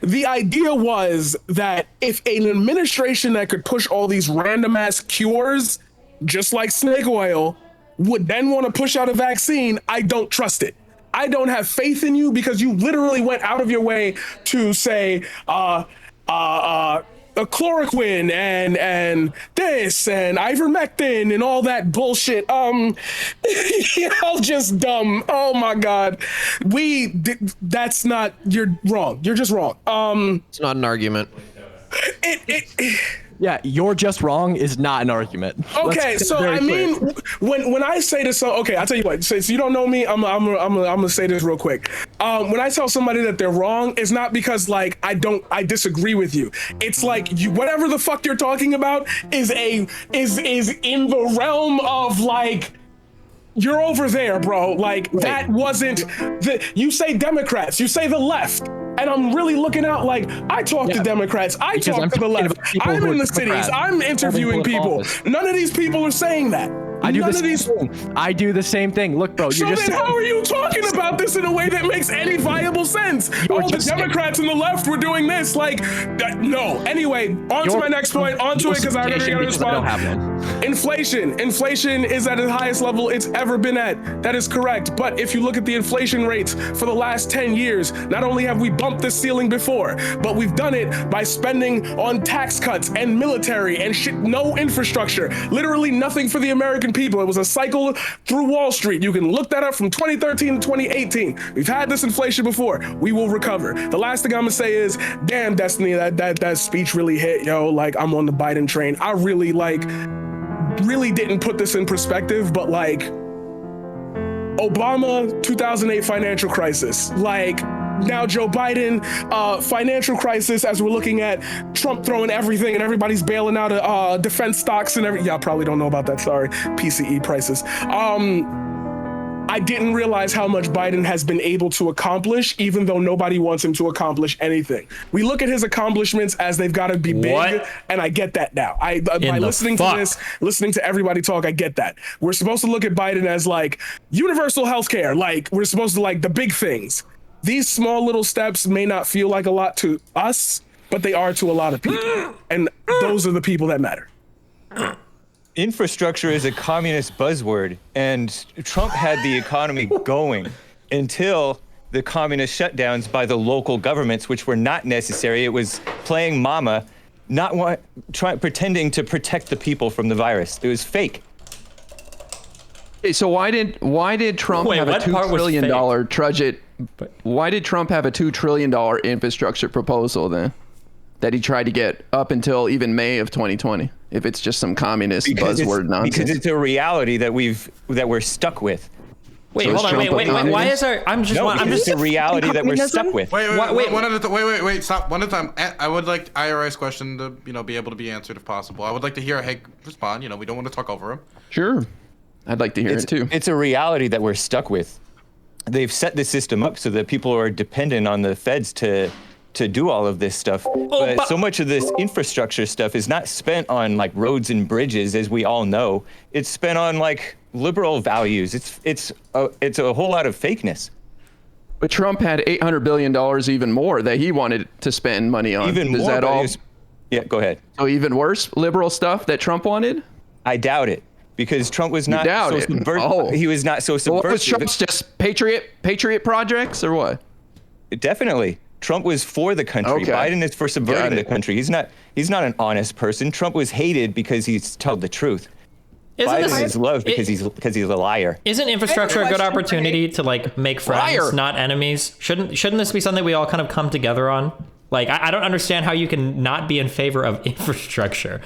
Speaker 8: the idea was that if an administration that could push all these random ass cures, just like snake oil, would then want to push out a vaccine, I don't trust it. I don't have faith in you because you literally went out of your way to say, a chloroquine and this and ivermectin and all that bullshit. Y'all just dumb. Oh my God. That's not, you're wrong. You're just wrong.
Speaker 6: It's not an argument.
Speaker 10: Yeah, you're just wrong is not an argument.
Speaker 8: Okay, so I mean, when I say this, okay, I'll tell you what. So you don't know me. I'm gonna say this real quick. When I tell somebody that they're wrong, it's not because like I disagree with you. It's like whatever the fuck you're talking about is in the realm of like. You're over there, bro. Like that wasn't you say Democrats, you say the left. And I'm really looking out like I talk to Democrats, I talk to the left. I'm in the cities, I'm interviewing people. None of these people are saying that.
Speaker 10: I do the same thing. Look, bro,
Speaker 8: so then how are you talking about this in a way that makes any viable sense? Oh, the Democrats and the left were doing this. Like, no. Anyway, on to my next point. Onto it because I already got to respond. Inflation. Inflation is at the highest level it's ever been at. That is correct. But if you look at the inflation rates for the last 10 years, not only have we bumped this ceiling before, but we've done it by spending on tax cuts and military and shit, no infrastructure. Literally nothing for the American people. It was a cycle through Wall Street. You can look that up from 2013 to 2018. We've had this inflation before. We will recover. The last thing I'm gonna say is, damn, Destiny, that speech really hit, yo. Like, I'm on the Biden train. I really didn't put this in perspective, but like, Obama, 2008 financial crisis. Like, now Joe Biden, financial crisis as we're looking at Trump throwing everything and everybody's bailing out of defense stocks and y'all probably don't know about that, sorry, PCE prices. I didn't realize how much Biden has been able to accomplish, even though nobody wants him to accomplish anything. We look at his accomplishments as they've got to be big, and I get that now. By listening to this, listening to everybody talk, I get that. We're supposed to look at Biden as like universal healthcare, like we're supposed to like the big things. These small little steps may not feel like a lot to us, but they are to a lot of people. And those are the people that matter.
Speaker 2: Infrastructure is a communist buzzword, and Trump had the economy going until the communist shutdowns by the local governments, which were not necessary. It was playing mama, pretending to protect the people from the virus. It was fake.
Speaker 5: Okay, so why did Trump have a $2 trillion budget? Why did Trump have a $2 trillion infrastructure proposal then that he tried to get up until even May of 2020? If it's just some communist buzzword nonsense.
Speaker 2: Because it's a reality that we're stuck with.
Speaker 1: Wait, hold on, wait. Why is our?
Speaker 2: It's a reality that we're stuck with.
Speaker 4: Wait, stop. One at a time. I would like IRS question to be able to be answered if possible. I would like to hear Hank respond. We don't want to talk over him.
Speaker 5: Sure, I'd like to hear it too.
Speaker 2: It's a reality that we're stuck with. They've set the system up so that people are dependent on the feds to do all of this stuff. But so much of this infrastructure stuff is not spent on like roads and bridges, as we all know. It's spent on like liberal values. It's a whole lot of fakeness.
Speaker 5: But Trump had $800 billion even more that he wanted to spend money on.
Speaker 2: Even more. Yeah, go ahead.
Speaker 5: So even worse liberal stuff that Trump wanted?
Speaker 2: I doubt it. Because Trump was not so subversive. He was not so subversive.
Speaker 5: What was Trump's just patriot projects or what?
Speaker 2: Definitely. Trump was for the country. Okay. Biden is for subverting the country. He's not an honest person. Trump was hated because he's told the truth. Biden is loved because he's a liar.
Speaker 1: Isn't infrastructure a good opportunity to like make friends, not enemies? Shouldn't this be something we all kind of come together on? Like, I don't understand how you can not be in favor of infrastructure.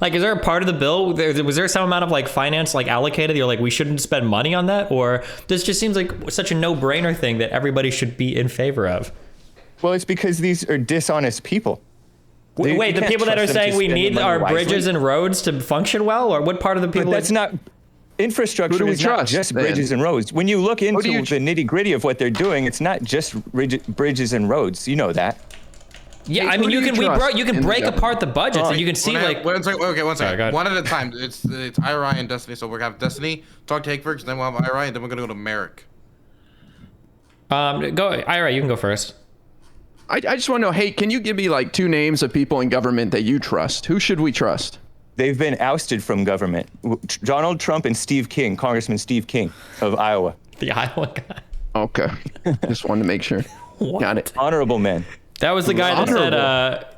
Speaker 1: Like, is there a part of the bill, was there some amount of like finance like allocated? You're like, we shouldn't spend money on that? Or this just seems like such a no-brainer thing that everybody should be in favor of?
Speaker 2: Well, it's because these are dishonest people.
Speaker 1: Wait, the people that are saying we need our bridges and roads to function well? Or what part of the people?
Speaker 2: But that's not... Infrastructure is not just bridges and roads. When you look into the nitty-gritty of what they're doing, it's not just bridges and roads. You know that.
Speaker 1: Yeah, I mean, you can break apart the budgets and you can see like.
Speaker 4: One second. Sorry, one at a time. It's IRI and Destiny. So we're gonna have Destiny talk to Hank first, then we'll have IRI, and then we're gonna go to Merrick.
Speaker 1: Go IRI. You can go first.
Speaker 5: I just want to know, hey, can you give me like 2 names of people in government that you trust? Who should we trust?
Speaker 2: They've been ousted from government. Donald Trump and Steve King, Congressman Steve King of Iowa.
Speaker 1: The Iowa guy.
Speaker 5: Okay. Just wanted to make sure. Got it.
Speaker 2: Honorable man.
Speaker 1: That was the guy that said,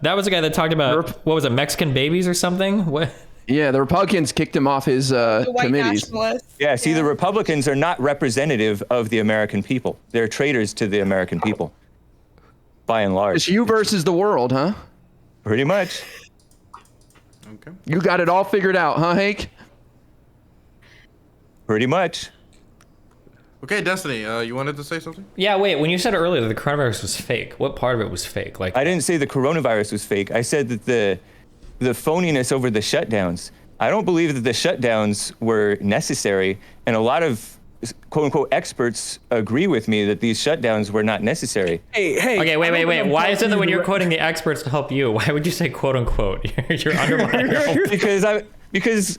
Speaker 1: that was the guy that talked about, what was it, Mexican babies or something? What?
Speaker 5: Yeah, the Republicans kicked him off his
Speaker 7: The white
Speaker 5: committees.
Speaker 7: nationalists.
Speaker 2: Yeah, see, the Republicans are not representative of the American people. They're traitors to the American people, by and large.
Speaker 5: It's you versus the world, huh?
Speaker 2: Pretty much.
Speaker 4: Okay.
Speaker 5: You got it all figured out, huh, Hake?
Speaker 2: Pretty much.
Speaker 4: Okay, Destiny, you wanted to say something?
Speaker 1: Yeah, wait, when you said earlier that the coronavirus was fake, what part of it was fake? Like,
Speaker 2: I didn't say the coronavirus was fake. I said that the phoniness over the shutdowns. I don't believe that the shutdowns were necessary, and a lot of quote-unquote experts agree with me that these shutdowns were not necessary.
Speaker 8: Hey,
Speaker 1: okay, wait. Why is it that when you're
Speaker 8: quoting?
Speaker 1: quoting the experts to help you, why would you say quote unquote? You're undermining your own.
Speaker 2: Because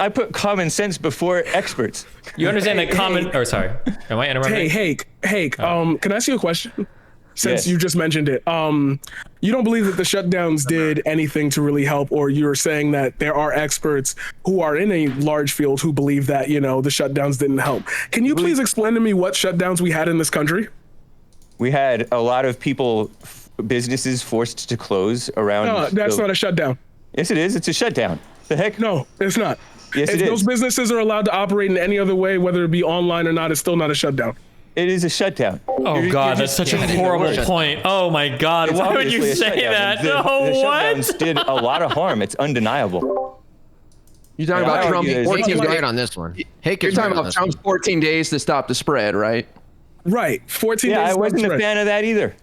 Speaker 2: I put common sense before experts.
Speaker 1: You understand that common, or sorry, am I interrupting?
Speaker 8: Hey, Hake, can I ask you a question? Since
Speaker 2: Yes.
Speaker 8: you just mentioned it, you don't believe that the shutdowns did anything to really help, or you're saying that there are experts who are in a large field who believe that, you know, the shutdowns didn't help. Can you please explain to me what shutdowns we had in this country?
Speaker 2: We had a lot of people, businesses forced to close around.
Speaker 8: No, that's not a shutdown.
Speaker 2: Yes, it is. It's a shutdown. The heck?
Speaker 8: No, it's not.
Speaker 2: Yes,
Speaker 8: if
Speaker 2: it is.
Speaker 8: those businesses are allowed to operate in any other way, whether it be online or not, it's still not a shutdown.
Speaker 2: It is a shutdown.
Speaker 1: Oh God, that's such a horrible point. Oh my God,
Speaker 2: It's
Speaker 1: why would you
Speaker 2: obviously a
Speaker 1: say
Speaker 2: shutdown.
Speaker 1: that?
Speaker 2: The
Speaker 1: What?
Speaker 2: shutdowns did a lot of harm. It's undeniable.
Speaker 5: You're talking
Speaker 2: Yeah,
Speaker 5: about
Speaker 2: I
Speaker 5: Trump's
Speaker 2: argue that-
Speaker 5: 14
Speaker 6: Hake is
Speaker 5: days.
Speaker 6: right on this one. Hake
Speaker 5: You're
Speaker 6: is right
Speaker 5: talking
Speaker 6: on
Speaker 5: about
Speaker 6: this
Speaker 5: Trump's 14 days to stop the spread, right?
Speaker 8: Right. 14
Speaker 2: Yeah,
Speaker 8: days.
Speaker 2: I wasn't a
Speaker 8: spread.
Speaker 2: fan of that either.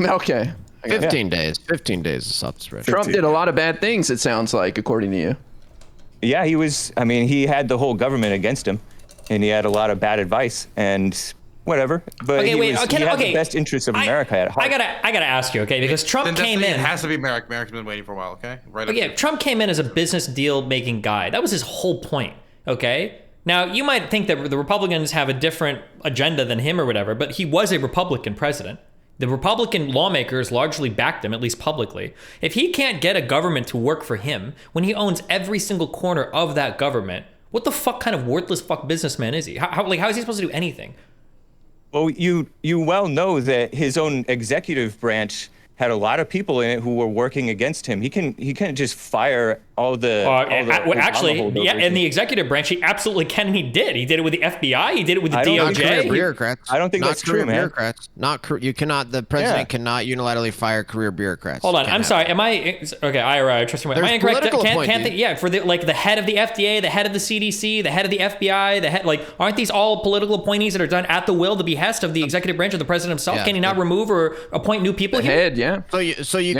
Speaker 5: Okay.
Speaker 6: one. 15 days. 15 days to stop the spread.
Speaker 5: Trump did a lot of bad things, it sounds like, according to you.
Speaker 2: Yeah, he had the whole government against him, and he had a lot of bad advice and whatever. But
Speaker 1: Okay,
Speaker 2: he
Speaker 1: wait,
Speaker 2: had the best interests of America at heart.
Speaker 1: I gotta ask you, okay? Because Trump
Speaker 4: Then
Speaker 1: came
Speaker 4: Destiny,
Speaker 1: in.
Speaker 4: It has to be Merrick. Merrick's been waiting for a while, okay? Right.
Speaker 1: Okay, Trump came in as a business deal making guy. That was his whole point, okay? Now, you might think that the Republicans have a different agenda than him or whatever, but he was a Republican president. The Republican lawmakers largely backed him, at least publicly. If he can't get a government to work for him when he owns every single corner of that government, what the fuck kind of worthless fuck businessman is he? How is he supposed to do anything?
Speaker 2: Well, you well know that his own executive branch had a lot of people in it who were working against him. He can't just fire all the.
Speaker 1: Actually, yeah, in the executive branch, he absolutely can, and he did. He did it with the FBI. He did it with the DOJ.
Speaker 6: Bureaucrats.
Speaker 2: I don't think
Speaker 6: not
Speaker 2: that's
Speaker 6: career
Speaker 2: true, man.
Speaker 6: bureaucrats. You cannot. The president cannot unilaterally fire career bureaucrats.
Speaker 1: Hold on, I'm
Speaker 6: Cannot.
Speaker 1: sorry. Am I okay? I trust me. Am I
Speaker 6: There's
Speaker 1: incorrect?
Speaker 6: political
Speaker 1: Can't
Speaker 6: appointees.
Speaker 1: yeah, for the head of the FDA, the head of the CDC, the head of the FBI, the head aren't these all political appointees that are done at the will, the behest of the executive branch of the president himself?
Speaker 6: Yeah,
Speaker 1: Can he not remove or appoint new people?
Speaker 5: The
Speaker 1: here?
Speaker 5: head, yeah.
Speaker 6: So you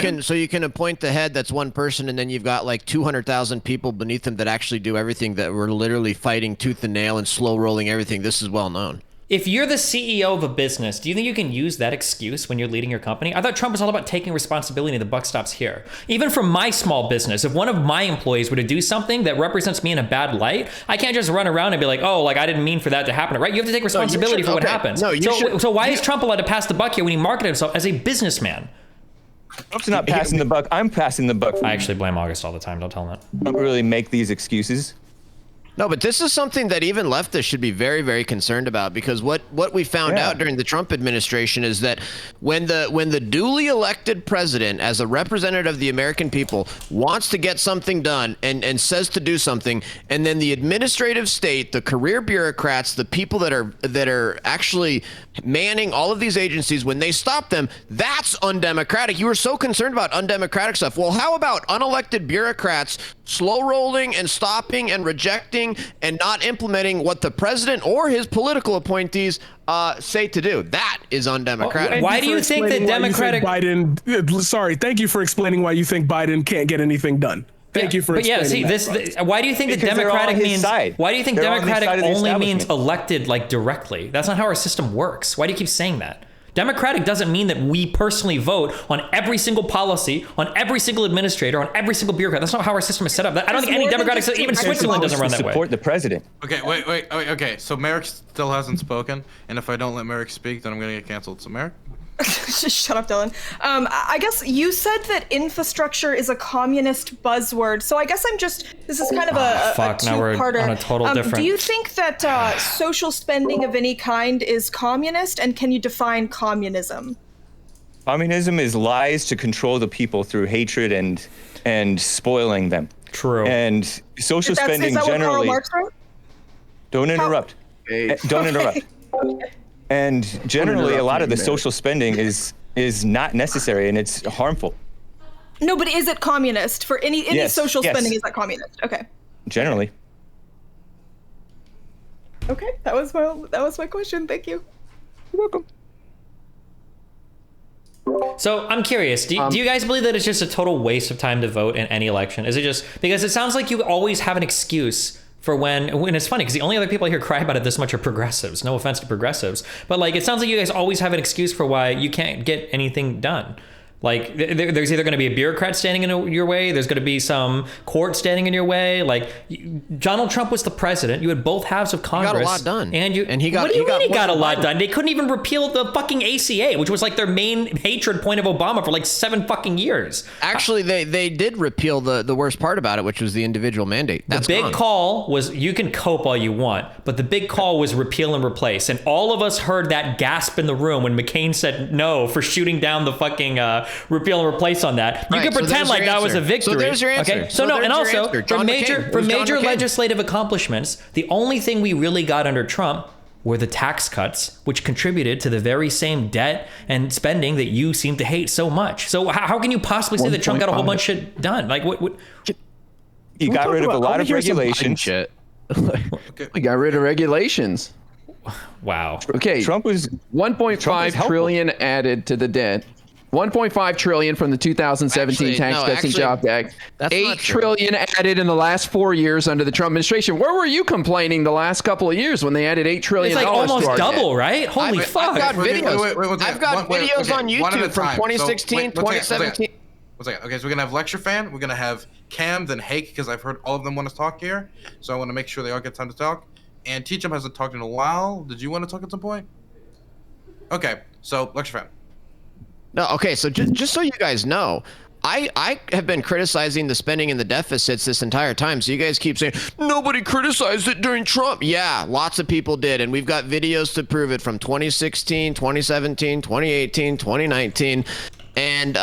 Speaker 6: can appoint the head, that's one person, and then you've got like 200,000 people beneath him that actually do everything, that were literally fighting tooth and nail and slow rolling everything. This is well known.
Speaker 1: If you're the CEO of a business, do you think you can use that excuse when you're leading your company? I thought Trump was all about taking responsibility and the buck stops here. Even for my small business, if one of my employees were to do something that represents me in a bad light, I can't just run around and be like, oh, I didn't mean for that to happen, right? You have to take responsibility for what happens. So why is Trump allowed to pass the buck here when he marketed himself as a businessman?
Speaker 2: Trump's not passing the buck. I'm passing the buck.
Speaker 1: I actually blame August all the time. Don't tell him that.
Speaker 2: I don't really make these excuses.
Speaker 6: No, but this is something that even leftists should be very, very concerned about, because what we found out during the Trump administration is that when the duly elected president, as a representative of the American people, wants to get something done and says to do something, and then the administrative state, the career bureaucrats, the people that are actually manning all of these agencies, when they stop them, that's undemocratic. You were so concerned about undemocratic stuff. Well, how about unelected bureaucrats slow rolling and stopping and rejecting and not implementing what the president or his political appointees say to do? That is undemocratic.
Speaker 1: Why do you think the Democratic
Speaker 8: Biden? Sorry, thank you for explaining why you think Biden can't get anything done. Thank you for explaining that.
Speaker 1: Why do you think
Speaker 2: Because
Speaker 1: the
Speaker 2: they're all on
Speaker 1: Democratic
Speaker 2: his
Speaker 1: means?
Speaker 2: side.
Speaker 1: Why do you think
Speaker 2: They're on his
Speaker 1: Democratic
Speaker 2: side of the
Speaker 1: only means
Speaker 2: establishment.
Speaker 1: elected directly? That's not how our system works. Why do you keep saying that? Democratic doesn't mean that we personally vote on every single policy, on every single administrator, on every single bureaucrat. That's not how our system is set up. I don't think any Democratic, even Switzerland doesn't run that way.
Speaker 2: Support the president.
Speaker 4: Okay, wait. Okay, so Merrick still hasn't spoken, and if I don't let Merrick speak, then I'm gonna get canceled. So Merrick.
Speaker 7: Just shut up, Dylan. I guess you said that infrastructure is a communist buzzword. So I guess this is kind of a
Speaker 1: now we're
Speaker 7: two-parter.
Speaker 1: on a total different.
Speaker 7: Do you think that social spending of any kind is communist? And can you define communism?
Speaker 2: Communism is lies to control the people through hatred and spoiling them.
Speaker 1: True.
Speaker 2: And social spending
Speaker 7: is that
Speaker 2: generally.
Speaker 7: What Karl Marx wrote?
Speaker 2: Don't interrupt. Don't interrupt.
Speaker 7: Okay.
Speaker 2: And generally, a lot of the social spending is not necessary and it's harmful.
Speaker 7: No, but is it communist? For any social spending, is that communist? Okay.
Speaker 2: Generally.
Speaker 7: Okay, that was my question. Thank you.
Speaker 2: You're welcome.
Speaker 1: So I'm curious, do you guys believe that it's just a total waste of time to vote in any election? Is it just because it sounds like you always have an excuse for when it's funny because the only other people I hear cry about it this much are progressives. No offense to progressives, but like it sounds like you guys always have an excuse for why you can't get anything done. Like there's either going to be a bureaucrat standing in your way, there's going to be some court standing in your way. Like Donald Trump was the president. You had both halves of Congress.
Speaker 6: He got a lot done.
Speaker 1: And he got. What do you mean he got a lot done? They couldn't even repeal the fucking ACA, which was like their main hatred point of Obama for like 7 fucking years.
Speaker 6: Actually, they did repeal the worst part about it, which was the individual mandate. That's
Speaker 1: the big
Speaker 6: gone.
Speaker 1: call was, you can cope all you want, but the big call was repeal and replace. And all of us heard that gasp in the room when McCain said no for shooting down the fucking repeal and replace on that. You can pretend like that was a victory.
Speaker 6: So there's your answer.
Speaker 1: Okay. So no, and also for major legislative accomplishments, the only thing we really got under Trump were the tax cuts, which contributed to the very same debt and spending that you seem to hate so much. So how can you possibly say that Trump got a whole bunch of shit done? Like what?
Speaker 2: He got rid of a lot of regulations.
Speaker 5: We got rid of regulations.
Speaker 1: Wow.
Speaker 5: Okay.
Speaker 2: Trump was
Speaker 5: 1.5 trillion added to the debt. 1.5 trillion from the 2017 Tax Cuts and Jobs Act. 8 trillion added in the last 4 years under the Trump administration. Where were you complaining the last couple of years when they added $8 trillion?
Speaker 1: It's like almost double, right? Holy fuck!
Speaker 6: I've got videos. I've got videos on YouTube from 2016, 2017.
Speaker 4: Okay, so we're gonna have LCTRfan, we're gonna have Cam, then Hake, because I've heard all of them want to talk here. So I want to make sure they all get time to talk. And T-Jump hasn't talked in a while. Did you want to talk at some point? Okay, so LCTRfan.
Speaker 6: No, okay, so just so you guys know, I have been criticizing the spending and the deficits this entire time. So you guys keep saying, nobody criticized it during Trump. Yeah, lots of people did. And we've got videos to prove it from 2016, 2017, 2018, 2019. And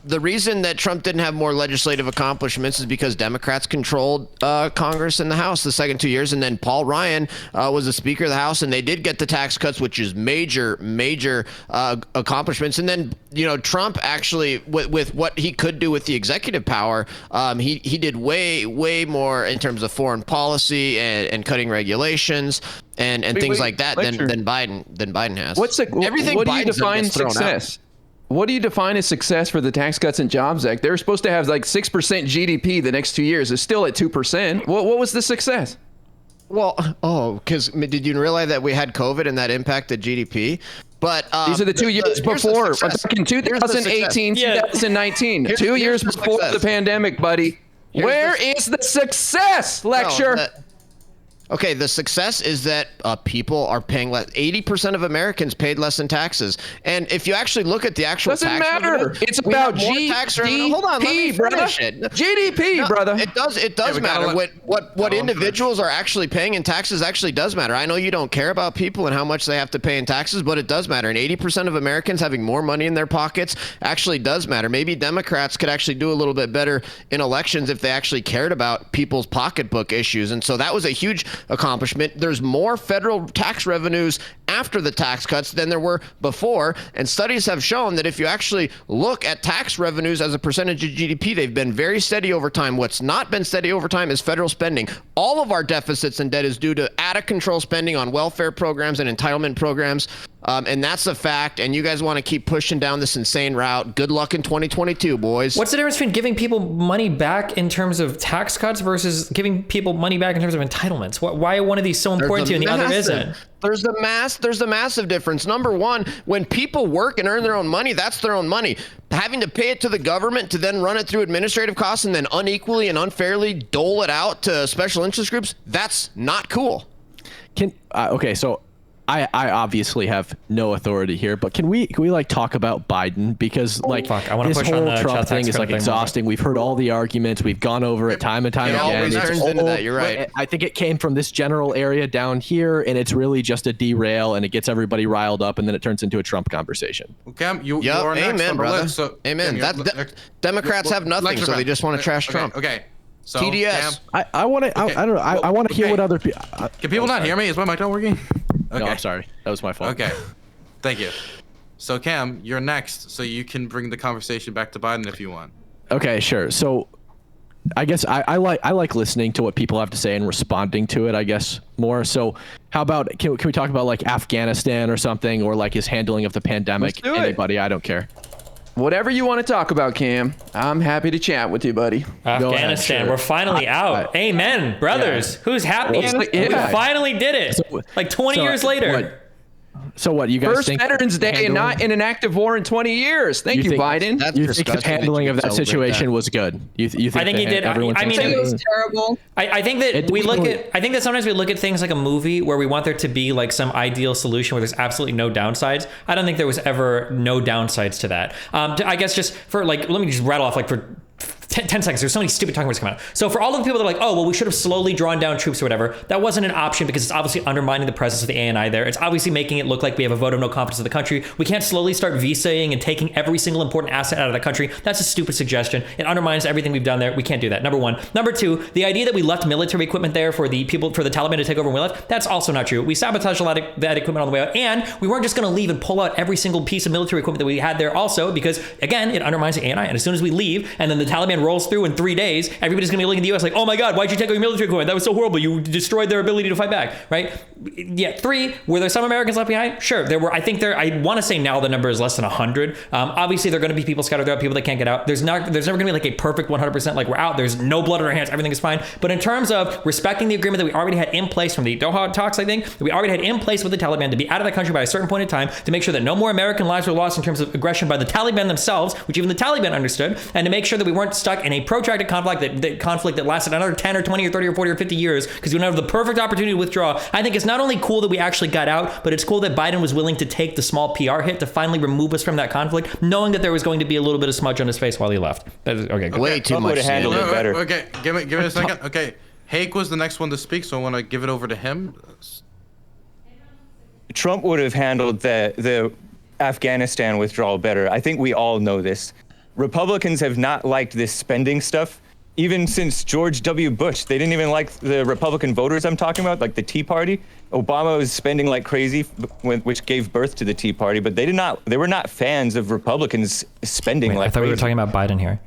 Speaker 6: the reason that Trump didn't have more legislative accomplishments is because Democrats controlled Congress and the House the second 2 years, and then Paul Ryan was the Speaker of the House, and they did get the tax cuts, which is major accomplishments. And then Trump actually, with what he could do with the executive power, he did way more in terms of foreign policy and cutting regulations and things like that than Biden has.
Speaker 5: What do you define success? What do you define as success for the Tax Cuts and Jobs Act? They were supposed to have like 6% GDP the next 2 years. It's still at 2%. What was the success?
Speaker 6: Well, because did you realize that we had COVID and that impacted GDP? But
Speaker 5: these are the 2 years before. In 2018, 2019, 2 years before the pandemic, buddy. Where is the success, lecture?
Speaker 6: Okay, the success is that people are paying less. 80% of Americans paid less in taxes. And if you actually look at the actual
Speaker 5: doesn't
Speaker 6: tax
Speaker 5: matter.
Speaker 6: revenue,
Speaker 5: it's about GDP,
Speaker 6: Hold on, let me finish
Speaker 5: brother.
Speaker 6: it.
Speaker 5: GDP, brother.
Speaker 6: It does matter. What individuals are actually paying in taxes actually does matter. I know you don't care about people and how much they have to pay in taxes, but it does matter. And 80% of Americans having more money in their pockets actually does matter. Maybe Democrats could actually do a little bit better in elections if they actually cared about people's pocketbook issues. And so that was a huge accomplishment. There's more federal tax revenues after the tax cuts than there were before, and studies have shown that if you actually look at tax revenues as a percentage of GDP, they've been very steady over time. What's not been steady over time is federal spending. All of our deficits and debt is due to out-of-control spending on welfare programs and entitlement programs, and that's a fact, and you guys want to keep pushing down this insane route. Good luck in 2022, boys.
Speaker 1: What's the difference between giving people money back in terms of tax cuts versus giving people money back in terms of entitlements? Why are one of these so important to you and the other isn't?
Speaker 6: There's a massive difference. Number one, when people work and earn their own money, that's their own money. Having to pay it to the government to then run it through administrative costs and then unequally and unfairly dole it out to special interest groups, that's not cool.
Speaker 10: Okay, so
Speaker 3: I obviously have no authority here, but can we like talk about Biden, because like
Speaker 1: Fuck, I wanna
Speaker 3: this
Speaker 1: push on
Speaker 3: whole
Speaker 1: the
Speaker 3: Trump
Speaker 1: child
Speaker 3: thing
Speaker 1: tax
Speaker 3: is like
Speaker 1: credit thing more.
Speaker 3: exhausting. We've heard all the arguments, we've gone over it time and time
Speaker 6: It
Speaker 3: again.
Speaker 6: always
Speaker 3: It's
Speaker 6: turns into
Speaker 3: all-
Speaker 6: that, you're right.
Speaker 3: I think it came from this general area down here, and it's really just a derail, and it gets everybody riled up, and then it turns into a Trump conversation.
Speaker 4: Well, Cam, you
Speaker 6: Yep,
Speaker 4: are next
Speaker 6: amen,
Speaker 4: on the
Speaker 6: brother.
Speaker 4: list. So,
Speaker 6: Amen.
Speaker 4: Cam, you're
Speaker 6: That
Speaker 4: next.
Speaker 6: Democrats have nothing,
Speaker 4: Lecture
Speaker 6: so they
Speaker 4: fan.
Speaker 6: just want to trash
Speaker 4: Okay,
Speaker 6: Trump.
Speaker 4: Okay. So,
Speaker 6: TDS.
Speaker 4: Cam,
Speaker 3: I want to.
Speaker 4: Okay.
Speaker 3: I don't know. I want to hear
Speaker 4: Okay.
Speaker 3: what other people.
Speaker 4: can people not hear me? Is my mic not working? Okay.
Speaker 3: No, I'm sorry. That was my fault.
Speaker 4: Okay. Thank you. So, Cam, you're next, so you can bring the conversation back to Biden if you want.
Speaker 3: Okay, sure. So, I guess I like listening to what people have to say and responding to it, I guess, more. So, how about can we talk about like Afghanistan or something, or like his handling of the pandemic?
Speaker 5: Let's do it.
Speaker 3: Anybody? I don't care.
Speaker 5: Whatever you want to talk about, Cam. I'm happy to chat with you, buddy.
Speaker 1: Afghanistan,
Speaker 3: sure.
Speaker 1: we're finally out. Amen, brothers. Who's happy?
Speaker 3: Well,
Speaker 1: We
Speaker 3: yeah.
Speaker 1: finally did it. Like 20 years later.
Speaker 3: So what you guys
Speaker 5: First
Speaker 3: think?
Speaker 5: Veterans Day and
Speaker 3: handling-
Speaker 5: not in an active war in 20 years. Thank you,
Speaker 3: think-
Speaker 5: Biden.
Speaker 6: That's
Speaker 3: You think the
Speaker 6: disgusting that
Speaker 3: handling
Speaker 6: you
Speaker 3: of
Speaker 6: would
Speaker 3: that
Speaker 6: celebrate
Speaker 3: situation
Speaker 6: that.
Speaker 3: was good? You think?
Speaker 1: I think he did.
Speaker 3: Everyone
Speaker 1: I
Speaker 3: thinks
Speaker 1: mean,
Speaker 3: that
Speaker 7: It was terrible.
Speaker 1: I think that
Speaker 3: It
Speaker 1: we look
Speaker 3: definitely-
Speaker 1: at. I think that sometimes we look at things like a movie where we want there to be like some ideal solution where there's absolutely no downsides. I don't think there was ever no downsides to that. I guess just for like, let me just rattle off like for 10 seconds. There's so many stupid talking words coming out. So for all of the people that are like, oh, well, we should have slowly drawn down troops or whatever, that wasn't an option because it's obviously undermining the presence of the ANI there. It's obviously making it look like we have a vote of no confidence in the country. We can't slowly start visaing and taking every single important asset out of the country. That's a stupid suggestion. It undermines everything we've done there. We can't do that. Number one. Number two, the idea that we left military equipment there for the people, for the Taliban to take over when we left, that's also not true. We sabotaged a lot of that equipment on the way out, and we weren't just going to leave and pull out every single piece of military equipment that we had there also because, again, it undermines the ANI, and as soon as we leave and then the Taliban rolls through in 3 days, everybody's gonna be looking at the US like, oh my God, why'd you take all your military equipment? That was so horrible. You destroyed their ability to fight back, right? Yeah. 3, were there some Americans left behind? Sure, there were. I think I want to say now the number is less than 100. Obviously, there are going to be people scattered throughout, people that can't get out. There's never going to be like a perfect 100%, like we're out, there's no blood on our hands, everything is fine. But in terms of respecting the agreement that we already had in place from the Doha talks, I think, that we already had in place with the Taliban to be out of the country by a certain point in time, to make sure that no more American lives were lost in terms of aggression by the Taliban themselves, which even the Taliban understood, and to make sure that we weren't stuck in a protracted conflict that lasted another 10 or 20 or 30 or 40 or 50 years because we don't have the perfect opportunity to withdraw. I think it's not only cool that we actually got out, but it's cool that Biden was willing to take the small PR hit to finally remove us from that conflict, knowing that there was going to be a little bit of smudge on his face while he left. That is, okay, go.
Speaker 6: Way too
Speaker 2: Trump
Speaker 6: much.
Speaker 2: would've handled
Speaker 6: Sand.
Speaker 2: it better.
Speaker 4: Okay, give me a second. Okay, Hake was the next one to speak, so I want to give it over to him.
Speaker 2: Trump would have handled the Afghanistan withdrawal better. I think we all know this. Republicans have not liked this spending stuff. Even since George W. Bush, they didn't even like the Republican voters I'm talking about, like the Tea Party. Obama was spending like crazy, which gave birth to the Tea Party, but they were not fans of Republicans spending like
Speaker 1: I thought
Speaker 2: crazy.
Speaker 1: we were talking about Biden here.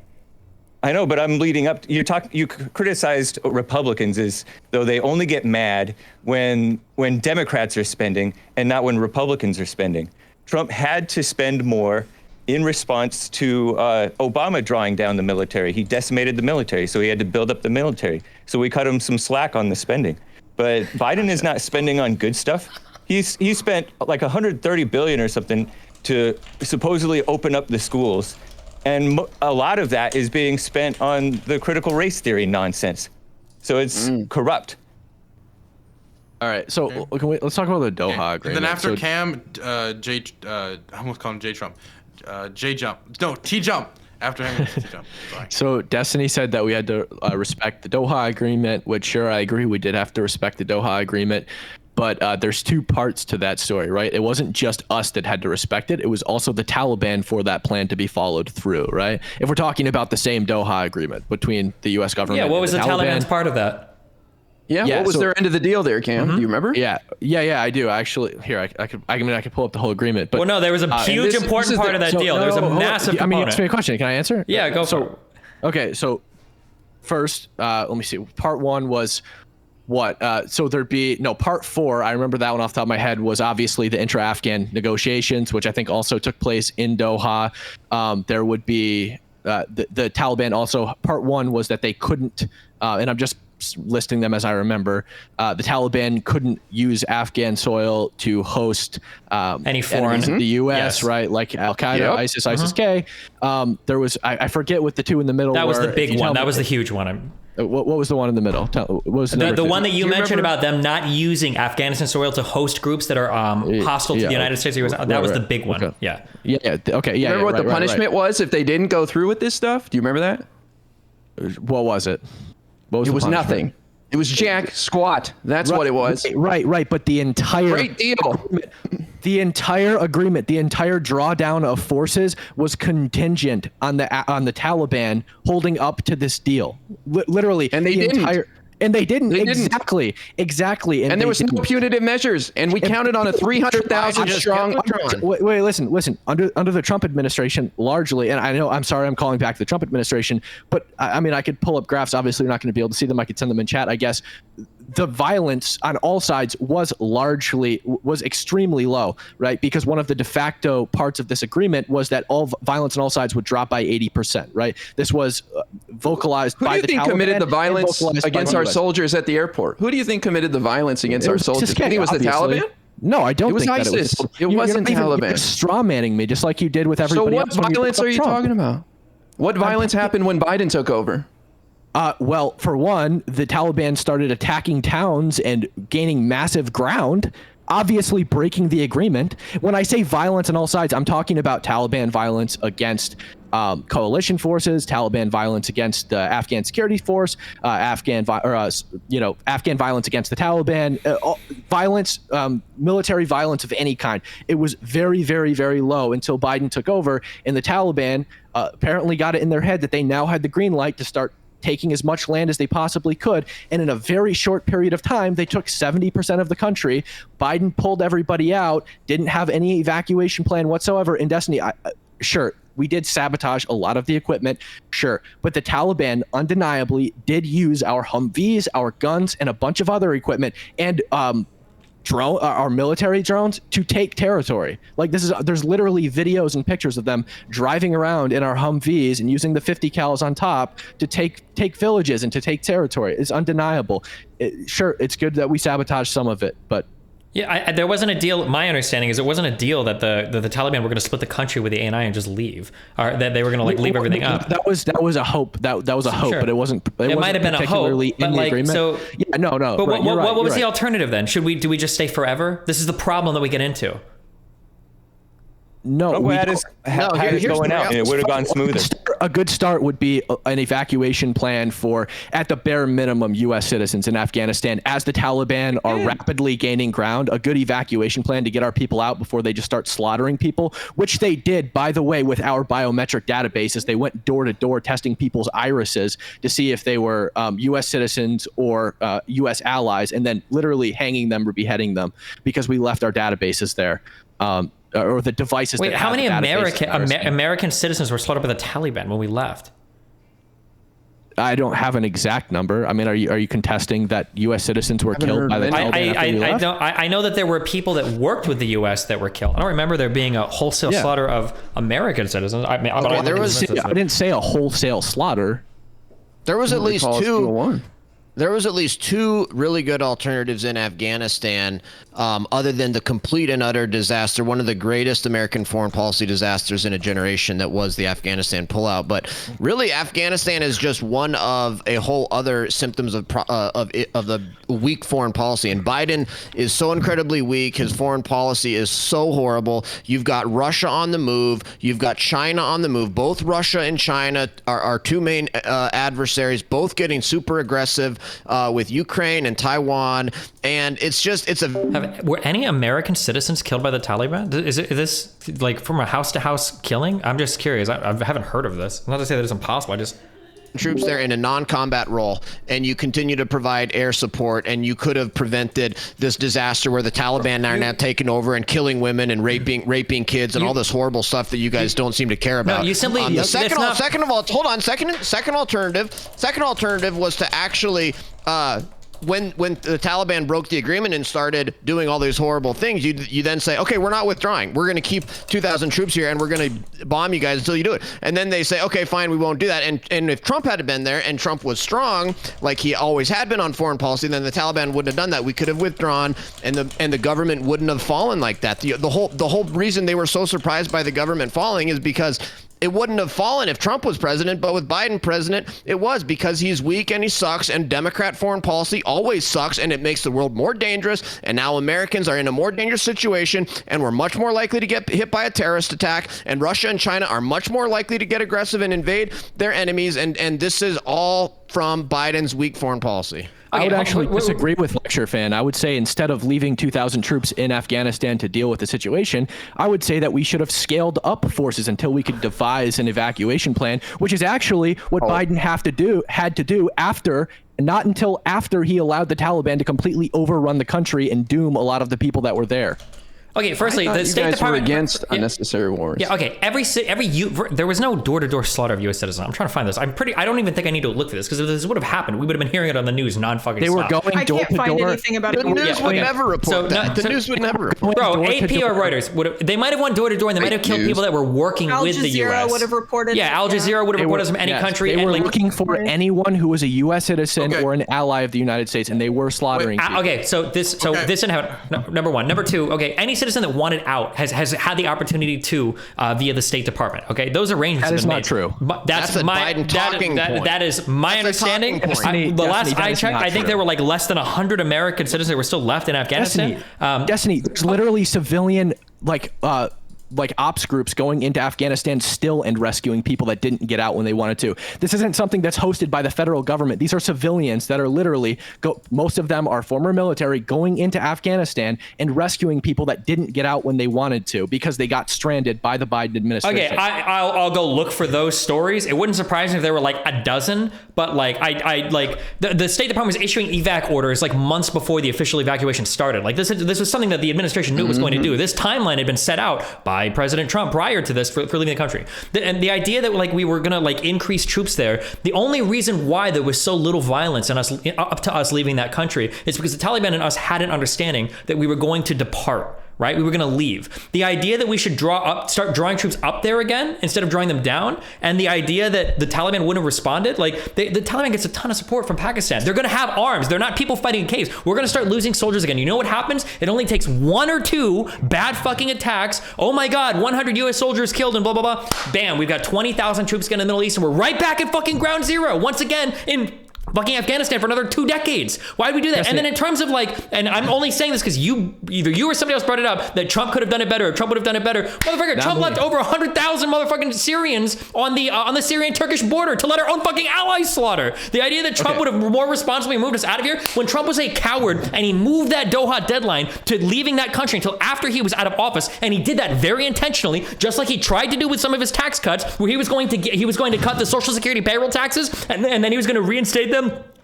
Speaker 2: I know, but I'm leading up. You criticized Republicans as though they only get mad when Democrats are spending and not when Republicans are spending. Trump had to spend more in response to Obama drawing down the military. He decimated the military, so he had to build up the military. So we cut him some slack on the spending. But Biden is not spending on good stuff. He spent like 130 billion or something to supposedly open up the schools. And a lot of that is being spent on the critical race theory nonsense. So it's corrupt.
Speaker 3: All right, so let's talk about the Doha
Speaker 4: And
Speaker 3: agreement.
Speaker 4: then after
Speaker 3: So-
Speaker 4: Cam, I almost called him J Trump. J Jump. No, T Jump. After him, T Jump. Sorry.
Speaker 3: So Destiny said that we had to respect the Doha agreement, which sure, I agree, we did have to respect the Doha agreement. But there's two parts to that story, right? It wasn't just us that had to respect it. It was also the Taliban for that plan to be followed through, right? If we're talking about the same Doha agreement between the U.S. government
Speaker 1: Yeah, what
Speaker 3: and
Speaker 1: was the Taliban's
Speaker 3: Taliban.
Speaker 1: part of that?
Speaker 5: Yeah, what was
Speaker 3: so-
Speaker 5: their end of the deal there, Cam? Do you remember?
Speaker 3: Yeah, I do actually. Here, I could pull up the whole agreement. But
Speaker 1: Well, no, there was a huge
Speaker 5: this
Speaker 1: important
Speaker 5: is
Speaker 1: part
Speaker 5: the-
Speaker 1: of that
Speaker 3: so-
Speaker 1: deal.
Speaker 3: no,
Speaker 1: There was a
Speaker 3: hold on.
Speaker 1: massive
Speaker 3: I mean,
Speaker 1: component.
Speaker 3: ask me a question. Can I answer?
Speaker 1: Yeah, go for it.
Speaker 3: Okay, so first, let me see. Part 1 was what? So there'd be part 4. I remember that one off the top of my head was obviously the intra-Afghan negotiations, which I think also took place in Doha. There would be the Taliban also. Part 1 was that they couldn't, and I'm just listing them as I remember. The Taliban couldn't use Afghan soil to host
Speaker 1: Any foreign-
Speaker 3: enemies of the U.S.
Speaker 1: Yes.
Speaker 3: Right, like Al Qaeda,
Speaker 5: Yep.
Speaker 3: ISIS, ISIS-K. There was I forget what the two in the middle.
Speaker 1: That was
Speaker 3: were.
Speaker 1: the
Speaker 3: If
Speaker 1: big
Speaker 3: you
Speaker 1: one.
Speaker 3: tell
Speaker 1: That
Speaker 3: me-
Speaker 1: was the huge one.
Speaker 3: What was the one in the middle? What was
Speaker 1: the one that you mentioned about them not using Afghanistan soil to host groups that are hostile to the United States. That was the big one.
Speaker 3: Okay.
Speaker 1: Yeah.
Speaker 3: Yeah. Okay. Yeah.
Speaker 5: Remember what the punishment was if they didn't go through with this stuff? Do you remember that?
Speaker 3: What was it? What was
Speaker 5: it
Speaker 3: the
Speaker 5: was
Speaker 3: punishment?
Speaker 5: nothing. It was jack squat. That's what it was.
Speaker 3: Right. But the entire
Speaker 5: Great deal.
Speaker 3: The entire agreement, the entire drawdown of forces was contingent on the Taliban holding up to this deal. Literally,
Speaker 5: and they didn't.
Speaker 3: And they didn't.
Speaker 5: They
Speaker 3: exactly.
Speaker 5: And there was no punitive measures. And we counted on a 300,000 strong.
Speaker 3: Wait, listen. Under the Trump administration, largely, and I know, I'm sorry, I'm calling back the Trump administration, but I mean, I could pull up graphs. Obviously, you're not going to be able to see them. I could send them in chat, I guess. The violence on all sides was extremely low, right? Because one of the de facto parts of this agreement was that all violence on all sides would drop by 80%, right? This was vocalized by the Taliban.
Speaker 5: Who do you think committed the violence against our soldiers at the airport? Who do you think committed the violence against our soldiers? Do you think it was the Taliban?
Speaker 3: No, I don't
Speaker 5: think
Speaker 3: that
Speaker 5: it was. It wasn't Taliban.
Speaker 3: You're straw manning me just like you did with everybody else.
Speaker 5: So what violence are you talking about? What violence happened when Biden took over?
Speaker 3: Well, for one, the Taliban started attacking towns and gaining massive ground, obviously breaking the agreement. When I say violence on all sides, I'm talking about Taliban violence against coalition forces, Taliban violence against the Afghan security force, Afghan violence against the Taliban, violence, military violence of any kind. It was very, very, very low until Biden took over, and the Taliban apparently got it in their head that they now had the green light to start taking as much land as they possibly could. And in a very short period of time, they took 70% of the country. Biden pulled everybody out, didn't have any evacuation plan whatsoever. In Destiny, sure, we did sabotage a lot of the equipment, sure. But the Taliban undeniably did use our Humvees, our guns, and a bunch of other equipment, and our military drones to take territory. Like there's literally videos and pictures of them driving around in our Humvees and using the 50 cals on top to take villages and to take territory. It's undeniable. Sure, it's good that we sabotage some of it, but
Speaker 1: yeah, there wasn't a deal. My understanding is it wasn't a deal that the Taliban were going to split the country with the ANI and just leave, or that they were going to leave everything up.
Speaker 3: That was a hope. That was a hope, but it wasn't. It
Speaker 1: might have been a hope,
Speaker 3: but like agreement.
Speaker 1: So
Speaker 3: yeah, no.
Speaker 1: But what was the alternative then? Do we just stay forever? This is the problem that we get into.
Speaker 3: No,
Speaker 2: how is going out? It would have gone smoother.
Speaker 3: A good start would be an evacuation plan for, at the bare minimum, U.S. citizens in Afghanistan. As the Taliban are rapidly gaining ground, a good evacuation plan to get our people out before they just start slaughtering people, which they did, by the way, with our biometric databases. They went door to door testing people's irises to see if they were U.S. citizens or U.S. allies, and then literally hanging them or beheading them because we left our databases there. Or the devices.
Speaker 1: Wait, how many American citizens were slaughtered by the Taliban when we left?
Speaker 3: I don't have an exact number. I mean, are you contesting that U.S. citizens were killed by the Taliban?
Speaker 1: I know that there were people that worked with the U.S. that were killed. I don't remember there being a wholesale slaughter of American citizens. I
Speaker 3: didn't say a wholesale slaughter.
Speaker 6: There was at least two. There was at least two really good alternatives in Afghanistan, other than the complete and utter disaster, one of the greatest American foreign policy disasters in a generation that was the Afghanistan pullout. But really, Afghanistan is just one of a whole other symptoms of the weak foreign policy. And Biden is so incredibly weak. His foreign policy is so horrible. You've got Russia on the move. You've got China on the move. Both Russia and China are our two main adversaries, both getting super aggressive with Ukraine and Taiwan, and
Speaker 1: were any American citizens killed by the Taliban? Is this like from a house-to-house killing? I'm just curious. I haven't heard of this. Not to say that it's impossible. I just
Speaker 6: troops there in a non-combat role, and you continue to provide air support, and you could have prevented this disaster where the Taliban are now taking over and killing women and raping kids and all this horrible stuff that you guys don't seem to care about.
Speaker 1: No, you simply
Speaker 6: second alternative was to actually when the Taliban broke the agreement and started doing all these horrible things, you then say, okay, we're not withdrawing. We're going to keep 2,000 troops here, and we're going to bomb you guys until you do it. And then they say, okay, fine, we won't do that. And if Trump had been there and Trump was strong, like he always had been on foreign policy, then the Taliban wouldn't have done that. We could have withdrawn, and the government wouldn't have fallen like that. The whole reason they were so surprised by the government falling is because it wouldn't have fallen if Trump was president, but with Biden president, it was because he's weak and he sucks, and Democrat foreign policy always sucks, and it makes the world more dangerous, and now Americans are in a more dangerous situation, and we're much more likely to get hit by a terrorist attack, and Russia and China are much more likely to get aggressive and invade their enemies, and this is all from Biden's weak foreign policy.
Speaker 10: I would actually disagree with LCTRfan. I would say instead of leaving 2,000 troops in Afghanistan to deal with the situation, I would say that we should have scaled up forces until we could devise an evacuation plan, which is actually what Biden had to do after, not until after he allowed the Taliban to completely overrun the country and doom a lot of the people that were there.
Speaker 1: Okay, firstly, the State Department
Speaker 5: were against unnecessary wars.
Speaker 1: Yeah, okay. There was no door-to-door slaughter of U.S. citizens. I'm trying to find this. I don't even think I need to look for this, because if this would have happened, we would have been hearing it on the news non-fucking
Speaker 10: stop. They were going door to door.
Speaker 7: I can't find anything about it.
Speaker 6: The news would never report that. The news would never report.
Speaker 1: Bro, AP or Reuters they might have went door to door, and they might have killed people that were working with the U.S.
Speaker 7: Al Jazeera would have reported.
Speaker 1: Yeah, Al Jazeera would have reported from any country.
Speaker 10: They were looking for anyone who was a U.S. citizen or an ally of the United States, and they were slaughtering people.
Speaker 1: Okay, so this didn't happen. Number one. Number two. Okay, any citizen that wanted out has had the opportunity to via the State Department. Okay, those arrangements
Speaker 10: that is
Speaker 1: have been
Speaker 10: not
Speaker 1: made.
Speaker 10: true.
Speaker 6: That's a Biden talking point.
Speaker 1: That is my understanding.
Speaker 10: Destiny,
Speaker 1: the last I checked, I think
Speaker 10: true.
Speaker 1: there were like less than 100 American citizens that were still left in Afghanistan.
Speaker 10: Destiny, there's literally civilian like ops groups going into Afghanistan still and rescuing people that didn't get out when they wanted to. This isn't something that's hosted by the federal government. These are civilians that are literally, most of them are former military, going into Afghanistan and rescuing people that didn't get out when they wanted to because they got stranded by the Biden administration.
Speaker 1: Okay, I'll go look for those stories. It wouldn't surprise me if there were like a dozen, but like the State Department was issuing evac orders like months before the official evacuation started. Like this was something that the administration knew was going to do. This timeline had been set out by President Trump prior to this for leaving the country. And the idea that like we were gonna like increase troops there, the only reason why there was so little violence in us up to us leaving that country is because the Taliban and us had an understanding that we were going to depart. Right? We were going to leave. The idea that we should start drawing troops up there again instead of drawing them down, and the idea that the Taliban wouldn't have responded, like the Taliban gets a ton of support from Pakistan. They're going to have arms. They're not people fighting in caves. We're going to start losing soldiers again. You know what happens? It only takes one or two bad fucking attacks. Oh my God, 100 U.S. soldiers killed and blah, blah, blah. Bam, we've got 20,000 troops again in the Middle East, and we're right back at fucking ground zero once again in fucking Afghanistan for another 2 decades. Why did we do that? And then in terms of like, and I'm only saying this because either you or somebody else brought it up, that Trump could have done it better, or Trump would have done it better. Motherfucker, Trump left over 100,000 motherfucking Syrians on the Syrian-Turkish border to let our own fucking allies slaughter. The idea that Trump would have more responsibly moved us out of here, when Trump was a coward and he moved that Doha deadline to leaving that country until after he was out of office, and he did that very intentionally, just like he tried to do with some of his tax cuts, where he was going to cut the Social Security payroll taxes, and then he was going to reinstate them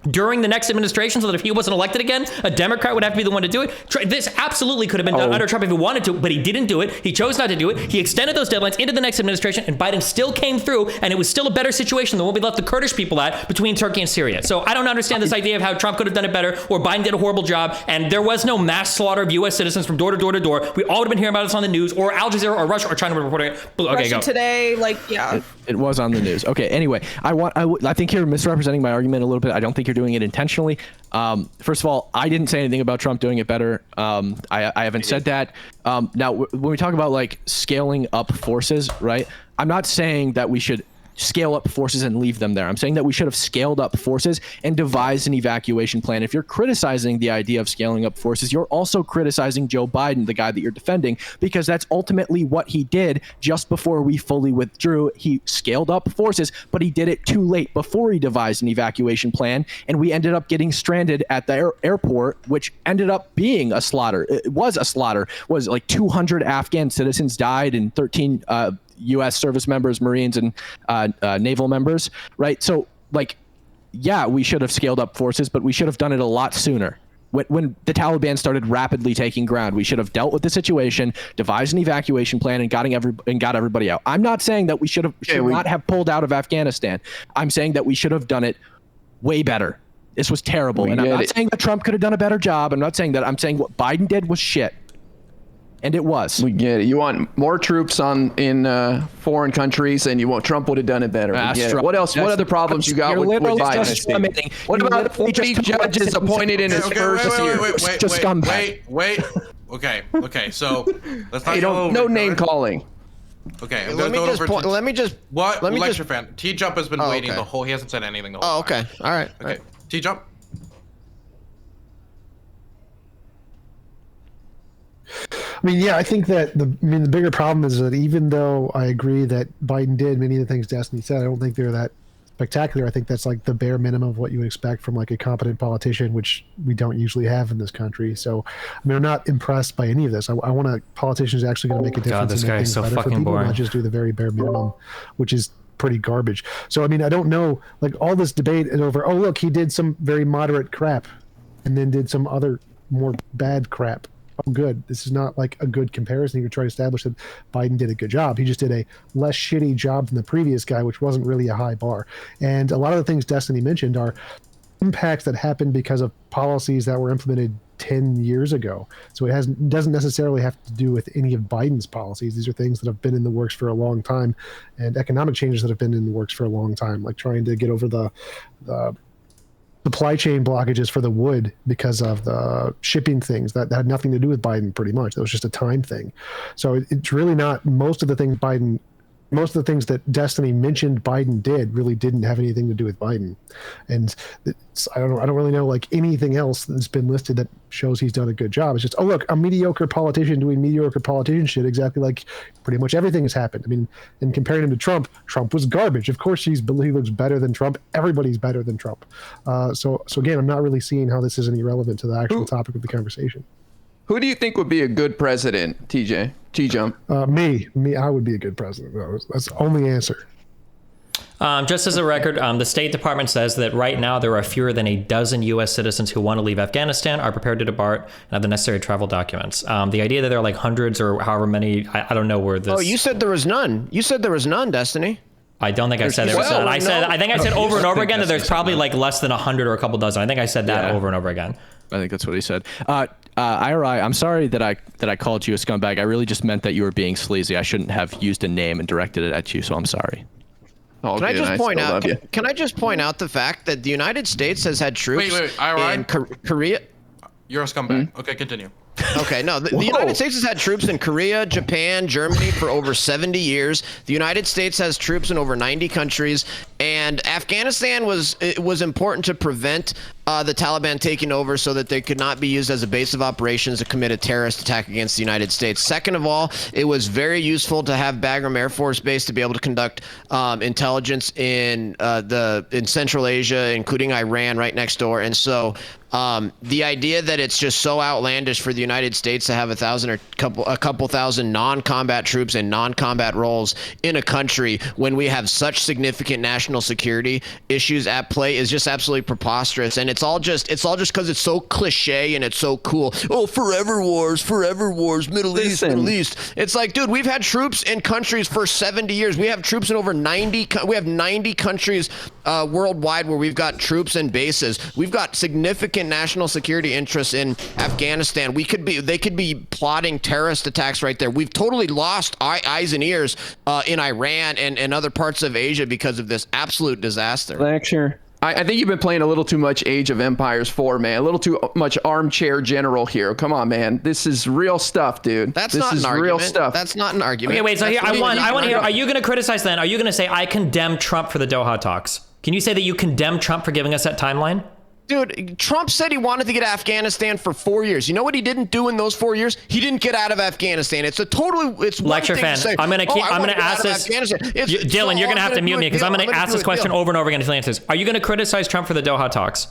Speaker 1: during the next administration, so that if he wasn't elected again, a Democrat would have to be the one to do it. This absolutely could have been done under Trump if he wanted to, but he didn't do it. He chose not to do it. He extended those deadlines into the next administration, and Biden still came through, and it was still a better situation than what we left the Kurdish people at between Turkey and Syria. So I don't understand this idea of how Trump could have done it better, or Biden did a horrible job, and there was no mass slaughter of U.S. citizens from door to door to door. We all would have been hearing about this on the news, or Al Jazeera or Russia or China were reporting it. Okay,
Speaker 7: Russia
Speaker 1: go.
Speaker 7: Today,
Speaker 10: It was on the news. Okay, anyway, I think you're misrepresenting my argument a little bit. I don't think you're doing it intentionally. First of all, I didn't say anything about Trump doing it better. I haven't said that. Now, when we talk about like scaling up forces, right? I'm not saying that we should scale up forces and leave them there. I'm saying that we should have scaled up forces and devised an evacuation plan. If you're criticizing the idea of scaling up forces, you're also criticizing Joe Biden, the guy that you're defending, because that's ultimately what he did just before we fully withdrew. He scaled up forces, but he did it too late before he devised an evacuation plan, and we ended up getting stranded at the airport, which ended up being a slaughter. It was a slaughter. It was like 200 Afghan citizens died and 13 U.S. service members, Marines, and naval members, right? So, like, yeah, we should have scaled up forces, but we should have done it a lot sooner. When the Taliban started rapidly taking ground, we should have dealt with the situation, devised an evacuation plan, and got everybody out. I'm not saying that we should not have pulled out of Afghanistan. I'm saying that we should have done it way better. This was terrible, and I'm not saying that Trump could have done a better job. I'm not saying that. I'm saying what Biden did was shit. And it was.
Speaker 5: We get it. You want more troops in foreign countries, and Trump would have done it better. What else? What other problems you got with Biden? What about 40 judges appointed in his first year?
Speaker 4: Wait. Okay. So let's not
Speaker 5: no name calling.
Speaker 4: Okay, I'm
Speaker 6: Let
Speaker 4: gonna
Speaker 6: me
Speaker 4: go
Speaker 6: just
Speaker 4: over to
Speaker 6: let me just
Speaker 4: what
Speaker 6: let me
Speaker 4: lecture
Speaker 6: just.
Speaker 4: fan. T Jump has been
Speaker 6: Oh,
Speaker 4: waiting
Speaker 6: okay.
Speaker 4: the whole. He hasn't said anything the whole
Speaker 6: Oh,
Speaker 4: time.
Speaker 6: okay. All right.
Speaker 4: Okay. T Jump.
Speaker 9: I mean, yeah, I think that the bigger problem is that even though I agree that Biden did many of the things Destiny said, I don't think they're that spectacular. I think that's like the bare minimum of what you would expect from like a competent politician, which we don't usually have in this country. So, I mean, I'm not impressed by any of this. I want a politician who's actually going to make a difference
Speaker 1: this
Speaker 9: and make
Speaker 1: guy is
Speaker 9: things
Speaker 1: so
Speaker 9: better for
Speaker 1: fucking
Speaker 9: people,
Speaker 1: boring.
Speaker 9: not just do the very bare minimum, which is pretty garbage. So, I mean, I don't know, like all this debate is over, oh, look, he did some very moderate crap and then did some other more bad crap. Oh, good. This is not like a good comparison. You could try to establish that Biden did a good job. He just did a less shitty job than the previous guy, which wasn't really a high bar. And a lot of the things Destiny mentioned are impacts that happened because of policies that were implemented 10 years ago. So it doesn't necessarily have to do with any of Biden's policies. These are things that have been in the works for a long time, and economic changes that have been in the works for a long time, like trying to get over the supply chain blockages for the wood because of the shipping things that had nothing to do with Biden. Pretty much that was just a time thing. So it's really not most of the things that Destiny mentioned Biden did really didn't have anything to do with Biden. And I don't really know like anything else that's been listed that shows he's done a good job. It's just, oh look, a mediocre politician doing mediocre politician shit, exactly like pretty much everything has happened. I mean, and comparing him to Trump was garbage. Of course he looks better than Trump. Everybody's better than Trump. So again, I'm not really seeing how this is any relevant to the actual topic of the conversation.
Speaker 5: Who do you think would be a good president, TJ? T-Jump.
Speaker 9: Me, I would be a good president. That's the only answer.
Speaker 1: Just as a record, the State Department says that right now there are fewer than a dozen U.S. citizens who want to leave Afghanistan, are prepared to depart, and have the necessary travel documents. The idea that there are like hundreds or however many, I don't know where this...
Speaker 6: Oh, you said there was none. You said there was none, Destiny.
Speaker 1: I don't think I said there was none. I think I said over and over again that there's probably like less than 100 or a couple dozen. I think I said that over and over again.
Speaker 3: I think that's what he said. IRI, I'm sorry that I called you a scumbag. I really just meant that you were being sleazy. I shouldn't have used a name and directed it at you, so I'm sorry.
Speaker 6: Can I just point out the fact that the United States has had troops in Korea?
Speaker 4: You're a scumbag. Okay, continue.
Speaker 6: Okay, no, the United States has had troops in Korea, Japan, Germany for over 70 years. The United States has troops in over 90 countries, and Afghanistan was important to prevent the Taliban taking over so that they could not be used as a base of operations to commit a terrorist attack against the United States. Second of all, it was very useful to have Bagram Air Force Base to be able to conduct intelligence in Central Asia, including Iran, right next door. And so the idea that it's just so outlandish for the United States to have a couple thousand non-combat troops and non-combat roles in a country when we have such significant national security issues at play is just absolutely preposterous. And it's all just because it's so cliche and it's so cool. Oh, forever wars, Middle East. It's like, dude, we've had troops in countries for 70 years. We have troops in over 90. We have 90 countries worldwide where we've got troops and bases. We've got significant national security interests in Afghanistan. They could be plotting terrorist attacks right there. We've totally lost eyes and ears in Iran and other parts of Asia because of this absolute disaster.
Speaker 5: Lecture. I think you've been playing a little too much Age of Empires 4, man. A little too much armchair general here. Come on, man. This is real stuff, dude.
Speaker 6: This is real stuff. That's not an argument.
Speaker 1: Okay, wait. So here, I want to hear. Are you going to criticize then? Are you going to say I condemn Trump for the Doha talks? Can you say that you condemn Trump for giving us that timeline?
Speaker 6: Dude, Trump said he wanted to get Afghanistan for 4 years. You know what he didn't do in those 4 years? He didn't get out of Afghanistan. It's
Speaker 1: lecture fan. I'm going to ask this. Dylan, you're going to have to mute me because I'm going to ask this question over and over again until he answers. Are you going to criticize Trump for the Doha talks,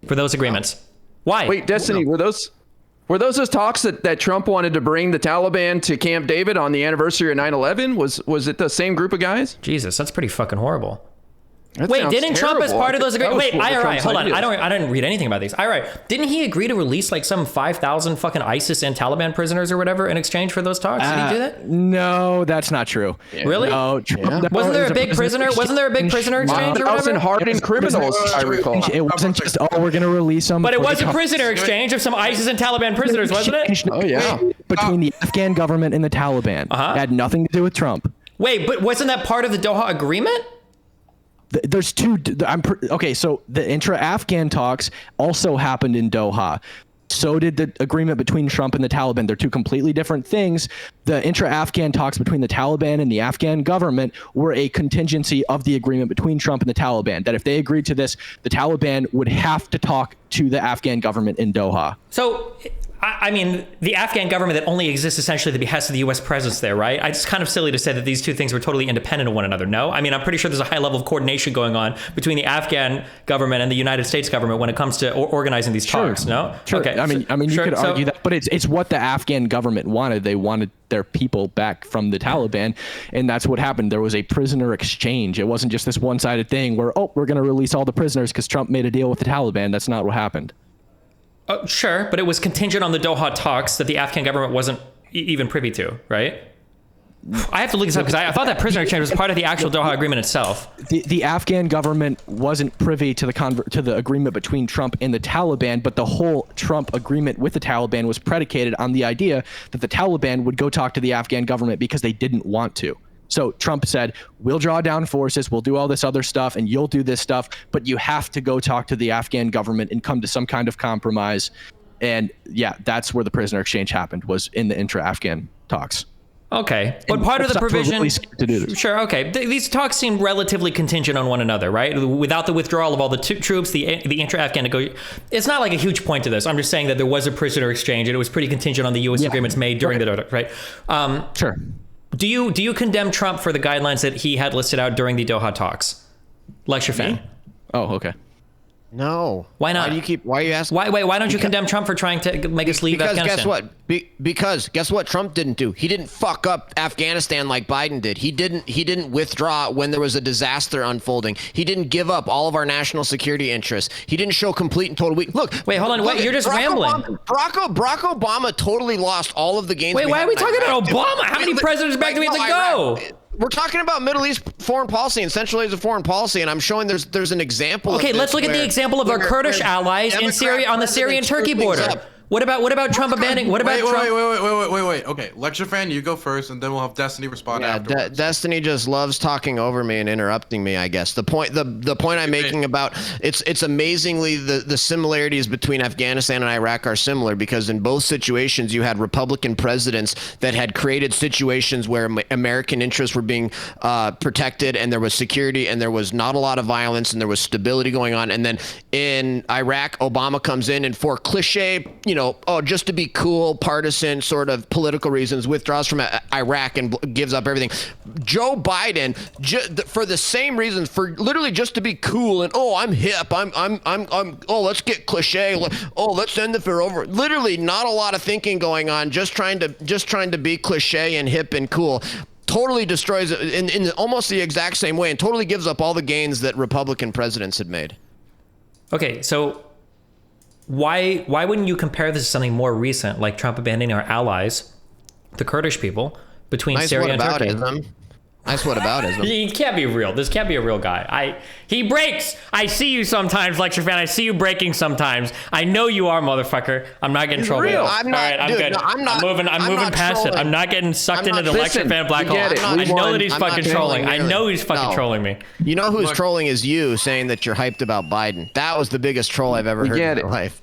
Speaker 1: for those agreements? Why?
Speaker 5: Wait, Destiny, were those talks that Trump wanted to bring the Taliban to Camp David on the anniversary of 9/11? Was it the same group of guys?
Speaker 1: Jesus, that's pretty fucking horrible.
Speaker 5: Wait,
Speaker 1: didn't Trump as part of those agreements? Wait, IRI, hold on. I didn't read anything about these. IRI, didn't he agree to release like some 5,000 fucking ISIS and Taliban prisoners or whatever in exchange for those talks? Did he do that?
Speaker 10: No, that's not true.
Speaker 1: Really?
Speaker 10: No.
Speaker 1: Wasn't there a big prisoner exchange or whatever?
Speaker 5: Hardened criminals, I recall.
Speaker 10: It wasn't just, we're going to release them.
Speaker 1: But it was a prisoner exchange of some ISIS and Taliban prisoners, wasn't it?
Speaker 5: Oh, yeah.
Speaker 10: Between the Afghan government and the Taliban. It had nothing to do with Trump.
Speaker 1: Wait, but wasn't that part of the Doha agreement?
Speaker 10: There's two. Okay, so the intra-Afghan talks also happened in Doha. So did the agreement between Trump and the Taliban. They're two completely different things. The intra-Afghan talks between the Taliban and the Afghan government were a contingency of the agreement between Trump and the Taliban, that if they agreed to this, the Taliban would have to talk to the Afghan government in Doha.
Speaker 1: So, I mean, the Afghan government that only exists essentially at the behest of the U.S. presence there, right? It's kind of silly to say that these two things were totally independent of one another, no? I mean, I'm pretty sure there's a high level of coordination going on between the Afghan government and the United States government when it comes to organizing these talks, no?
Speaker 10: Sure.
Speaker 1: Okay.
Speaker 10: I mean, you could argue that, but it's what the Afghan government wanted. They wanted their people back from the Taliban, and that's what happened. There was a prisoner exchange. It wasn't just this one-sided thing where, oh, we're going to release all the prisoners because Trump made a deal with the Taliban. That's not what happened.
Speaker 1: Sure, but it was contingent on the Doha talks that the Afghan government wasn't even privy to, right? I have to look this up because I thought that prisoner exchange was part of the actual Doha agreement itself.
Speaker 10: The Afghan government wasn't privy to the agreement between Trump and the Taliban, but the whole Trump agreement with the Taliban was predicated on the idea that the Taliban would go talk to the Afghan government because they didn't want to. So Trump said, we'll draw down forces, we'll do all this other stuff, and you'll do this stuff, but you have to go talk to the Afghan government and come to some kind of compromise. And yeah, that's where the prisoner exchange happened, was in the intra-Afghan talks.
Speaker 1: Okay, but part of the provision,
Speaker 10: really to do this.
Speaker 1: Sure, okay. These talks seem relatively contingent on one another, right? Without the withdrawal of all the troops, the intra-Afghan it's not like a huge point to this. I'm just saying that there was a prisoner exchange, and it was pretty contingent on the U.S. agreements made during the, right?
Speaker 10: Sure.
Speaker 1: Do you condemn Trump for the guidelines that he had listed out during the Doha talks? Lecture fan.
Speaker 10: Oh, okay.
Speaker 6: No.
Speaker 1: Why not?
Speaker 6: Why are you asking?
Speaker 1: Why don't you condemn Trump for trying to make us leave Afghanistan?
Speaker 6: Guess what? Because guess what Trump didn't do? He didn't fuck up Afghanistan like Biden did. He didn't withdraw when there was a disaster unfolding. He didn't give up all of our national security interests. He didn't show complete and total weakness. Look.
Speaker 1: Wait, hold on. Wait, you're just rambling.
Speaker 6: Barack Obama totally lost all of the gains.
Speaker 1: Wait, why are we talking about Obama? How many presidents back do we have to go?
Speaker 6: We're talking about Middle East foreign policy and Central Asia foreign policy, and I'm showing there's an example.
Speaker 1: Okay, let's look at the example of our Kurdish allies in Syria on the Syrian-Turkey border. What about Trump abandoning? What about Trump?
Speaker 4: Wait. Okay, lecture fan, you go first, and then we'll have Destiny respond afterwards.
Speaker 6: Destiny just loves talking over me and interrupting me, I guess. The point I'm making about it's amazingly the similarities between Afghanistan and Iraq are similar, because in both situations you had Republican presidents that had created situations where American interests were being protected, and there was security, and there was not a lot of violence, and there was stability going on. And then in Iraq, Obama comes in and, for cliche, just to be cool, partisan sort of political reasons, withdraws from Iraq and gives up everything. Joe Biden, for the same reasons, for literally just to be cool and, I'm hip, let's get cliche, let's end the affair over. Literally, not a lot of thinking going on, just trying to be cliche and hip and cool. Totally destroys it in almost the exact same way, and totally gives up all the gains that Republican presidents had made.
Speaker 1: Okay, so why wouldn't you compare this to something more recent, like Trump abandoning our allies, the Kurdish people, between Syria and Turkey?
Speaker 6: Nice whataboutism.
Speaker 1: He can't be real. This can't be a real guy. He breaks. I see you sometimes, lecture fan. I see you breaking sometimes. I know you are, motherfucker. I'm not getting trolled.
Speaker 6: I'm not.
Speaker 1: All right, I'm
Speaker 6: dude,
Speaker 1: good.
Speaker 6: No, I'm
Speaker 1: moving past
Speaker 6: trolling.
Speaker 1: it. I'm not getting sucked into the lecture fan black hole. I know that he's fucking trolling. I know he's fucking trolling me.
Speaker 6: You know who's trolling is you, saying that you're hyped about Biden. That was the biggest troll I've ever heard in my life.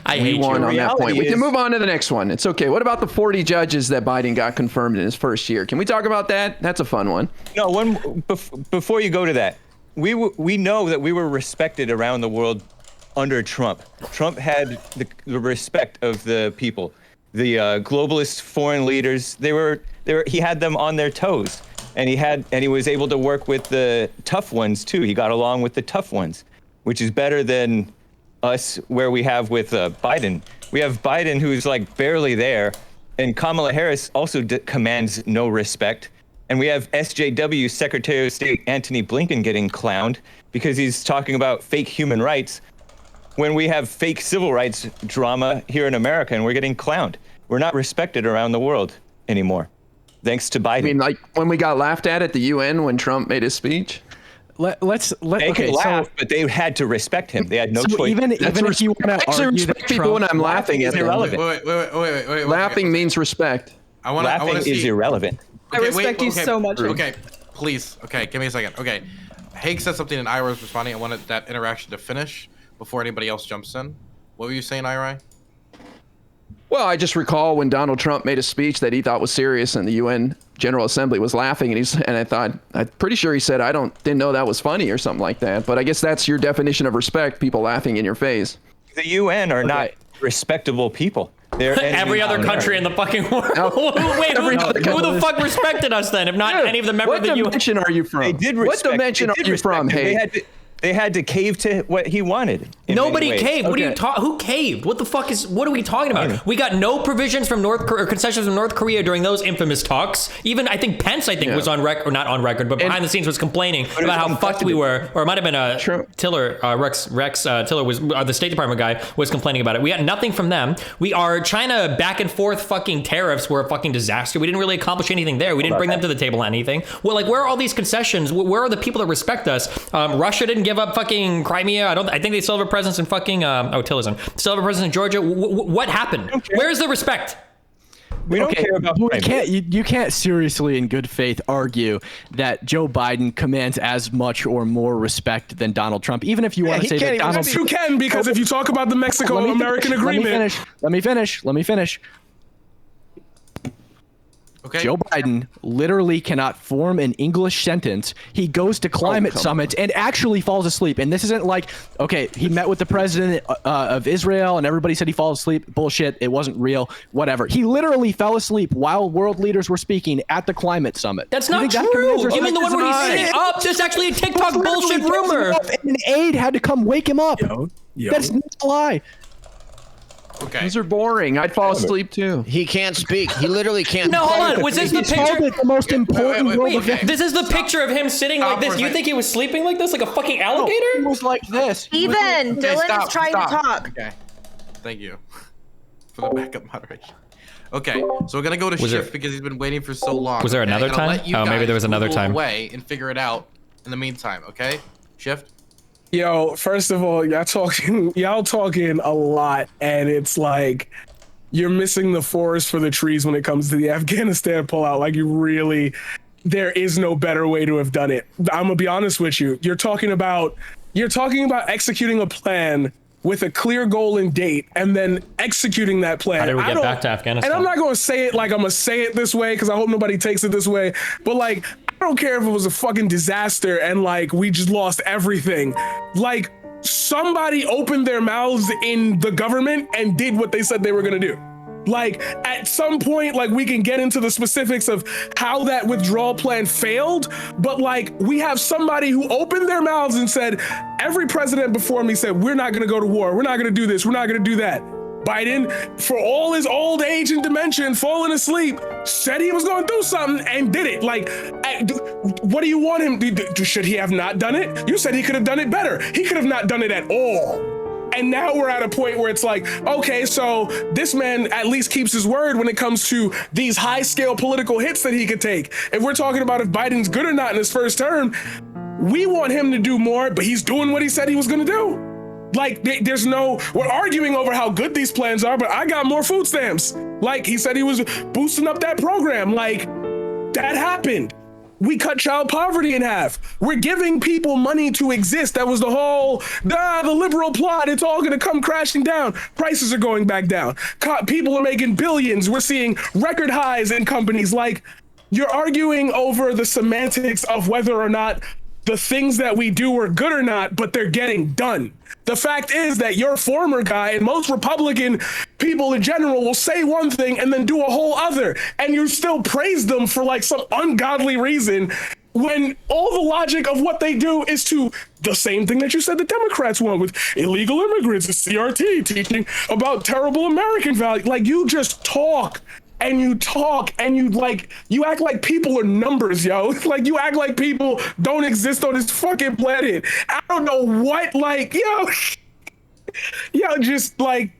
Speaker 5: We won on that point. We can move on to the next one. It's okay. What about the 40 judges that Biden got confirmed in his first year? Can we talk about that? That's a fun one.
Speaker 2: No, before you go to that, we know that we were respected around the world under Trump. Trump had the respect of the people. The globalist foreign leaders, he had them on their toes, and he was able to work with the tough ones too. He got along with the tough ones, which is better than us where we have with Biden. We have Biden who's like barely there, and Kamala Harris also commands no respect. And we have SJW Secretary of State Antony Blinken getting clowned because he's talking about fake human rights when we have fake civil rights drama here in America, and we're getting clowned. We're not respected around the world anymore, thanks to Biden.
Speaker 5: I mean, like when we got laughed at the UN when Trump made his speech?
Speaker 2: They could laugh, but they had to respect him. They had no choice.
Speaker 10: Even if you want to argue that
Speaker 5: people when I'm laughing at them.
Speaker 2: Irrelevant.
Speaker 4: Wait.
Speaker 5: Laughing means respect.
Speaker 2: Laughing is irrelevant.
Speaker 7: I respect you so much.
Speaker 4: Okay, please. Okay, give me a second. Okay, Haig said something and Ira was responding. I wanted that interaction to finish before anybody else jumps in. What were you saying, Ira?
Speaker 5: Well, I just recall when Donald Trump made a speech that he thought was serious, and the UN General Assembly was laughing, and I thought, I'm pretty sure he said, didn't know that was funny or something like that. But I guess that's your definition of respect, people laughing in your face.
Speaker 2: The UN are not respectable people. They're
Speaker 1: every other country in the fucking world. Wait, who the fuck respected us then, if not any of the members of the UN?
Speaker 5: What dimension are you from?
Speaker 2: They did respect.
Speaker 5: What dimension are you from? Hey,
Speaker 2: they had to cave to what he wanted.
Speaker 1: Nobody caved. What are you talking? Who caved? What are we talking about? We got no provisions from concessions from North Korea during those infamous talks. Even I think Pence, was on record, or not on record, but behind the scenes was complaining about how fucked we were. Or it might have been Tiller, Rex Tiller was the State Department guy was complaining about it. We got nothing from them. Our China back and forth fucking tariffs were a fucking disaster. We didn't really accomplish anything there. We didn't bring them to the table on anything. Well, like, where are all these concessions? Where are the people that respect us? Russia didn't give up fucking Crimea. I think they still have a presence in fucking Tillerson. Still have a presence in Georgia. What happened? Where's the respect?
Speaker 2: We don't care about.
Speaker 10: You can't seriously, in good faith, argue that Joe Biden commands as much or more respect than Donald Trump. Even if you want to say that Donald
Speaker 8: Trump, you can, because if you talk about the Mexico-American agreement,
Speaker 10: let me finish. Okay. Joe Biden literally cannot form an English sentence. He goes to climate summits and actually falls asleep. And this isn't like, okay, he met with the president of Israel and everybody said he falls asleep. Bullshit. It wasn't real. Whatever. He literally fell asleep while world leaders were speaking at the climate summit.
Speaker 1: That's not true. Even the one where he's sitting up, there's actually a TikTok bullshit rumor.
Speaker 10: And an aide had to come wake him up. That's not a lie.
Speaker 5: Okay. These are boring. I'd fall asleep too.
Speaker 6: He can't speak. He literally can't.
Speaker 1: No, hold on. Was this the picture?
Speaker 10: The most important.
Speaker 1: Wait, this is the picture of him sitting like this. You think he was sleeping like this, like a fucking alligator?
Speaker 10: He was like this.
Speaker 7: Dylan is trying to talk.
Speaker 4: Okay. Thank you for the backup moderation. Okay, so we're gonna go to Shift because he's been waiting for so long.
Speaker 1: Was there another time? Oh, maybe there was another time.
Speaker 4: Away and figure it out in the meantime. Okay, Shift.
Speaker 8: Yo, first of all, y'all talking a lot, and it's like you're missing the forest for the trees when it comes to the Afghanistan pullout. Like, there is no better way to have done it. I'm gonna be honest with you. You're talking about executing a plan with a clear goal and date, and then executing that plan.
Speaker 1: How did we get back to Afghanistan?
Speaker 8: And I'm not gonna say it like I'm gonna say it this way, because I hope nobody takes it this way. But like, I don't care if it was a fucking disaster and like we just lost everything. Like, somebody opened their mouths in the government and did what they said they were gonna do. Like, at some point, like, we can get into the specifics of how that withdrawal plan failed, but like, we have somebody who opened their mouths and said, every president before me said, we're not gonna go to war, we're not gonna do this, we're not gonna do that. Biden, for all his old age and dementia and falling asleep, said he was going to do something and did it. Like, what do you want him to do? Should he have not done it? You said he could have done it better. He could have not done it at all. And now we're at a point where it's like, okay, so this man at least keeps his word when it comes to these high-scale political hits that he could take. If we're talking about if Biden's good or not in his first term, we want him to do more, but he's doing what he said he was going to do. Like, we're arguing over how good these plans are, but I got more food stamps. Like, he said he was boosting up that program. Like, that happened. We cut child poverty in half. We're giving people money to exist. That was the whole, the liberal plot. It's all gonna come crashing down. Prices are going back down. People are making billions. We're seeing record highs in companies. Like, you're arguing over the semantics of whether or not the things that we do are good or not, but they're getting done. The fact is that your former guy and most Republican people in general will say one thing and then do a whole other, and you still praise them for like some ungodly reason, when all the logic of what they do is to the same thing that you said the Democrats want with illegal immigrants, the CRT teaching about terrible American values. Like, you just talk and you act like people are numbers, yo. Like, you act like people don't exist on this fucking planet. I don't know what, like, just like,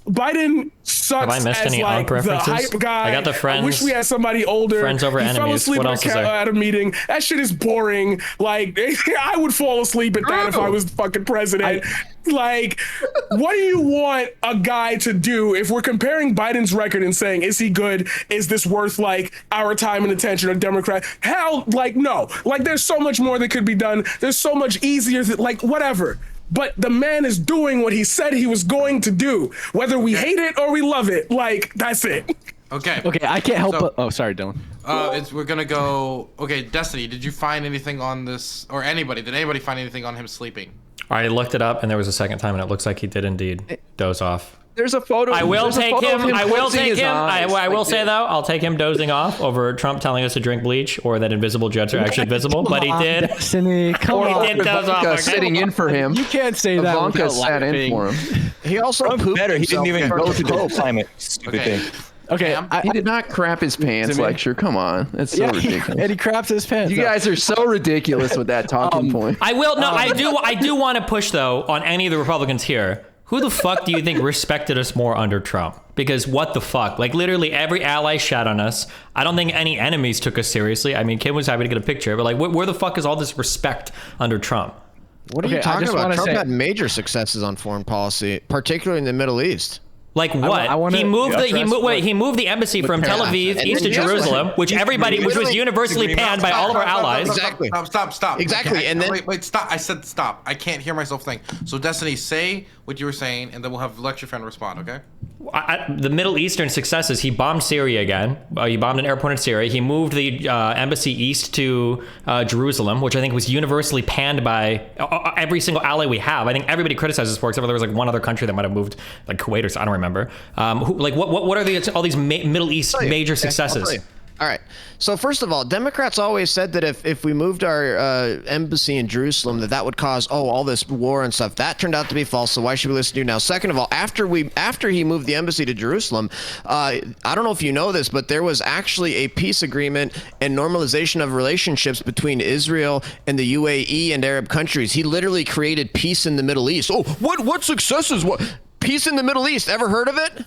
Speaker 8: Biden sucks.
Speaker 1: Have I missed
Speaker 8: as
Speaker 1: any
Speaker 8: like the hype guy.
Speaker 1: I got the friends.
Speaker 8: I wish we had somebody older.
Speaker 1: Friends over
Speaker 8: he
Speaker 1: enemies.
Speaker 8: Fell asleep
Speaker 1: what else is there?
Speaker 8: At a meeting. That shit is boring. Like, I would fall asleep at that if I was the fucking president. Like, what do you want a guy to do if we're comparing Biden's record and saying, is he good? Is this worth like our time and attention on Democrat? Hell, like, no. Like, there's so much more that could be done. There's so much easier that, like, whatever. but the man is doing what he said he was going to do, whether we hate it or we love it. Like, that's it.
Speaker 4: Okay.
Speaker 10: Okay, I can't help but. Oh, sorry, Dylan.
Speaker 4: We're gonna go. Okay, Destiny, did you find anything on this, or anybody? Did anybody find anything on him sleeping?
Speaker 1: I looked it up, and there was a second time, and it looks like he did indeed doze off.
Speaker 5: There's a photo.
Speaker 1: I will take him. I will take him. I will say
Speaker 5: that.
Speaker 1: though, I'll take him dozing off over Trump telling us to drink bleach, or that invisible jets are actually visible. But he did.
Speaker 10: Destiny, come
Speaker 1: He
Speaker 10: on.
Speaker 1: did doze off. Okay?
Speaker 5: Sitting in for him.
Speaker 10: You can't say that.
Speaker 5: Ivanka
Speaker 10: without
Speaker 5: sat in
Speaker 10: laughing.
Speaker 5: for him.
Speaker 6: He also pooped
Speaker 2: Better. He didn't even
Speaker 6: himself
Speaker 2: go to
Speaker 6: for
Speaker 2: the climate stupid
Speaker 4: Okay.
Speaker 2: thing.
Speaker 10: Okay,
Speaker 5: He did not crap his pants.
Speaker 10: me?
Speaker 5: Lecture. Come on, that's so ridiculous.
Speaker 10: and he craps his pants.
Speaker 5: You guys are so ridiculous with that talking point.
Speaker 1: I will. No, I do want to push though on any of the Republicans here. Who the fuck do you think respected us more under Trump? Because what the fuck? Like literally every ally shat on us. I don't think any enemies took us seriously. I mean, Kim was happy to get a picture, but like, where the fuck is all this respect under Trump?
Speaker 6: What are you
Speaker 10: Okay, I
Speaker 6: talking
Speaker 10: just
Speaker 6: about?
Speaker 10: wanna
Speaker 6: Trump
Speaker 10: say-
Speaker 6: had major successes on foreign policy, particularly in the Middle East.
Speaker 1: Like what?
Speaker 10: I wanna
Speaker 1: he moved
Speaker 10: address what-
Speaker 1: he moved the embassy from Tel Aviv
Speaker 6: And
Speaker 1: east to
Speaker 6: then yes,
Speaker 1: Jerusalem, which was universally panned by all of our allies.
Speaker 6: Exactly.
Speaker 4: Stop.
Speaker 6: Exactly,
Speaker 4: Okay,
Speaker 6: and then-
Speaker 4: wait, stop. I said stop. I can't hear myself think. So Destiny, say what you were saying, and then we'll have Lecture Fan respond. Okay?
Speaker 1: The Middle Eastern successes. He bombed Syria again. He bombed an airport in Syria. He moved the embassy east to Jerusalem, which I think was universally panned by every single ally we have. I think everybody criticizes for, except for there was like one other country that might have moved, like Kuwait or so, I don't remember. What are all these Middle East major
Speaker 6: I'll
Speaker 1: successes?
Speaker 6: tell you. All right. So first of all, Democrats always said that if we moved our embassy in Jerusalem, that would cause all this war and stuff. That turned out to be false. So why should we listen to you now? Second of all, after he moved the embassy to Jerusalem, I don't know if you know this, but there was actually a peace agreement and normalization of relationships between Israel and the UAE and Arab countries. He literally created peace in the Middle East. Oh, what successes? What peace in the Middle East? Ever heard of it?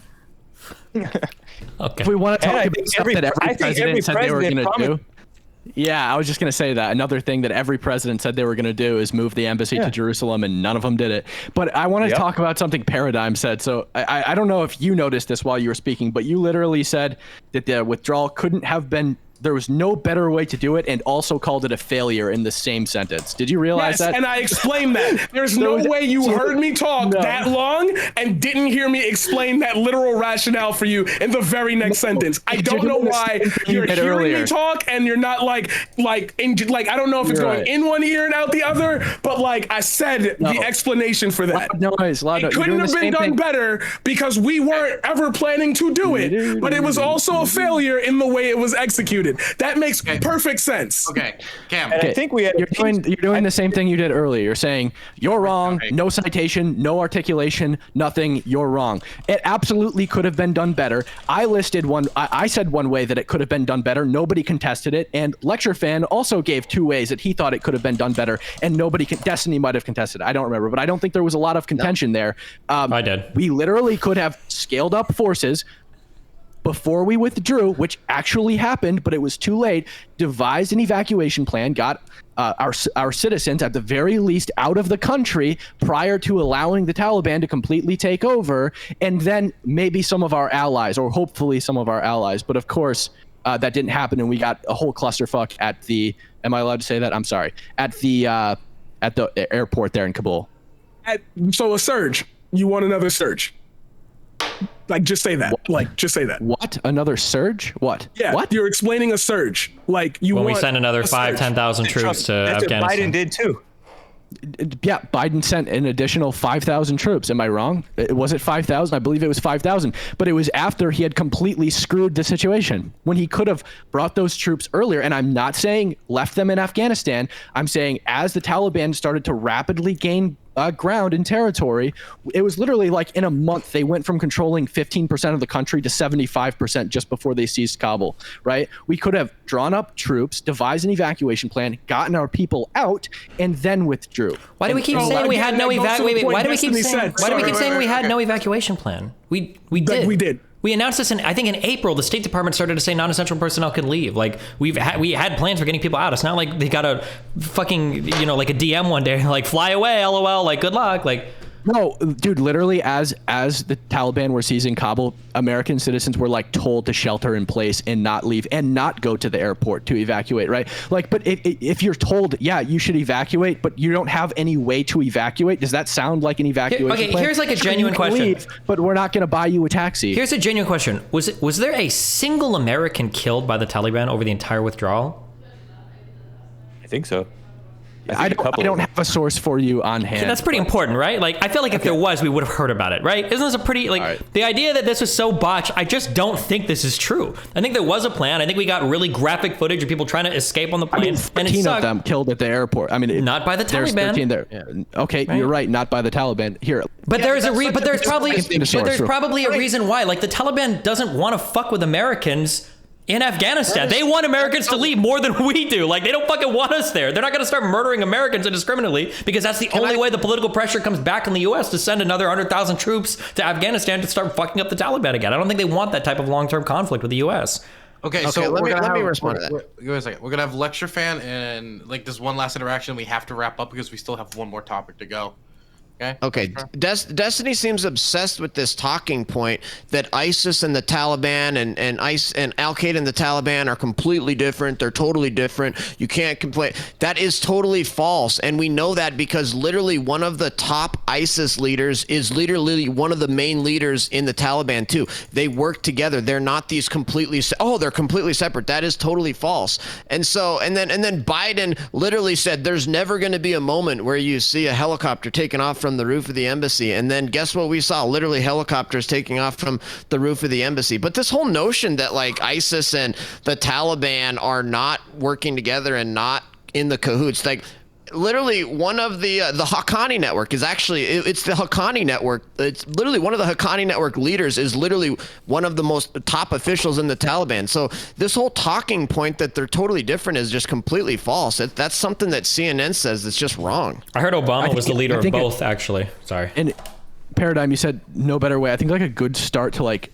Speaker 1: Okay.
Speaker 10: If we want to talk
Speaker 2: I
Speaker 10: about
Speaker 2: think
Speaker 10: stuff
Speaker 2: every-
Speaker 10: that every
Speaker 2: I think
Speaker 10: president
Speaker 2: every
Speaker 10: said they were going
Speaker 2: president
Speaker 10: to do. Yeah, I was just going to say that. Another thing that every president said they were going to do is move the embassy to Jerusalem, and none of them did it. But I want to talk about something Paradigm said. So I don't know if you noticed this while you were speaking, but you literally said that the withdrawal couldn't have been, there was no better way to do it, and also called it a failure in the same sentence. Did you realize that?
Speaker 8: And I explained that. There's no way you heard me talk that long and didn't hear me explain that literal rationale for you in the very next sentence. I don't know why you're hearing me talk and you're not like I don't know if it's going in one ear and out the other, but like I said, the explanation for that.
Speaker 10: Loud noise.
Speaker 8: It couldn't have been done better because we weren't ever planning to do it, but it was also a failure in the way it was executed. That makes perfect sense.
Speaker 4: Okay, Cam.
Speaker 2: And I think we had
Speaker 10: You're doing the same thing you did earlier. You're saying you're wrong, no citation, no articulation, nothing. You're wrong. It absolutely could have been done better. I listed one. I said one way that it could have been done better. Nobody contested it, and Lecture Fan also gave two ways that he thought it could have been done better, and nobody. Destiny might have contested. I don't remember, but I don't think there was a lot of contention there.
Speaker 1: I did.
Speaker 10: We literally could have scaled up forces before we withdrew, which actually happened, but it was too late, devised an evacuation plan, got our citizens at the very least out of the country prior to allowing the Taliban to completely take over, and then maybe some of our allies, or hopefully some of our allies. But of course, that didn't happen, and we got a whole clusterfuck at the, am I allowed to say that? I'm sorry. At the airport there in Kabul.
Speaker 8: So a surge. You want another surge. Like, just say that.
Speaker 10: What?
Speaker 8: Like, just say that.
Speaker 10: What? Another surge? What?
Speaker 8: Yeah.
Speaker 10: What?
Speaker 8: You're explaining a surge. Like, you
Speaker 1: When
Speaker 8: want
Speaker 1: we send another
Speaker 8: a
Speaker 1: 10,000
Speaker 8: surge.
Speaker 1: troops to
Speaker 2: that's what
Speaker 1: Afghanistan.
Speaker 2: Biden did too.
Speaker 10: Yeah, Biden sent an additional 5,000 troops. Am I wrong? Was it 5,000? I believe it was 5,000. But it was after he had completely screwed the situation, when he could have brought those troops earlier. And I'm not saying left them in Afghanistan. I'm saying as the Taliban started to rapidly gain ground and territory, it was literally like in a month they went from controlling 15% of the country to 75% just before they seized Kabul, right? We could have drawn up troops, devised an evacuation plan, gotten our people out, and then withdrew.
Speaker 1: Why do we keep saying we had no Why do we keep saying we had no evacuation plan? We did.
Speaker 8: We did.
Speaker 1: We announced this I think in April. The State Department started to say non-essential personnel can leave. Like we had plans for getting people out. It's not like they got a fucking like a DM one day like fly away, LOL, like good luck. Like
Speaker 10: No, dude, literally as the Taliban were seizing Kabul, American citizens were like told to shelter in place and not leave and not go to the airport to evacuate, right? Like, but if you're told, yeah, you should evacuate, but you don't have any way to evacuate, does that sound like an evacuation
Speaker 1: Okay,
Speaker 10: plan?
Speaker 1: here's like a
Speaker 10: Sure,
Speaker 1: genuine
Speaker 10: you can
Speaker 1: question.
Speaker 10: leave, but we're not going to buy you a taxi.
Speaker 1: Here's a genuine question. Was there a single American killed by the Taliban over the entire withdrawal?
Speaker 2: I think so.
Speaker 10: I don't have a source for you on hand.
Speaker 1: That's pretty important, right? Like, I feel like if there was, we would have heard about it, right? Isn't this a pretty, like, the idea that this was so botched, I just don't think this is true. I think there was a plan. I think we got really graphic footage of people trying to escape on the plane.
Speaker 10: I mean, 13 of them killed at the airport. I mean,
Speaker 1: not by the
Speaker 10: there's
Speaker 1: Taliban.
Speaker 10: 13 there. Yeah. Okay,
Speaker 1: Right.
Speaker 10: you're right. Not by the Taliban. Here.
Speaker 1: But there's
Speaker 10: Source.
Speaker 1: probably a reason why. Like, the Taliban doesn't want to fuck with Americans in Afghanistan. They want Americans to leave more than we do. Like, they don't fucking want us there. They're not going to start murdering Americans indiscriminately because that's the only way the political pressure comes back in the U.S. to send another 100,000 troops to Afghanistan to start fucking up the Taliban again. I don't think they want that type of long-term conflict with the U.S.
Speaker 4: Okay,
Speaker 6: Okay,
Speaker 4: so
Speaker 6: let
Speaker 4: we're
Speaker 6: me-
Speaker 4: gonna
Speaker 6: let me
Speaker 4: have,
Speaker 6: respond to that.
Speaker 4: Give me a second. We're gonna have lecture fan and like this one last interaction. We have to wrap up because we still have one more topic to go. Okay.
Speaker 6: Destiny seems obsessed with this talking point that ISIS and the Taliban and Al Qaeda and the Taliban are completely different. They're totally different. You can't complain. That is totally false, and we know that because literally one of the top ISIS leaders is literally one of the main leaders in the Taliban too. They work together. They're not these completely. They're completely separate. That is totally false. And so and then Biden literally said there's never going to be a moment where you see a helicopter taken off from the roof of the embassy, and then guess what we saw? Literally helicopters taking off from the roof of the embassy. But this whole notion that like ISIS and the Taliban are not working together and not in the cahoots, like literally one of the Haqqani network is actually it's the Haqqani network. It's literally one of the Haqqani network leaders is literally one of the most top officials in the Taliban. So this whole talking point that they're totally different is just completely false. That's something that CNN says that's just wrong.
Speaker 1: I heard Obama was the leader of both, actually. Sorry.
Speaker 10: And Paradigm, you said no better way. I think like a good start to like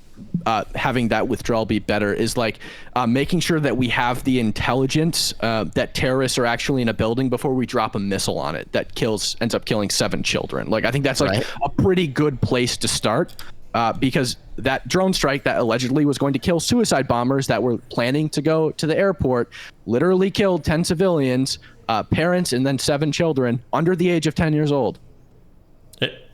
Speaker 10: having that withdrawal be better is like making sure that we have the intelligence that terrorists are actually in a building before we drop a missile on it that ends up killing 7 children. Like I think that's like a pretty good place to start because that drone strike that allegedly was going to kill suicide bombers that were planning to go to the airport literally killed 10 civilians, parents, and then 7 children under the age of 10 years old.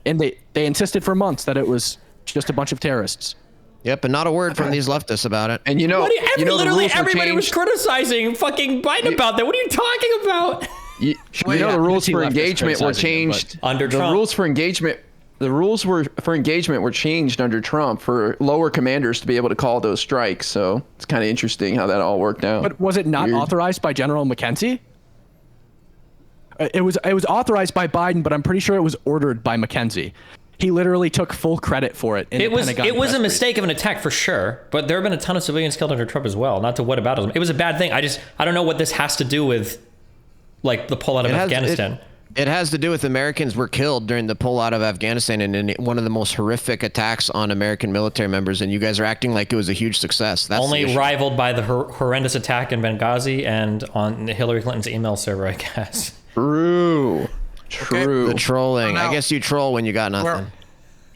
Speaker 10: And they insisted for months that it was just a bunch of terrorists.
Speaker 6: Yep, and not a word from these leftists about it.
Speaker 5: And
Speaker 1: literally everybody was criticizing fucking Biden about that. What are you talking about?
Speaker 5: The rules for engagement were changed
Speaker 1: under Trump.
Speaker 5: The rules for engagement. The rules for engagement were changed under Trump for lower commanders to be able to call those strikes. So it's kind of interesting how that all worked out.
Speaker 10: But was it not authorized by General McKenzie? It was authorized by Biden, but I'm pretty sure it was ordered by McKenzie. He literally took full credit for it.
Speaker 1: It was a mistake of an attack for sure, but there have been a ton of civilians killed under Trump as well. Not to whataboutism. It was a bad thing. I don't know what this has to do with, like, the pullout of Afghanistan.
Speaker 6: It has to do with Americans were killed during the pullout of Afghanistan and in one of the most horrific attacks on American military members, and you guys are acting like it was a huge success. That's
Speaker 1: only rivaled by the horrendous attack in Benghazi and on Hillary Clinton's email server, I guess.
Speaker 5: True.
Speaker 6: The trolling. I guess you troll when you got nothing.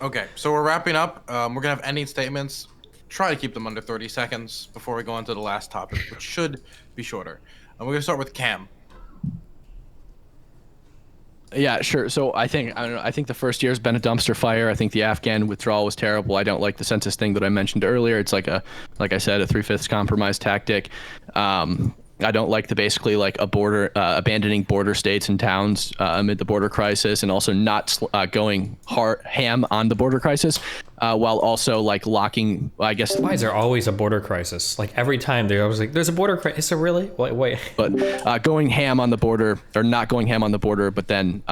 Speaker 4: Okay, so we're wrapping up. We're gonna have ending statements. Try to keep them under 30 seconds before we go into the last topic, which should be shorter. And we're gonna start with Cam.
Speaker 10: Yeah, sure. So I think the first year's been a dumpster fire. I think the Afghan withdrawal was terrible. I don't like the census thing that I mentioned earlier. It's like I said, a 3/5 compromise tactic. I don't like the basically like abandoning border states and towns amid the border crisis, and also not going ham on the border crisis, while also like locking. I guess
Speaker 1: why is there always a border crisis? Like every time they're always like, "There's a border crisis." Is there really? Wait.
Speaker 10: But going ham on the border, or not going ham on the border, but then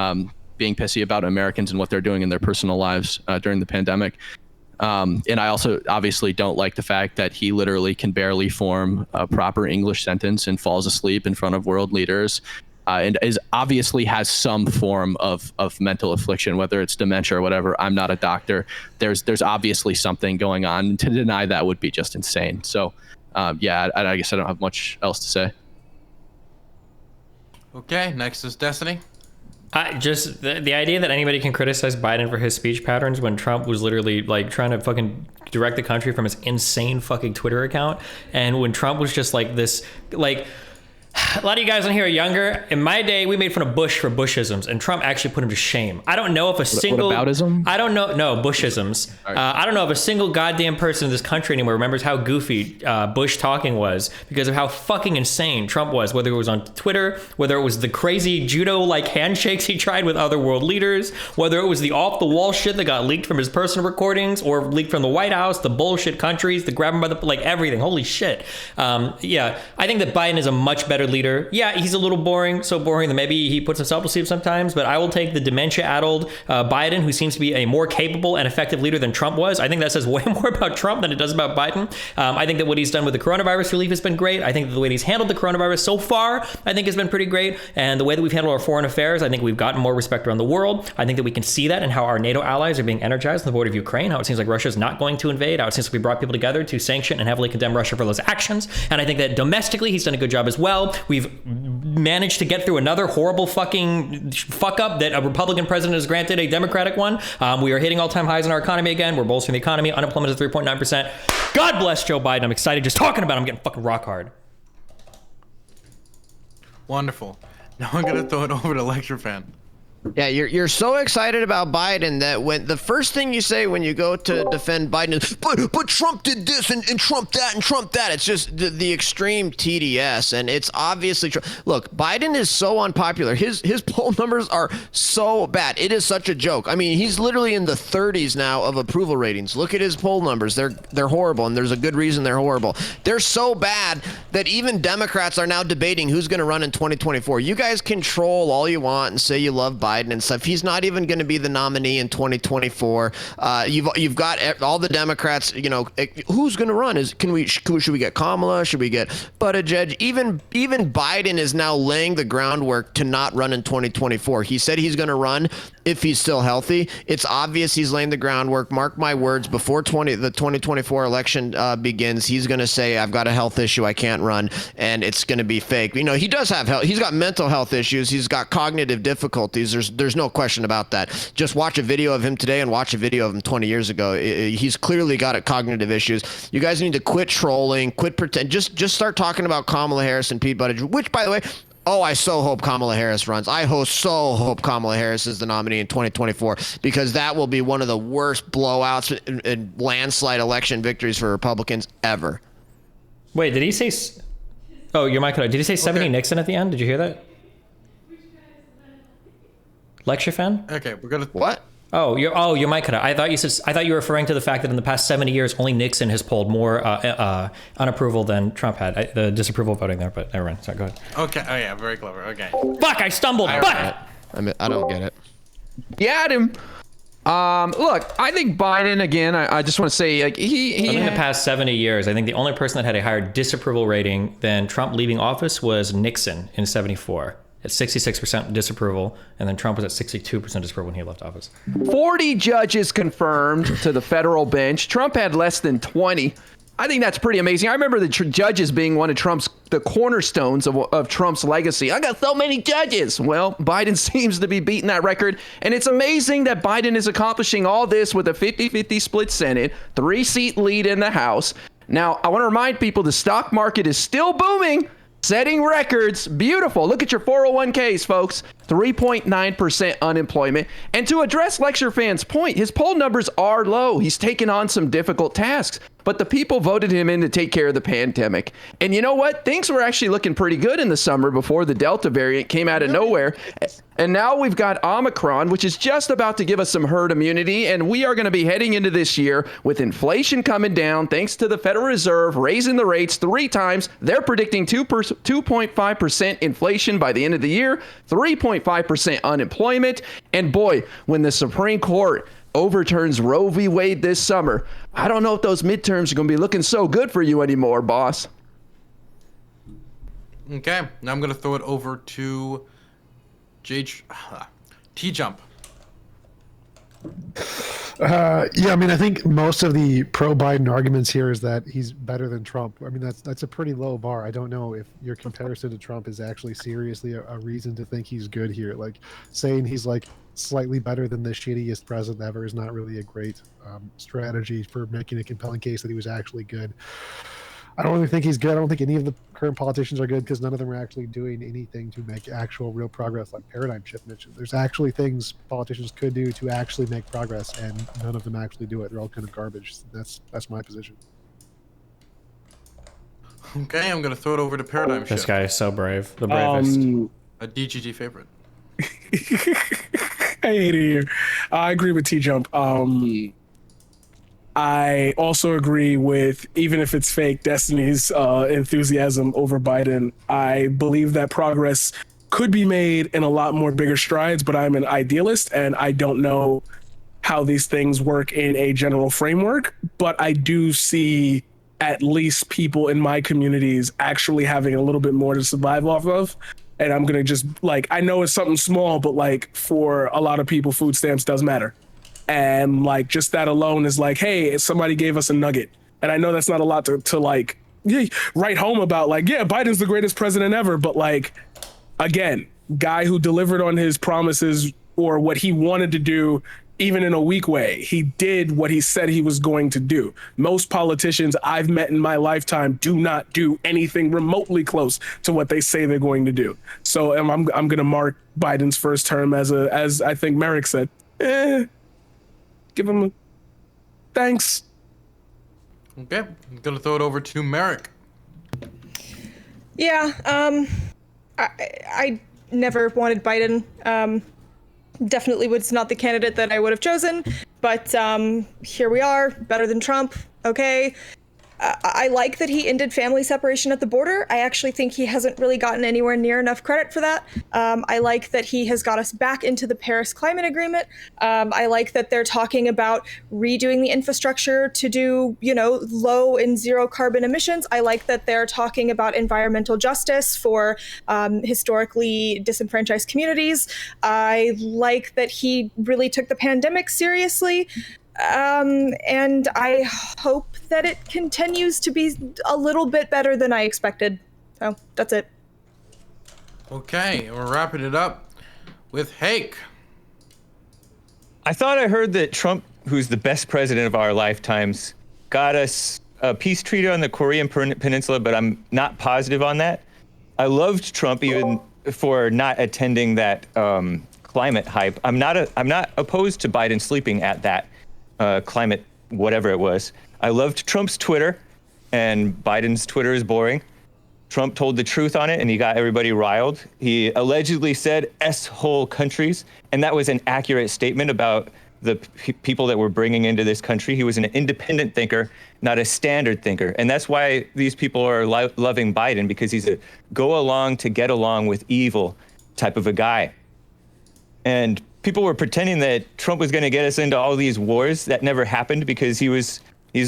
Speaker 10: being pissy about Americans and what they're doing in their personal lives during the pandemic. And I also obviously don't like the fact that he literally can barely form a proper English sentence and falls asleep in front of world leaders, and obviously has some form of mental affliction, whether it's dementia or whatever. I'm not a doctor. There's obviously something going on, and to deny that would be just insane. So, I guess I don't have much else to say.
Speaker 4: Okay, next is Destiny.
Speaker 1: Just the idea that anybody can criticize Biden for his speech patterns when Trump was literally like trying to fucking direct the country from his insane fucking Twitter account, and when Trump was just like this, like. A lot of you guys on here are younger. In my day, we made fun of Bush for Bushisms, and Trump actually put him to shame. I don't know if a single...
Speaker 10: What aboutism?
Speaker 1: I don't know. No, Bushisms. I don't know if a single goddamn person in this country anymore remembers how goofy Bush talking was because of how fucking insane Trump was, whether it was on Twitter, whether it was the crazy judo-like handshakes he tried with other world leaders, whether it was the off-the-wall shit that got leaked from his personal recordings or leaked from the White House, the bullshit countries, the grab him by the... like everything. Holy shit. Yeah, I think that Biden is a much better leader. Yeah, he's a little boring, so boring that maybe he puts himself to sleep sometimes, but I will take the dementia-addled Biden, who seems to be a more capable and effective leader than Trump was. I think that says way more about Trump than it does about Biden. I think that what he's done with the coronavirus relief has been great. I think that the way he's handled the coronavirus so far, I think has been pretty great. And the way that we've handled our foreign affairs, I think we've gotten more respect around the world. I think that we can see that in how our NATO allies are being energized on the border of Ukraine, how it seems like Russia's not going to invade, how it seems like we brought people together to sanction and heavily condemn Russia for those actions. And I think that domestically, he's done a good job as well. We've managed to get through another horrible fucking fuck up that a Republican president has granted a Democratic one. We are hitting all-time highs in our economy again. We're bolstering the economy. Unemployment is 3.9%. God bless Joe Biden. I'm excited just talking about him. I'm getting fucking rock hard.
Speaker 4: Wonderful. Now I'm gonna throw it over to LCTRfan.
Speaker 6: Yeah, you're so excited about Biden that when the first thing you say when you go to defend Biden is, but Trump did this and Trump that and Trump that. It's just the extreme TDS, and it's obviously true. Look, Biden is so unpopular. His poll numbers are so bad. It is such a joke. I mean, he's literally in the 30s now of approval ratings. Look at his poll numbers. They're horrible, and there's a good reason they're horrible. They're so bad that even Democrats are now debating who's going to run in 2024. You guys can troll all you want and say you love Biden and stuff. He's not even going to be the nominee in 2024. You've got all the Democrats. You know, who's going to run? Should we get Kamala? Should we get Buttigieg? Even Biden is now laying the groundwork to not run in 2024. He said he's going to run if he's still healthy. It's obvious he's laying the groundwork. Mark my words, before the 2024 election begins, he's going to say, I've got a health issue, I can't run, and it's going to be fake. You know, he does have health. He's got mental health issues. He's got cognitive difficulties. There's no question about that. Just watch a video of him today and watch a video of him 20 years ago. He's clearly got cognitive issues. You guys need to quit trolling, quit pretend. Just start talking about Kamala Harris and Pete Buttigieg, which, by the way, I so hope Kamala Harris runs. I so hope Kamala Harris is the nominee in 2024, because that will be one of the worst blowouts and landslide election victories for Republicans ever.
Speaker 1: Wait, did he say... Oh, your mic. Did he say 70 Nixon at the end? Did you hear that? LCTRfan?
Speaker 4: Okay, we're gonna...
Speaker 1: What? Oh, your mic cut out. I thought you were referring to the fact that in the past 70 years, only Nixon has polled more unapproval than Trump had. The disapproval voting there, but never mind. Sorry, go ahead.
Speaker 4: Okay. Oh yeah, very clever. Okay.
Speaker 1: Fuck! I stumbled.
Speaker 6: I don't get it.
Speaker 5: You had him. Look, I think Biden, again, I just want to say, like,
Speaker 1: in the past 70 years, I think the only person that had a higher disapproval rating than Trump leaving office was Nixon in 74. At 66% disapproval, and then Trump was at 62% disapproval when he left office.
Speaker 5: 40 judges confirmed to the federal bench. Trump had less than 20. I think that's pretty amazing. I remember the judges being one of the cornerstones of Trump's legacy. I got so many judges. Well, Biden seems to be beating that record, and it's amazing that Biden is accomplishing all this with a 50-50 split Senate, 3-seat lead in the House. Now, I want to remind people the stock market is still booming, setting records. Beautiful. Look at your 401ks, folks. 3.9% unemployment. And to address LCTRfan's point, his poll numbers are low. He's taken on some difficult tasks, but the people voted him in to take care of the pandemic. And you know what? Things were actually looking pretty good in the summer before the Delta variant came out of nowhere. And now we've got Omicron, which is just about to give us some herd immunity. And we are going to be heading into this year with inflation coming down, thanks to the Federal Reserve raising the rates 3 times. They're predicting 2.5% inflation by the end of the year, 3.5% unemployment. And boy, when the Supreme Court overturns Roe v. Wade this summer, I don't know if those midterms are going to be looking so good for you anymore, boss.
Speaker 4: Okay, now I'm going to throw it over to T-Jump.
Speaker 9: Yeah, I mean, I think most of the pro-Biden arguments here is that he's better than Trump. I mean, that's a pretty low bar. I don't know if your comparison to Trump is actually seriously a reason to think he's good here. Like saying he's like slightly better than the shittiest president ever is not really a great strategy for making a compelling case that he was actually good. I don't really think he's good. I don't think any of the current politicians are good because none of them are actually doing anything to make actual real progress, like paradigm shift mentioned. There's actually things politicians could do to actually make progress, and none of them actually do it. They're all kind of garbage. That's my position.
Speaker 4: Okay, I'm gonna throw it over to paradigm shift.
Speaker 1: This guy is so brave, the bravest.
Speaker 4: A DGG favorite.
Speaker 8: I hate it here. I agree with T-Jump. I also agree with, even if it's fake, Destiny's enthusiasm over Biden. I believe that progress could be made in a lot more bigger strides, but I'm an idealist and I don't know how these things work in a general framework. But I do see at least people in my communities actually having a little bit more to survive off of. And I'm going to just, like, I know it's something small, but like for a lot of people, food stamps does matter. And like just that alone is like, hey, somebody gave us a nugget. And I know that's not a lot to like write home about, like, yeah, Biden's the greatest president ever. But like, again, guy who delivered on his promises or what he wanted to do, even in a weak way. He did what he said he was going to do. Most politicians I've met in my lifetime do not do anything remotely close to what they say they're going to do. So I'm going to mark Biden's first term as I think Merrick said, give him a thanks.
Speaker 4: Okay, I'm gonna throw it over to Merrick.
Speaker 7: Yeah, I never wanted Biden. Definitely was not the candidate that I would have chosen, but here we are, better than Trump. Okay. I like that he ended family separation at the border. I actually think he hasn't really gotten anywhere near enough credit for that. I like that he has got us back into the Paris Climate Agreement. I like that they're talking about redoing the infrastructure to do, low and zero carbon emissions. I like that they're talking about environmental justice for historically disenfranchised communities. I like that he really took the pandemic seriously. And I hope that it continues to be a little bit better than I expected. So that's it.
Speaker 4: Okay, and we're wrapping it up with Hake.
Speaker 2: I thought I heard that Trump, who's the best president of our lifetimes, got us a peace treaty on the Korean Peninsula, but I'm not positive on that. I loved Trump even for not attending that climate hype. I'm not opposed to Biden sleeping at that climate, whatever it was. I loved Trump's Twitter, and Biden's Twitter is boring. Trump told the truth on it, and he got everybody riled. He allegedly said S-hole countries, and that was an accurate statement about the people that we're bringing into this country. He was an independent thinker, not a standard thinker. And that's why these people are loving Biden, because he's a go along to get along with evil type of a guy. And people were pretending that Trump was going to get us into all these wars. That never happened because he's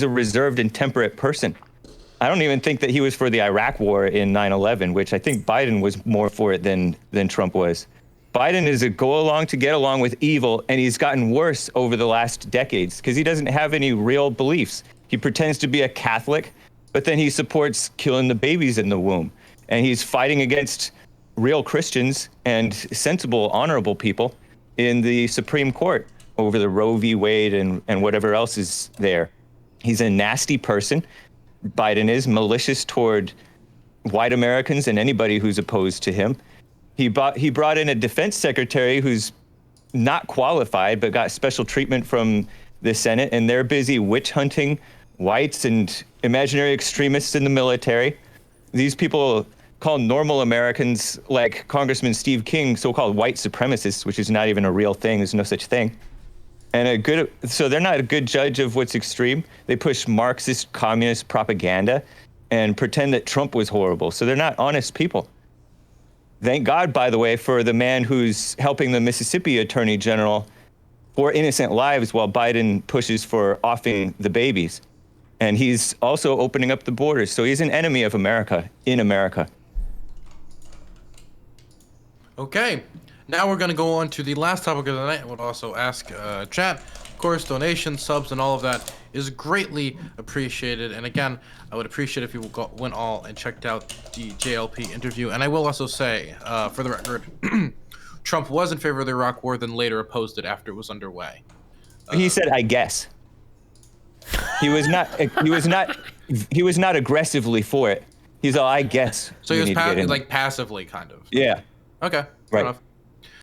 Speaker 2: a reserved and temperate person. I don't even think that he was for the Iraq war in 9/11, which I think Biden was more for it than Trump was. Biden is a go along to get along with evil, and he's gotten worse over the last decades because he doesn't have any real beliefs. He pretends to be a Catholic, but then he supports killing the babies in the womb. And he's fighting against real Christians and sensible, honorable people in the Supreme Court over the Roe v. Wade and whatever else is there. He's a nasty person. Biden is malicious toward white Americans and anybody who's opposed to him. He brought in a defense secretary who's not qualified, but got special treatment from the Senate, and they're busy witch hunting whites and imaginary extremists in the military. These people call normal Americans, like Congressman Steve King, so-called white supremacists, which is not even a real thing. There's no such thing. And so they're not a good judge of what's extreme. They push Marxist, communist propaganda and pretend that Trump was horrible. So they're not honest people. Thank God, by the way, for the man who's helping the Mississippi Attorney General for innocent lives while Biden pushes for offing the babies. And he's also opening up the borders. So he's an enemy of America in America.
Speaker 4: Okay, now we're going to go on to the last topic of the night. I would also ask chat, Of course, donations, subs, and all of that is greatly appreciated. And again, I would appreciate if you went all and checked out the JLP interview. And I will also say, for the record, Trump was in favor of the Iraq War, then later opposed it after it was underway.
Speaker 2: He said, "I guess." He was not. He was not aggressively for it. He's all, "I guess."
Speaker 4: So he was passively, kind of.
Speaker 2: Yeah.
Speaker 4: Okay. Fair
Speaker 2: Right.
Speaker 4: enough.